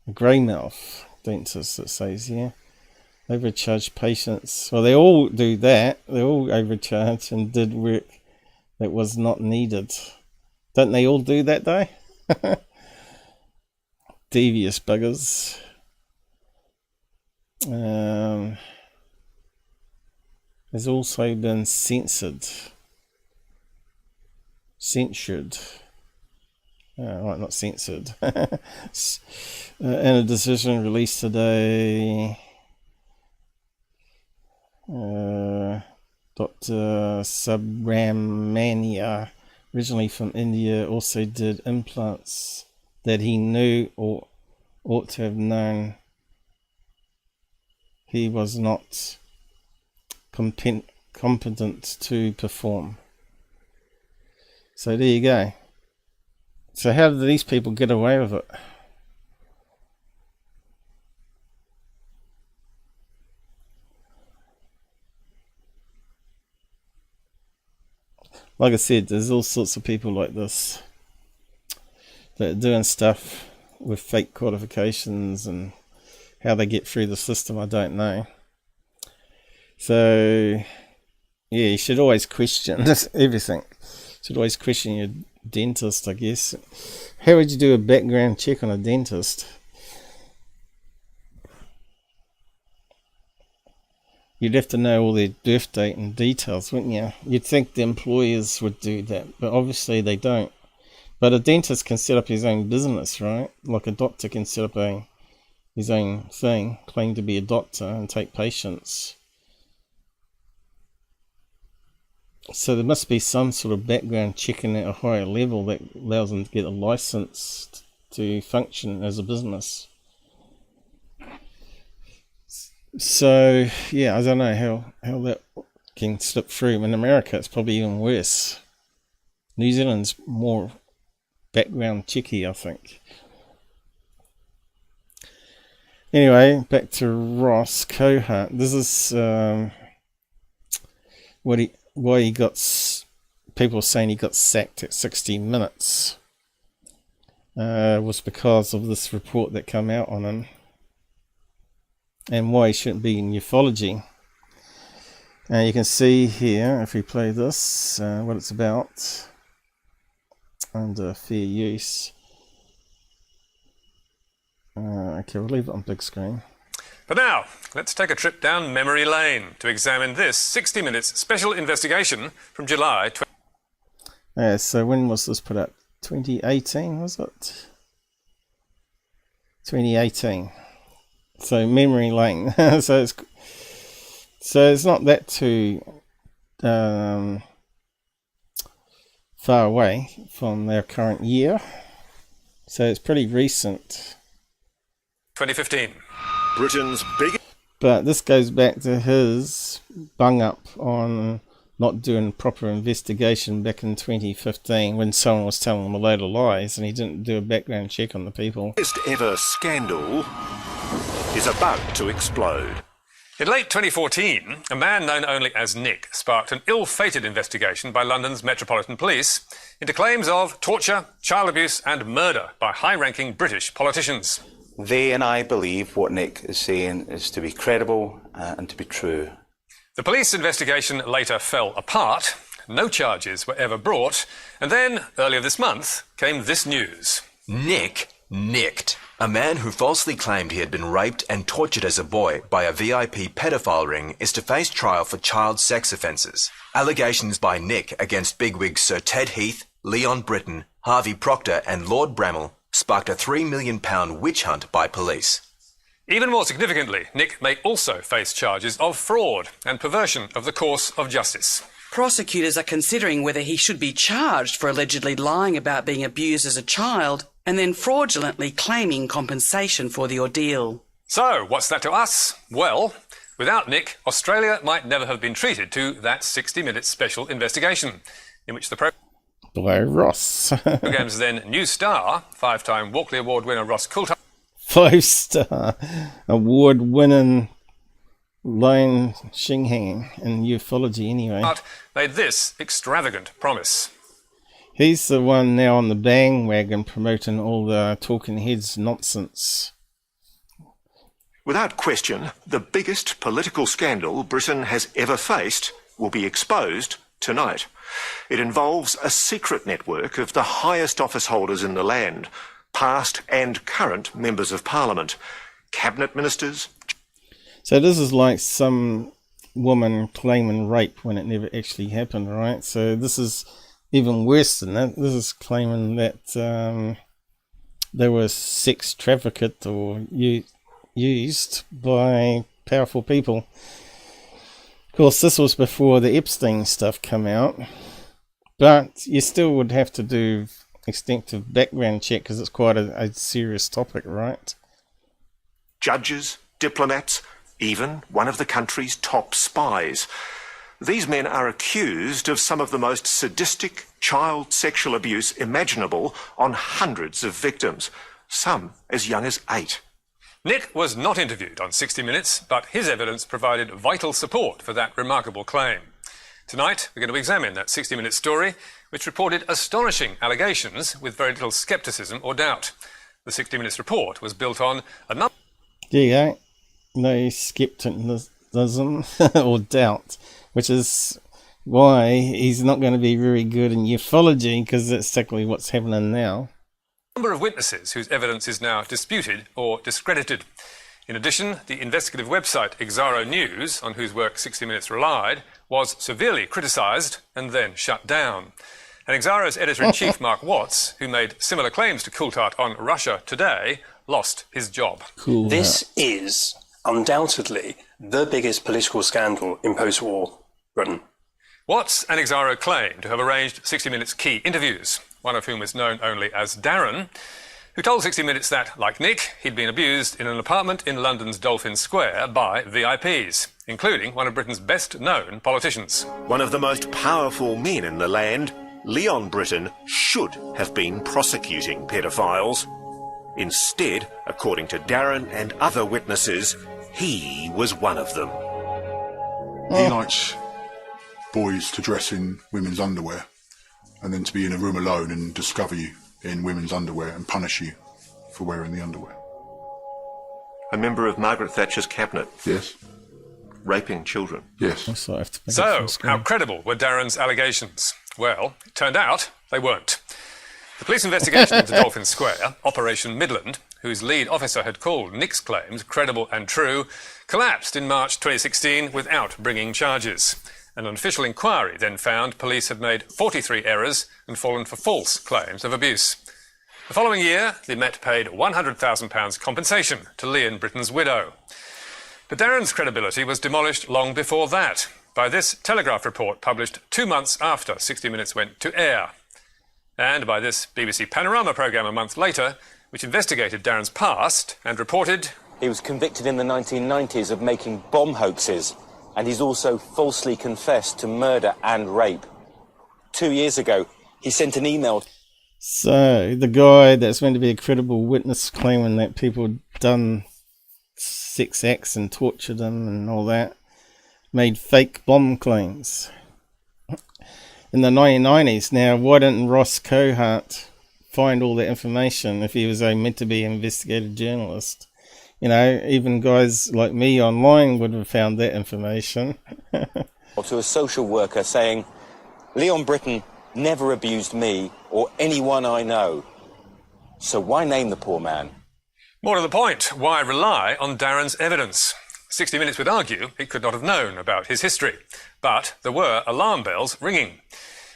A greymouth dentist, it says here. Overcharged patients. Well, they all do that. They all overcharge and did work that was not needed. Don't they all do that though? Devious buggers. Has also been censured. Right, not censored. In a decision released today, Dr. Subramania, originally from India, also did implants that he knew or ought to have known he was not competent to perform. So there you go. So how did these people get away with it? Like I said, there's all sorts of people like this that are doing stuff with fake qualifications, and how they get through the system, I don't know. So, yeah, you should always question everything. You should always question your dentist, I guess. How would you do a background check on a dentist? You'd have to know all their birth date and details, wouldn't you? You'd think the employers would do that, but obviously they don't. But a dentist can set up his own business, right? Like a doctor can set up his own thing, claim to be a doctor and take patients. So there must be some sort of background checking at a higher level that allows them to get a license to function as a business. So, yeah, I don't know how that can slip through. In America, it's probably even worse. New Zealand's more background checky, I think. Anyway, back to Ross Coultheart. This is why he got. People are saying he got sacked at 60 minutes. Was because of this report that came out on him, and why he shouldn't be in ufology. You can see here, if we play this, what it's about under fair use. Okay, we'll leave it on big screen. But now, let's take a trip down memory lane to examine this 60 Minutes special investigation from July 20... So when was this put up? 2018, was it? 2018. So memory lane. so it's not that too far away from their current year. So it's pretty recent. 2015. Britain's biggest. But this goes back to his bung up on not doing proper investigation back in 2015 when someone was telling him a load of lies and he didn't do a background check on the people. Biggest ever scandal is about to explode. In late 2014, a man known only as Nick sparked an ill-fated investigation by London's Metropolitan Police into claims of torture, child abuse and murder by high-ranking British politicians. They and I believe what Nick is saying is to be credible and to be true. The police investigation later fell apart, no charges were ever brought, and then, earlier this month, came this news. Nick nicked. A man who falsely claimed he had been raped and tortured as a boy by a VIP pedophile ring is to face trial for child sex offences. Allegations by Nick against bigwigs Sir Ted Heath, Leon Britton, Harvey Proctor and Lord Bramall sparked a £3 million witch hunt by police. Even more significantly, Nick may also face charges of fraud and perversion of the course of justice. Prosecutors are considering whether he should be charged for allegedly lying about being abused as a child and then fraudulently claiming compensation for the ordeal. So, what's that to us? Well, without Nick, Australia might never have been treated to that 60-minute special investigation, in which the By Ross. program's then new star, 5-time Walkley Award winner Ross Coultheart, 5-star award-winning Lion Xinghang in ufology anyway. made this extravagant promise. He's the one now on the bandwagon promoting all the talking heads nonsense. Without question, the biggest political scandal Britain has ever faced will be exposed tonight. It involves a secret network of the highest office holders in the land, past and current members of Parliament, cabinet ministers. So this is like some woman claiming rape when it never actually happened, right? So this is even worse than that. This is claiming that they were sex trafficked or used by powerful people. Of course, this was before the Epstein stuff came out, but you still would have to do extensive background check because it's quite a serious topic, right? Judges, diplomats, even one of the country's top spies. These men are accused of some of the most sadistic child sexual abuse imaginable on hundreds of victims, some as young as 8. Nick was not interviewed on 60 Minutes, but his evidence provided vital support for that remarkable claim. Tonight, we're going to examine that 60 Minutes story, which reported astonishing allegations with very little scepticism or doubt. The 60 Minutes report was built on a number... There you go. No skepticism or doubt, which is why he's not going to be very good in ufology, because that's exactly what's happening now. Number of witnesses whose evidence is now disputed or discredited. In addition, the investigative website AARO News, on whose work 60 Minutes relied, was severely criticised and then shut down. And AARO's editor-in-chief Mark Watts, who made similar claims to Coulthart on Russia Today, lost his job. This is undoubtedly the biggest political scandal in post-war Britain. Watts and AARO claim to have arranged 60 Minutes key interviews, one of whom is known only as Darren, who told 60 Minutes that, like Nick, he'd been abused in an apartment in London's Dolphin Square by VIPs, including one of Britain's best-known politicians. One of the most powerful men in the land, Leon Britton, should have been prosecuting pedophiles. Instead, according to Darren and other witnesses, he was one of them. He likes boys to dress in women's underwear and then to be in a room alone and discover you in women's underwear and punish you for wearing the underwear. A member of Margaret Thatcher's cabinet. Yes. Raping children. Yes. So, how credible were Darren's allegations? Well, it turned out they weren't. The police investigation into Dolphin Square, Operation Midland, whose lead officer had called Nick's claims credible and true, collapsed in March 2016 without bringing charges. An official inquiry then found police had made 43 errors and fallen for false claims of abuse. The following year, the Met paid £100,000 compensation to Leon Britton's widow. But Darren's credibility was demolished long before that by this Telegraph report published 2 months after 60 Minutes went to air, and by this BBC Panorama programme a month later, which investigated Darren's past and reported he was convicted in the 1990s of making bomb hoaxes, and he's also falsely confessed to murder and rape. 2 years ago, he sent an email. So, the guy that's meant to be a credible witness claiming that people done sex acts and tortured them and all that, made fake bomb claims in the 1990s. Now, why didn't Ross Coultheart find all that information if he was a meant to be investigative journalist? You know, even guys like me online would have found that information. To a social worker saying, Leon Britton never abused me or anyone I know. So why name the poor man? More to the point, why rely on Darren's evidence? 60 Minutes would argue it could not have known about his history, but there were alarm bells ringing.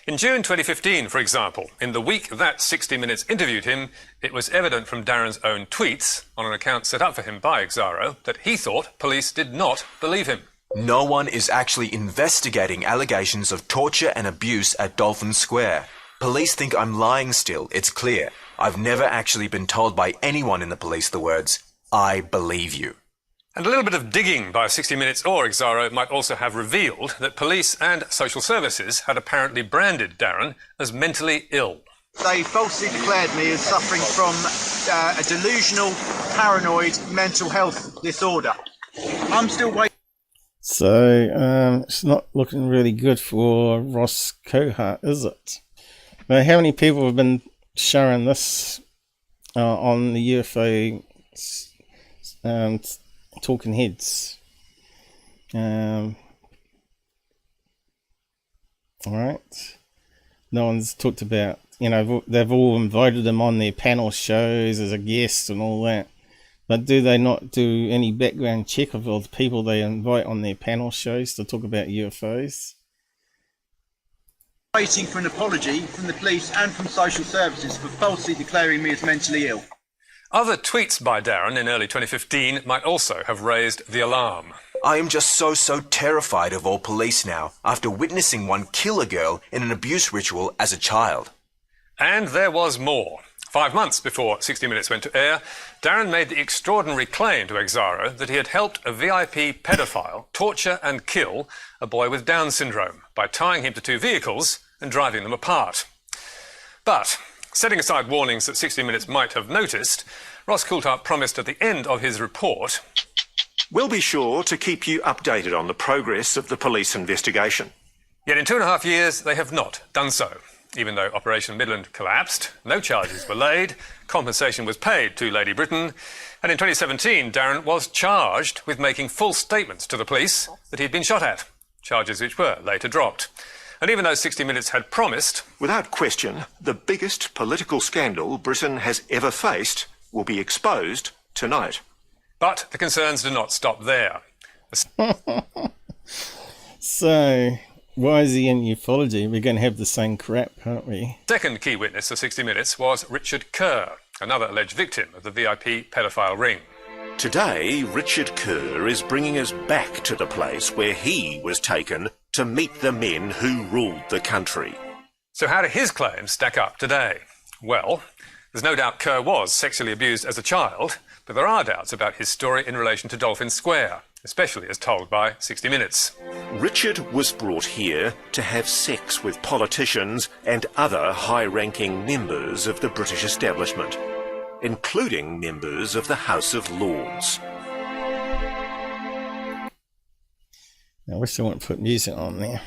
In June 2015, for example, in the week that 60 Minutes interviewed him, it was evident from Darren's own tweets, on an account set up for him by AARO, that he thought police did not believe him. No one is actually investigating allegations of torture and abuse at Dolphin Square. Police think I'm lying still, it's clear. I've never actually been told by anyone in the police the words, "I believe you." And a little bit of digging by 60 Minutes or AARO might also have revealed that police and social services had apparently branded Darren as mentally ill. They falsely declared me as suffering from a delusional, paranoid mental health disorder. I'm still waiting. So, it's not looking really good for Ross Coultheart, is it? Now, how many people have been sharing this on the UFO talking heads? Alright. No one's talked about, you know, they've all invited him on their panel shows as a guest and all that. But do they not do any background check of all the people they invite on their panel shows to talk about UFOs? Waiting for an apology from the police and from social services for falsely declaring me as mentally ill. Other tweets by Darren in early 2015 might also have raised the alarm. I am just so terrified of all police now, after witnessing one kill a girl in an abuse ritual as a child. And there was more. 5 months before 60 Minutes went to air, Darren made the extraordinary claim to AARO that he had helped a VIP pedophile torture and kill a boy with Down syndrome by tying him to 2 vehicles and driving them apart. But, setting aside warnings that 60 Minutes might have noticed, Ross Coultheart promised at the end of his report, "We'll be sure to keep you updated on the progress of the police investigation." Yet in 2.5 years, they have not done so. Even though Operation Midland collapsed, no charges were laid, compensation was paid to Lady Britton, and in 2017, Darren was charged with making false statements to the police that he'd been shot at, charges which were later dropped. And even though 60 Minutes had promised, without question, the biggest political scandal Britain has ever faced will be exposed tonight. But the concerns do not stop there. So, why is he in ufology? We're going to have the same crap, aren't we? Second key witness of 60 Minutes was Richard Kerr, another alleged victim of the VIP pedophile ring. Today, Richard Kerr is bringing us back to the place where he was taken to meet the men who ruled the country. So how do his claims stack up today? Well, there's no doubt Kerr was sexually abused as a child, but there are doubts about his story in relation to Dolphin Square, especially as told by 60 Minutes. Richard was brought here to have sex with politicians and other high-ranking members of the British establishment, including members of the House of Lords. I wish I wouldn't put music on there.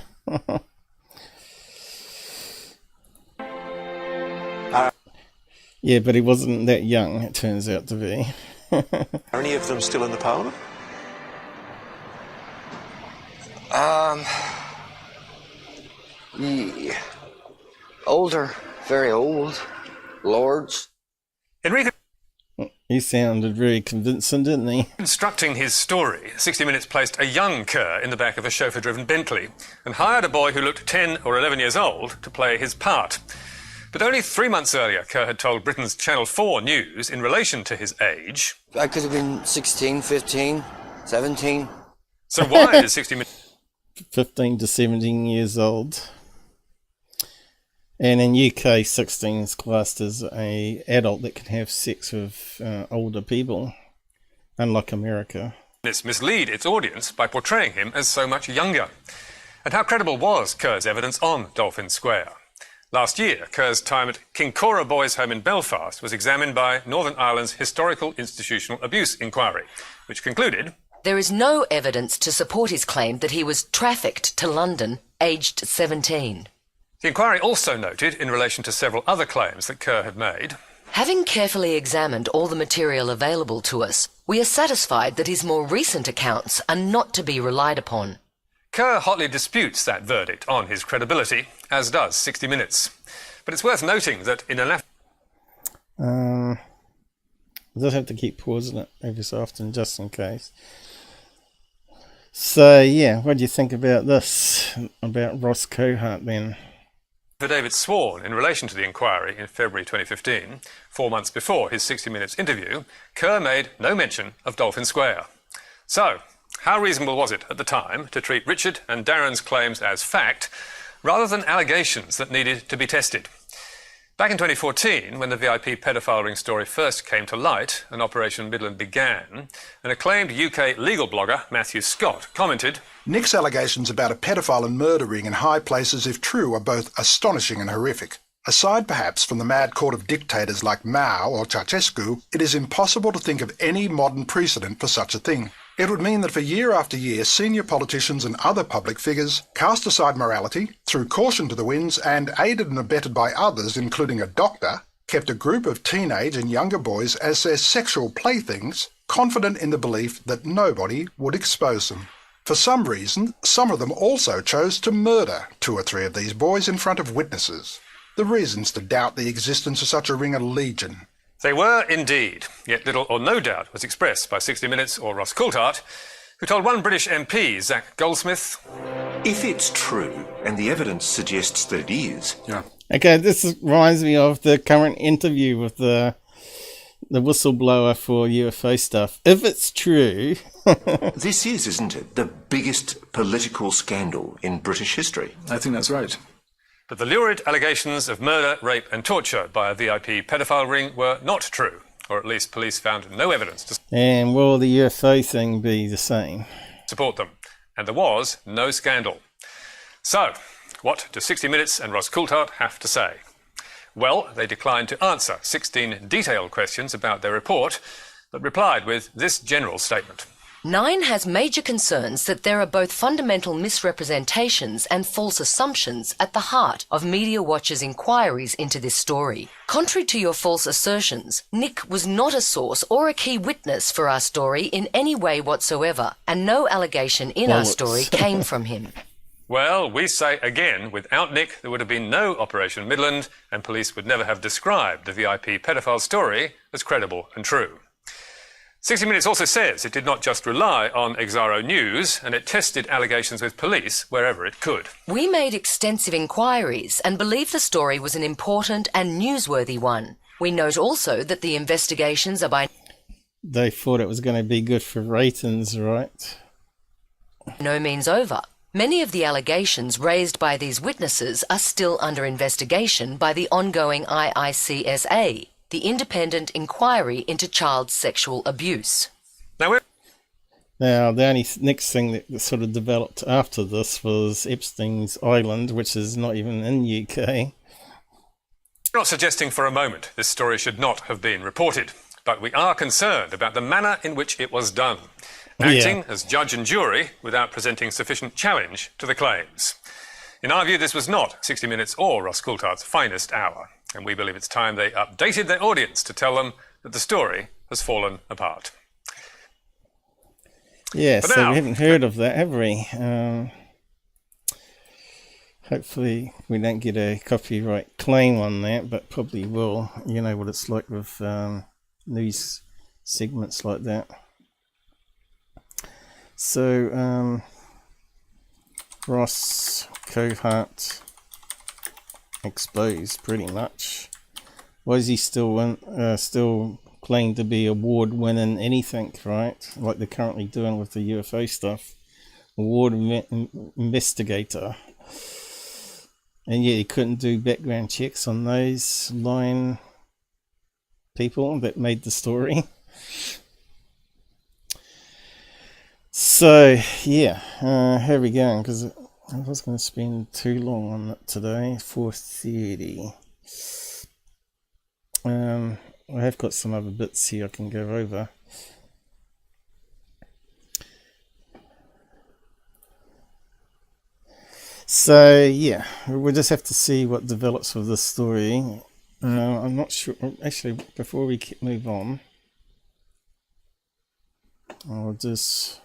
Yeah, but he wasn't that young, it turns out to be. Are any of them still in the Parliament? Yeah. Older, very old. Lords. He sounded very convincing, didn't he? Constructing his story, 60 Minutes placed a young Kerr in the back of a chauffeur-driven Bentley and hired a boy who looked 10 or 11 years old to play his part. But only 3 months earlier, Kerr had told Britain's Channel 4 News in relation to his age. I could have been 16, 15, 17. So why did 60 Minutes... 15 to 17 years old. And in UK, 16 is classed as a adult that can have sex with older people, unlike America. mislead its audience by portraying him as so much younger? And how credible was Kerr's evidence on Dolphin Square? Last year, Kerr's time at Kincora Boys' Home in Belfast was examined by Northern Ireland's Historical Institutional Abuse Inquiry, which concluded... There is no evidence to support his claim that he was trafficked to London, aged 17. The inquiry also noted, in relation to several other claims that Kerr had made... Having carefully examined all the material available to us, we are satisfied that his more recent accounts are not to be relied upon. Kerr hotly disputes that verdict on his credibility, as does 60 Minutes. But it's worth noting that in an... I just have to keep pausing it every so often, just in case. So, yeah, what do you think about this? About Ross Coultheart, then? David sworn in relation to the inquiry in February 2015, 4 months before his 60 Minutes interview, Kerr made no mention of Dolphin Square. So, how reasonable was it at the time to treat Richard and Darren's claims as fact, rather than allegations that needed to be tested? Back in 2014, when the VIP paedophile ring story first came to light and Operation Midland began, an acclaimed UK legal blogger, Matthew Scott, commented, Nick's allegations about a pedophile and murder ring in high places, if true, are both astonishing and horrific. Aside perhaps from the mad court of dictators like Mao or Ceausescu, it is impossible to think of any modern precedent for such a thing. It would mean that for year after year, senior politicians and other public figures cast aside morality, threw caution to the winds, and, aided and abetted by others, including a doctor, kept a group of teenage and younger boys as their sexual playthings, confident in the belief that nobody would expose them. For some reason, some of them also chose to murder 2 or 3 of these boys in front of witnesses. The reasons to doubt the existence of such a ring are legion. They were indeed, yet little or no doubt was expressed by 60 Minutes or Ross Coultheart, who told one British MP, Zach Goldsmith, if it's true, and the evidence suggests that it is... Yeah. Okay, this reminds me of the current interview with the whistleblower for UFO stuff. If it's true... This is, isn't it, the biggest political scandal in British history? I think that's right. But the lurid allegations of murder, rape and torture by a VIP pedophile ring were not true, or at least police found no evidence to And will the UFO thing be the same? Support them, and there was no scandal. So, what do 60 Minutes and Ross Coultheart have to say? Well, they declined to answer 16 detailed questions about their report, but replied with this general statement. Nine has major concerns that there are both fundamental misrepresentations and false assumptions at the heart of Media Watch's inquiries into this story. Contrary to your false assertions, Nick was not a source or a key witness for our story in any way whatsoever, and no allegation in our story came from him. Well, we say again, without Nick, there would have been no Operation Midland, and police would never have described the VIP pedophile story as credible and true. 60 Minutes also says it did not just rely on AARO News, and it tested allegations with police wherever it could. We made extensive inquiries and believe the story was an important and newsworthy one. We note also that the investigations are by They thought it was going to be good for ratings, right? no means over. Many of the allegations raised by these witnesses are still under investigation by the ongoing IICSA, the Independent Inquiry into Child Sexual Abuse. Now, the only next thing that sort of developed after this was Epstein's Island, which is not even in UK. We're not suggesting for a moment this story should not have been reported, but we are concerned about the manner in which it was done, acting as judge and jury without presenting sufficient challenge to the claims. In our view, this was not 60 Minutes or Ross Coultheart's finest hour, and we believe it's time they updated their audience to tell them that the story has fallen apart. Yeah, But so now, we haven't heard of that, have we? Hopefully we don't get a copyright claim on that, but probably will. You know what it's like with news segments like that. So, Ross Coultheart exposed, pretty much. Why is he still claimed to be award-winning anything, right? Like they're currently doing with the UFO stuff. Award investigator. And yet he couldn't do background checks on those lying people that made the story. So, yeah, here we go, because I was going to spend too long on it today, 4:30. I have got some other bits here I can go over. So, yeah, we'll just have to see what develops with this story. I'm not sure. Actually, before we move on, I'll just...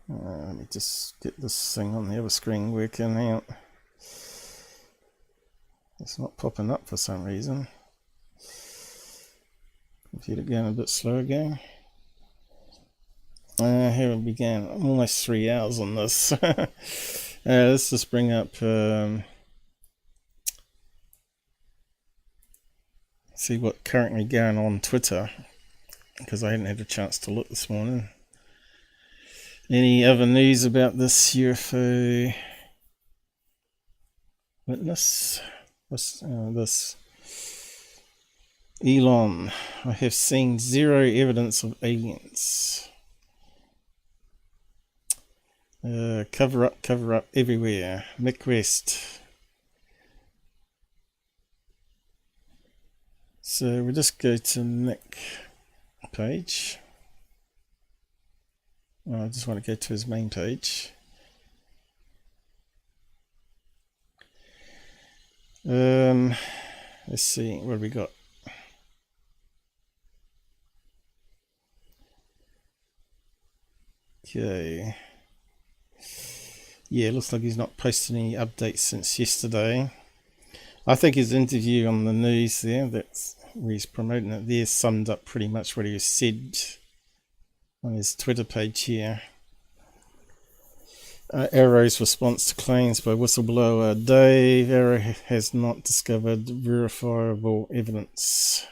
let me just get this thing on the other screen working out. It's not popping up for some reason. Computer going a bit slow again. Here we began. I'm almost 3 hours on this. Let's just bring up... see what currently going on Twitter, because I hadn't had a chance to look this morning. Any other news about this UFO witness? What's this? Elon, I have seen zero evidence of aliens. Cover up everywhere. Mick West. So we'll just go to Mick page. I just want to go to his main page. Let's see, what have we got? Okay. Yeah, looks like he's not posted any updates since yesterday. I think his interview on the news there, that's where he's promoting it there, summed up pretty much what he said on his Twitter page here. AARO's response to claims by whistleblower Dave. AARO has not discovered verifiable evidence.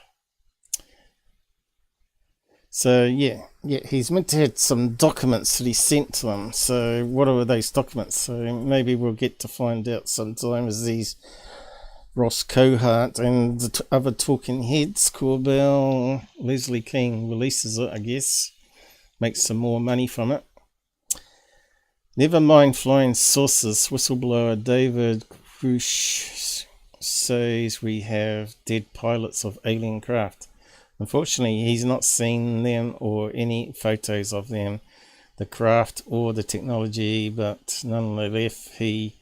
So yeah, he's meant to have some documents that he sent to them. So what are those documents? So maybe we'll get to find out sometime as these Ross Coultheart and the other talking heads, Corbell, Leslie King releases it, I guess. Makes some more money from it. Never mind flying saucers. Whistleblower David Grusch says we have dead pilots of alien craft. Unfortunately, he's not seen them or any photos of them, the craft or the technology, but nonetheless, he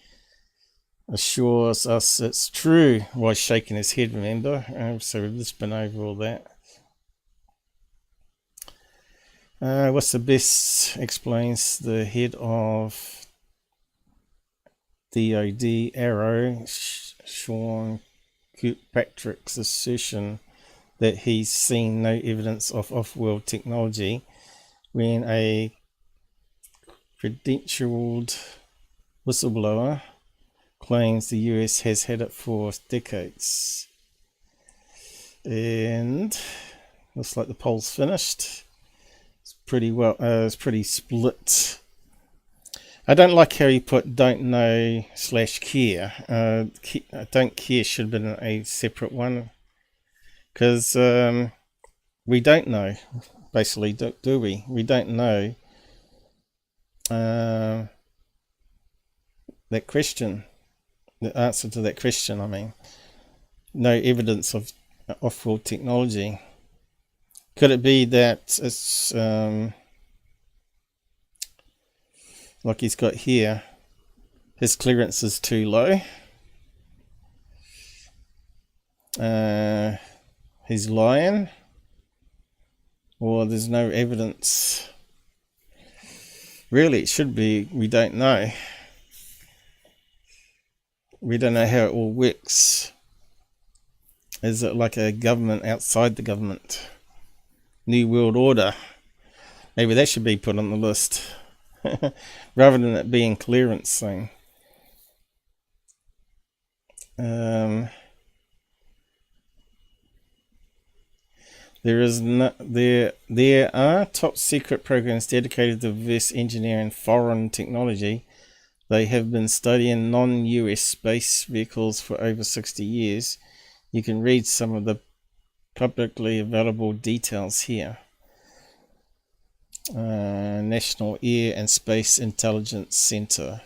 assures us it's true while shaking his head, remember? So we've just been over all that. What's the best explains the head of DOD AARO, Sean Kirkpatrick's assertion that he's seen no evidence of off-world technology when a credentialed whistleblower claims the US has had it for decades. And looks like the poll's finished. It's pretty split. I don't like how you put don't know / care. Don't care should have been a separate one, because we don't know, basically, do we? We don't know that question, the answer to that question. I mean, no evidence of off-world technology. Could it be that it's like he's got here, his clearance is too low, he's lying, or there's no evidence? Really, it should be we don't know. We don't know how it all works. Is it like a government outside the government? New World Order. Maybe that should be put on the list rather than it being clearance thing. There are top secret programs dedicated to reverse engineering foreign technology. They have been studying non-US space vehicles for over 60 years. You can read some of the publicly available details here. National Air and Space Intelligence Center.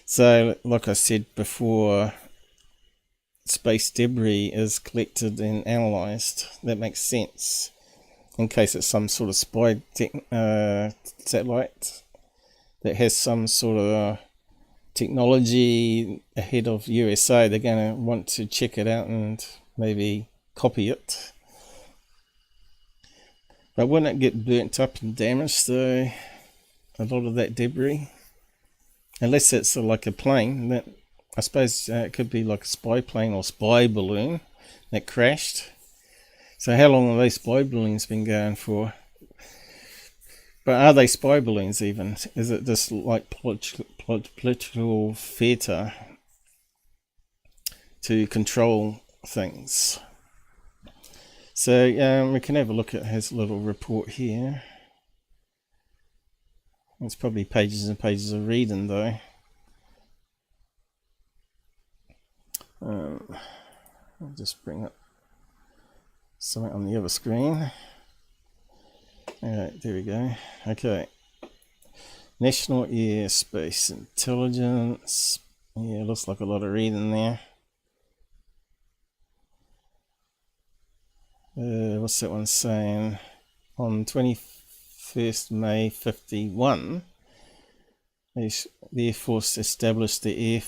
So, like I said before, space debris is collected and analysed. That makes sense. In case it's some sort of spy satellite that has some sort of technology ahead of USA, they're going to want to check it out and maybe copy it. But wouldn't it get burnt up and damaged, though, a lot of that debris? Unless it's like a plane, that I suppose it could be like a spy plane or spy balloon that crashed. So how long have those spy balloons been going for? But are they spy balloons even? Is it just like political theatre to control things? So we can have a look at his little report here. It's probably pages and pages of reading though. I'll just bring up something on the other screen. Alright, there we go. Okay. National Air Space Intelligence. Yeah, looks like a lot of reading there. What's that one saying? On 21st May 51, the Air Force established the Air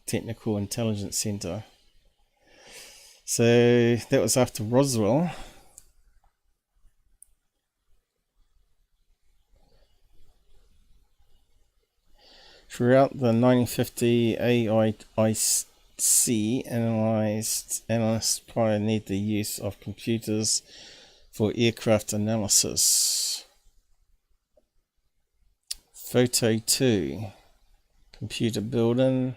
Technical Intelligence Center. So that was after Roswell. Throughout the 1950 AIC, analysts pioneered the use of computers for aircraft analysis. Photo 2, computer building.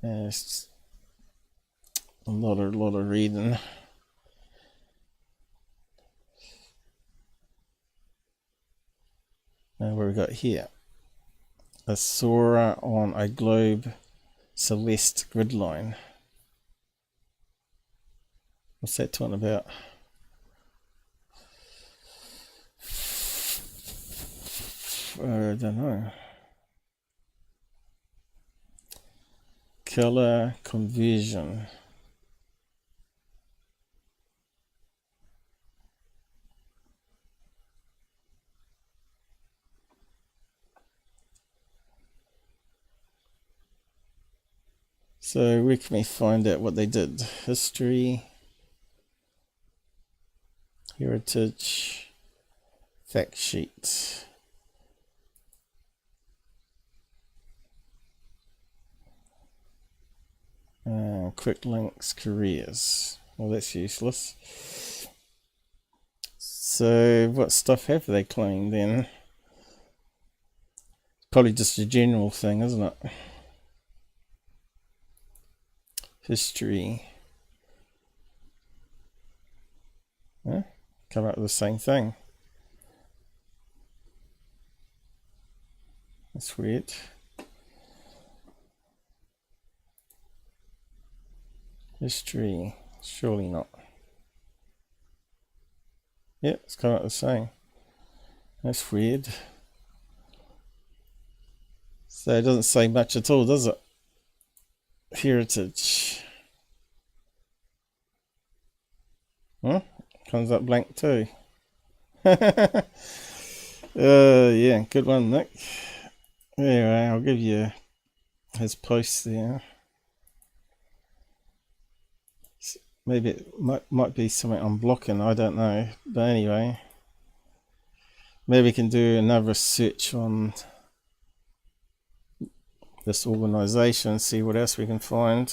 It's a lot of reading. Now what we got here? A Sora on a globe celeste grid line. What's that talking about? I don't know. Color conversion. So where can we find out what they did? History, heritage, fact sheet. Quick links, careers. Well, that's useless. So what stuff have they claimed then? Probably just a general thing, isn't it? History. Huh? Come up with the same thing. That's weird. History. Surely not. Yeah, it's come up the same. That's weird. So it doesn't say much at all, does it? Heritage. Huh? Comes up blank too. Yeah, good one, Nick. Anyway, I'll give you his post there. Maybe it might be something I'm blocking, I don't know. But anyway, maybe we can do another search on this organization, see what else we can find.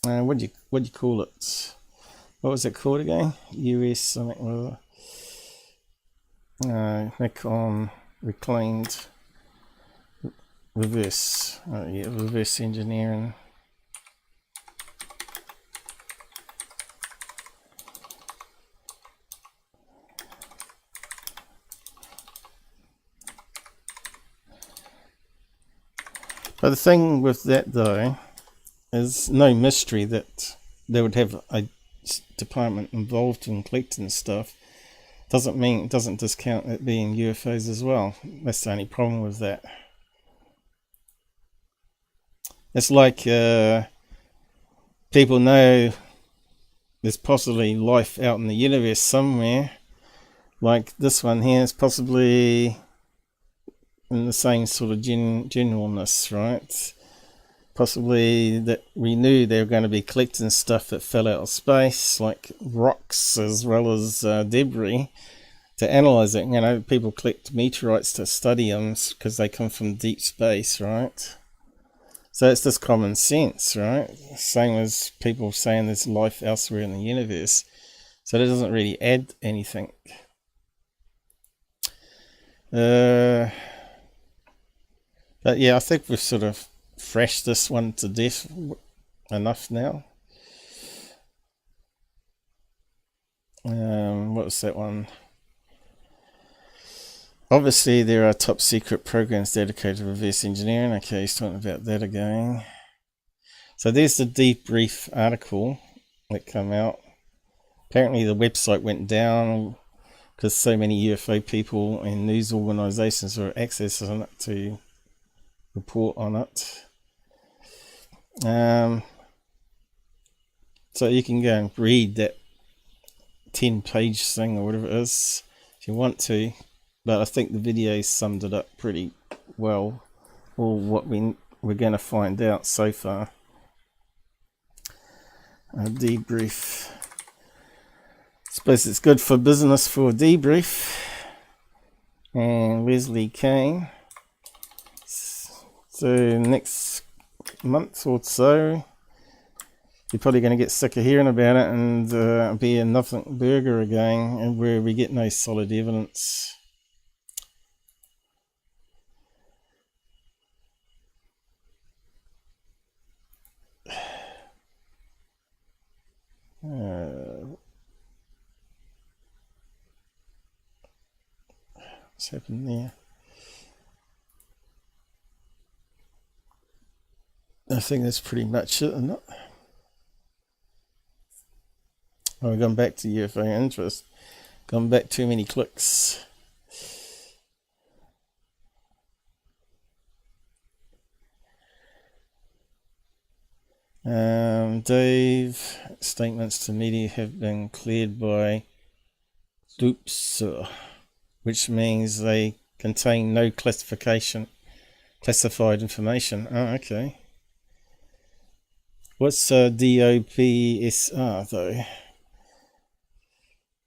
What do you call it? what was it called again? US something. Nick on reclaimed reverse. Reverse engineering. But the thing with that, though, is no mystery that they would have a department involved in collecting stuff. Doesn't discount it being UFOs as well. That's the only problem with that. It's like people know there's possibly life out in the universe somewhere. Like this one here is possibly in the same sort of generalness, right? Possibly that we knew they were going to be collecting stuff that fell out of space, like rocks as well as debris, to analyze it. You know, people collect meteorites to study them because they come from deep space, right? So it's just common sense, right? Same as people saying there's life elsewhere in the universe. So that doesn't really add anything. But yeah, I think we've sort of thrashed this one to death enough now. What was that one? Obviously, there are top secret programs dedicated to reverse engineering. Okay, he's talking about that again. So there's the debrief article that came out. Apparently, the website went down because so many UFO people and news organizations were accessing it to report on it. So you can go and read that 10-page thing or whatever it is if you want to, but I think the video summed it up pretty well, or what we're going to find out so far. A debrief. I suppose it's good for business for a debrief. And Wesley Kane. So next month or so, you're probably going to get sick of hearing about it and be a nothing burger again, and where we get no solid evidence. What's happened there? I think that's pretty much it, isn't it? Oh, we're going back to UFO interest. Gone back too many clicks. Dave, statements to media have been cleared by DOOPS, which means they contain no classified information. Oh, okay. What's DOPSR though?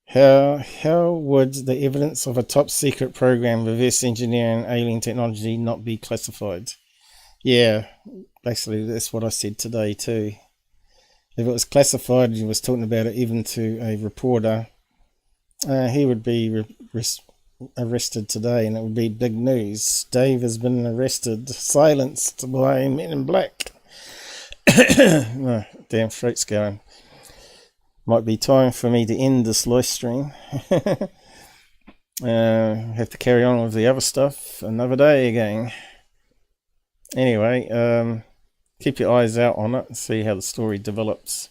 How would the evidence of a top secret program reverse engineering alien technology not be classified? Yeah, basically that's what I said today too. If it was classified and he was talking about it even to a reporter, he would be arrested today, and it would be big news. Dave has been arrested, silenced by Men in Black. Oh, damn throat's going. Might be time for me to end this live stream. Have to carry on with the other stuff another day again. Anyway, keep your eyes out on it and see how the story develops.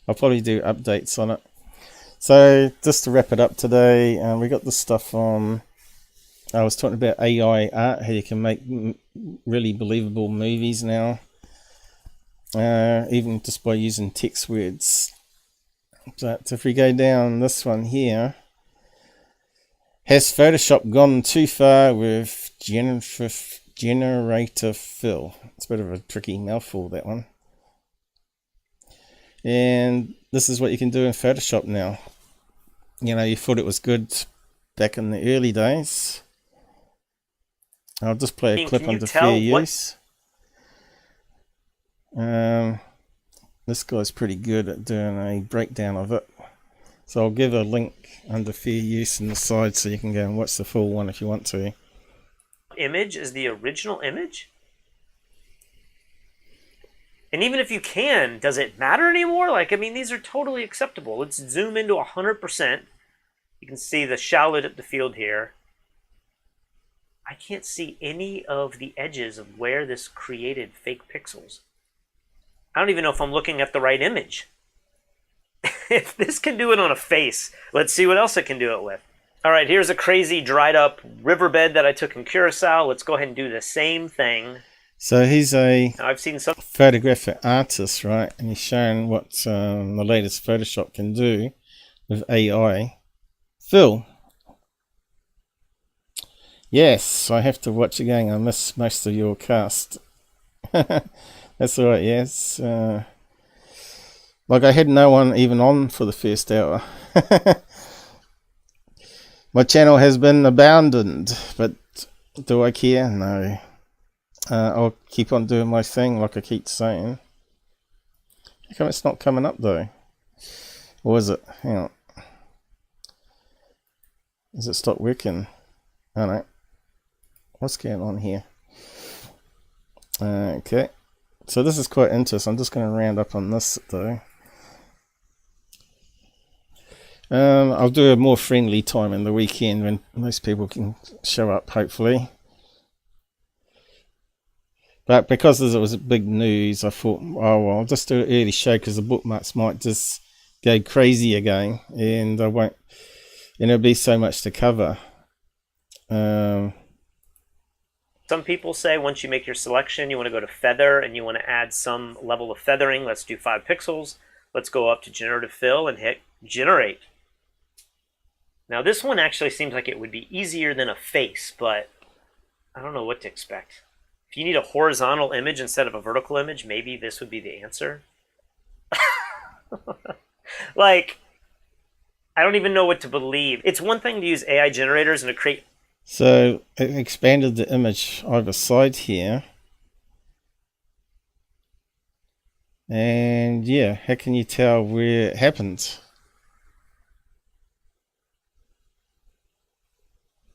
I'll probably do updates on it. So just to wrap it up today, we got this stuff on. I was talking about AI art, how you can make really believable movies now, even just by using text words. But if we go down this one here, has Photoshop gone too far with generative fill? It's a bit of a tricky mouthful, that one. And this is what you can do in Photoshop now. You know, you thought it was good back in the early days. I'll just play a clip under fair use. This guy's pretty good at doing a breakdown of it. So I'll give a link under fair use in the side so you can go and watch the full one if you want to. Image is the original image? And even if you can, does it matter anymore? Like, I mean, these are totally acceptable. Let's zoom into 100%. You can see the shallow depth of field here. I can't see any of the edges of where this created fake pixels. I don't even know if I'm looking at the right image. If this can do it on a face, let's see what else it can do it with. All right, here's a crazy dried up riverbed that I took in Curacao. Let's go ahead and do the same thing. So he's a Now, I've seen some photographic artist, right? And he's showing what the latest Photoshop can do with AI. Phil. Yes, I have to watch again. I missed most of your cast. That's all right, yes. Like I had no one even on for the first hour. My channel has been abandoned, but do I care? No. I'll keep on doing my thing like I keep saying. How come it's not coming up though? Or is it? Hang on. Has it stopped working? Oh no. What's going on here? Okay. So this is quite interesting. I'm just going to round up on this though. I'll do a more friendly time in the weekend when most people can show up, hopefully. But because it was big news, I thought, oh well, I'll just do an early show because the bookmarks might just go crazy again, and I won't. And there'll be so much to cover. Some people say once you make your selection, you want to go to feather and you want to add some level of feathering. Let's do 5 pixels. Let's go up to generative fill and hit generate. Now this one actually seems like it would be easier than a face, but I don't know what to expect. If you need a horizontal image instead of a vertical image, maybe this would be the answer. Like, I don't even know what to believe. It's one thing to use AI generators and to create. So it expanded the image either side here. And yeah, how can you tell where it happened?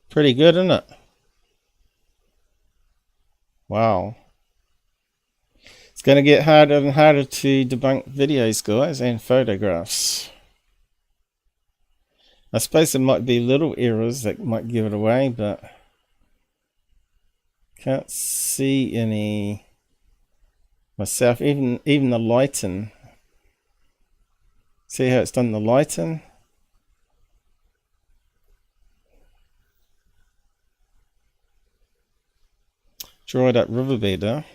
Pretty good, isn't it? Wow. It's going to get harder and harder to debunk videos, guys, and photographs. I suppose there might be little errors that might give it away, but can't see any myself. Even the lighting. See how it's done the lighting? Dried up riverbed there.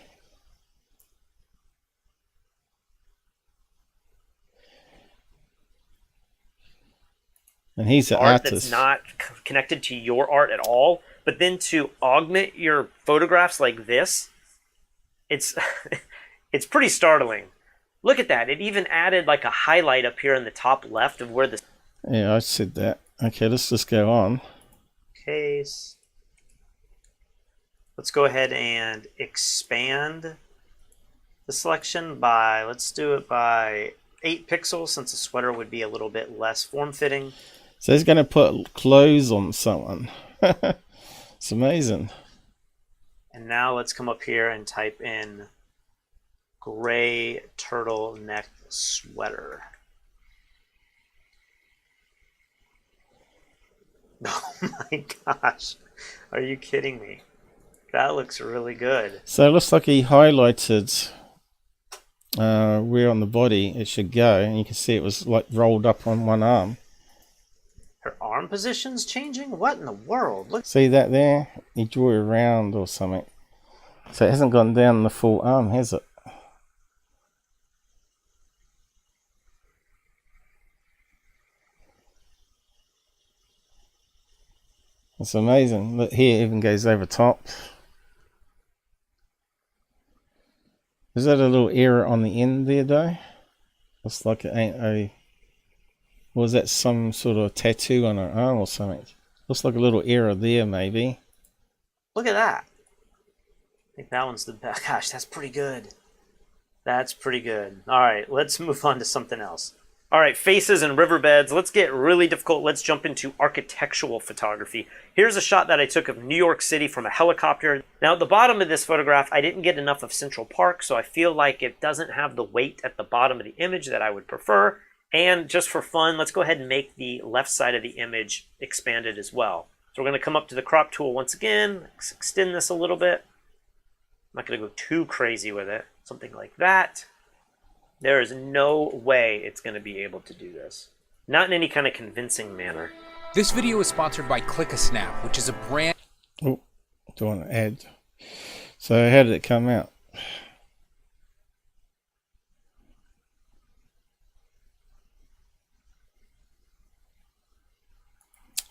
And he's an art artist. That's not connected to your art at all, but then to augment your photographs like this, it's it's pretty startling. Look at that. It even added like a highlight up here in the top left of where the... Yeah, I said that. Okay, let's just go on. Case. Let's go ahead and expand the selection by, let's do it by 8 pixels, since a sweater would be a little bit less form-fitting. So he's going to put clothes on someone. It's amazing. And now let's come up here and type in gray turtleneck sweater. Oh my gosh. Are you kidding me? That looks really good. So it looks like he highlighted where on the body it should go, and you can see it was like rolled up on one arm. Her arm position's changing? What in the world? Look. See that there? He drew it around or something. So it hasn't gone down the full arm, has it? It's amazing. Look, here it even goes over top. Is that a little error on the end there though? Looks like it ain't a... Was that some sort of tattoo on her arm or something? Looks like a little error there maybe. Look at that. I think that one's the best. Gosh, that's pretty good. That's pretty good. All right, let's move on to something else. All right, faces and riverbeds. Let's get really difficult. Let's jump into architectural photography. Here's a shot that I took of New York City from a helicopter. Now, at the bottom of this photograph, I didn't get enough of Central Park, so I feel like it doesn't have the weight at the bottom of the image that I would prefer. And just for fun, let's go ahead and make the left side of the image expanded as well. So we're going to come up to the crop tool once again, extend this a little bit. I'm not going to go too crazy with it. Something like that. There is no way it's going to be able to do this. Not in any kind of convincing manner. This video is sponsored by Click-a-Snap, which is a brand... Oh, do you want to add? So how did it come out?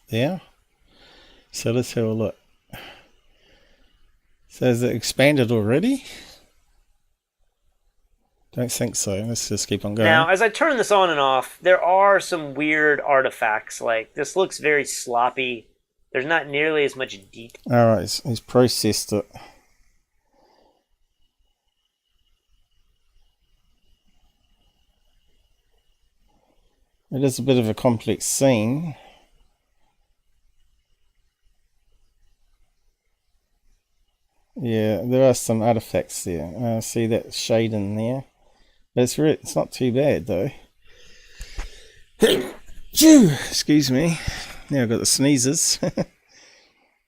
Yeah. So let's have a look. So is it expanded already? Don't think so. Let's just keep on going. Now, as I turn this on and off, there are some weird artifacts. Like, this looks very sloppy. There's not nearly as much detail. Alright, he's processed it. It is a bit of a complex scene. Yeah, there are some artifacts there. See that shade in there? But it's not too bad though. Excuse me. Now I've got the sneezes.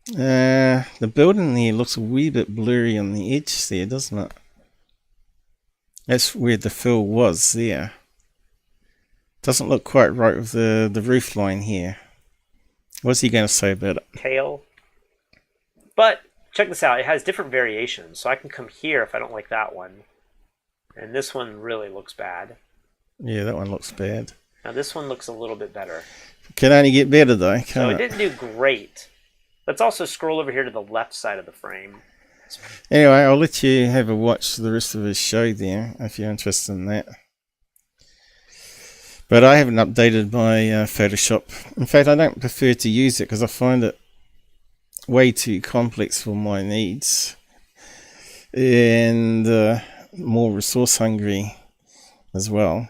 The building there looks a wee bit blurry on the edge there, doesn't it? That's where the fill was there. Doesn't look quite right with the roof line here. What's he going to say about it? Tail. But check this out. It has different variations. So I can come here if I don't like that one. And this one really looks bad. Yeah, that one looks bad. Now this one looks a little bit better. Can only get better though, can't So it didn't do great. Let's also scroll over here to the left side of the frame. Anyway, I'll let you have a watch the rest of his show there if you're interested in that. But I haven't updated my Photoshop. In fact, I don't prefer to use it because I find it way too complex for my needs. And more resource hungry as well.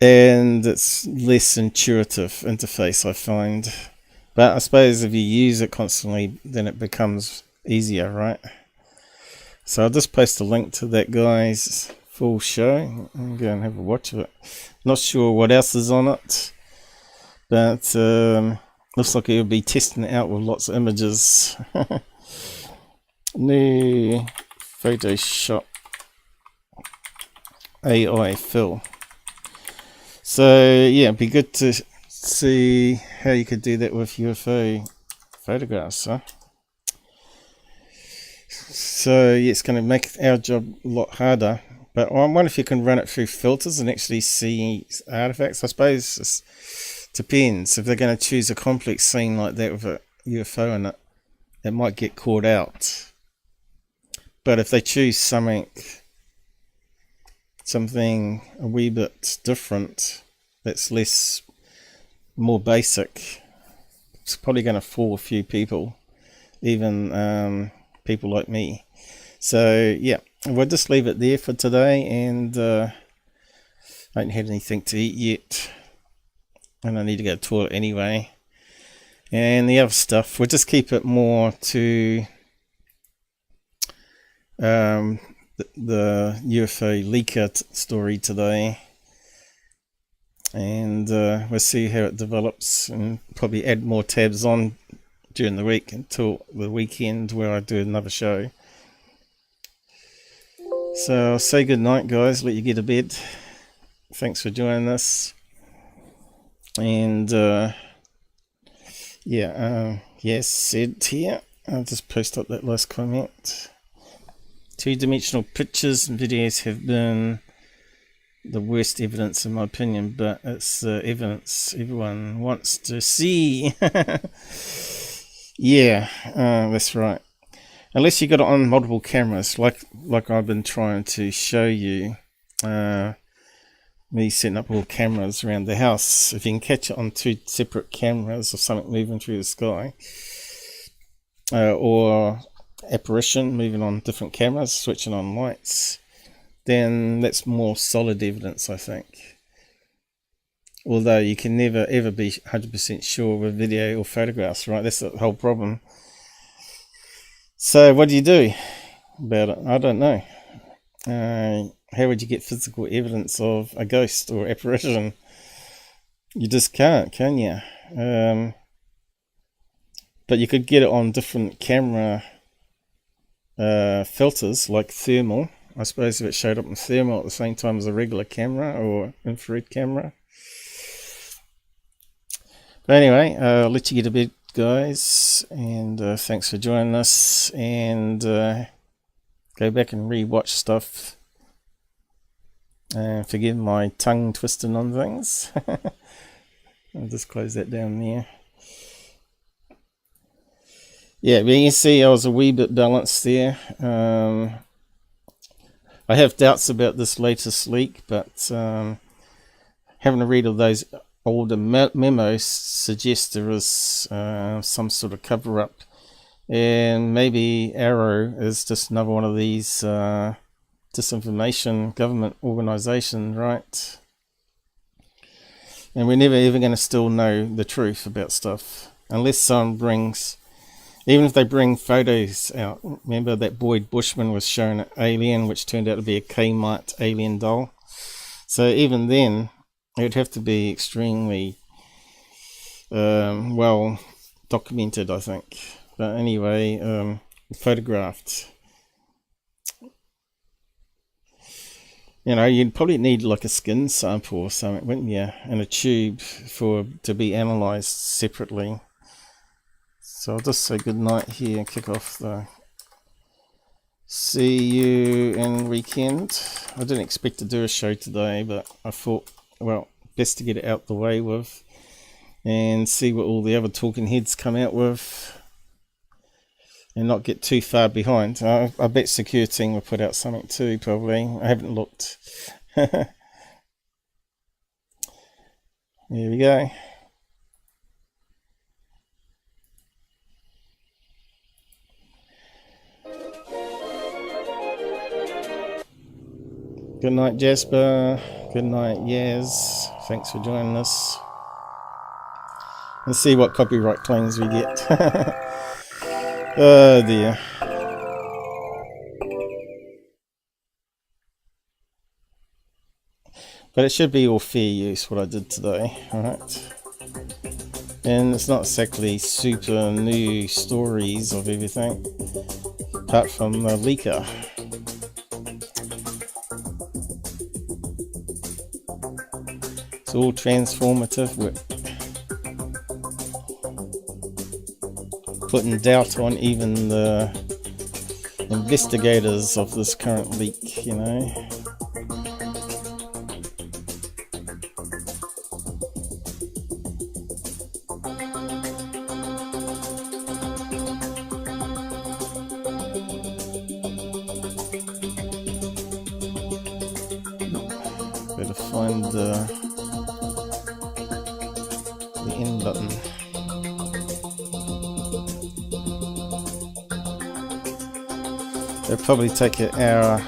And it's less intuitive interface, I find. But I suppose if you use it constantly, then it becomes easier, right? So I'll just post a link to that guy's full show and go and have a watch of it. Not sure what else is on it, but looks like he'll be testing it out with lots of images. New Photoshop AI fill. So yeah, it'd be good to see how you could do that with UFO photographs, huh? So yeah, it's going to make our job a lot harder. But I wonder if you can run it through filters and actually see artifacts. I suppose it depends. If they're going to choose a complex scene like that with a UFO in it, it might get caught out. But if they choose something a wee bit different, that's more basic, it's probably going to fool a few people, even people like me. So yeah, we'll just leave it there for today, and I haven't had anything to eat yet, and I need to go to the toilet anyway. And the other stuff, we'll just keep it more to the UFO leaker story today, and we'll see how it develops, and probably add more tabs on during the week until the weekend where I do another show. So I'll say good night, guys, let you get to bed. Thanks for joining us, and yes, said here, I'll just post up that last comment. Two-dimensional pictures and videos have been the worst evidence in my opinion, but it's the evidence everyone wants to see. Yeah, that's right. Unless you got it on multiple cameras, like I've been trying to show you, me setting up all cameras around the house. If you can catch it on two separate cameras or something moving through the sky, or apparition moving on different cameras, switching on lights, then that's more solid evidence, I think. Although you can never ever be 100% sure with video or photographs, right? That's the whole problem. So what do you do about it? I don't know. How would you get physical evidence of a ghost or apparition? You just can't, can you? But you could get it on different camera filters, like thermal. I suppose if it showed up in thermal at the same time as a regular camera or infrared camera. But anyway, I'll let you get to bed, guys, and thanks for joining us, and go back and re-watch stuff, and forgive my tongue twisting on things. I'll just close that down there. Yeah, but you can see I was a wee bit balanced there. I have doubts about this latest leak, but having a read of those older memos suggests there is some sort of cover-up, and maybe AARO is just another one of these disinformation government organisation, right? And we're never ever going to still know the truth about stuff unless someone brings, even if they bring photos out. Remember that Boyd Bushman was shown an alien, which turned out to be a Kmart alien doll. So even then, it would have to be extremely well documented, I think. But anyway, photographed. You know, you'd probably need like a skin sample or something, wouldn't you? And a tube to be analysed separately. So I'll just say good night here and kick off the see you in weekend. I didn't expect to do a show today, but I thought, well, best to get it out the way with and see what all the other talking heads come out with and not get too far behind. I bet Secure Team will put out something too, probably. I haven't looked. There we go. Good night, Jasper. Good night, Yaz. Thanks for joining us. Let's see what copyright claims we get. Oh dear. But it should be all fair use, what I did today. Alright. And it's not exactly super new stories of everything, apart from the Leaker. It's all transformative work. Putting doubt on even the investigators of this current leak, you know. Better find the end button. It'll probably take an hour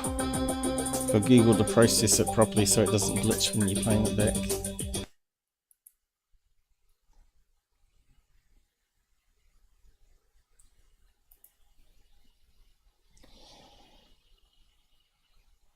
for Google to process it properly so it doesn't glitch when you're playing it back.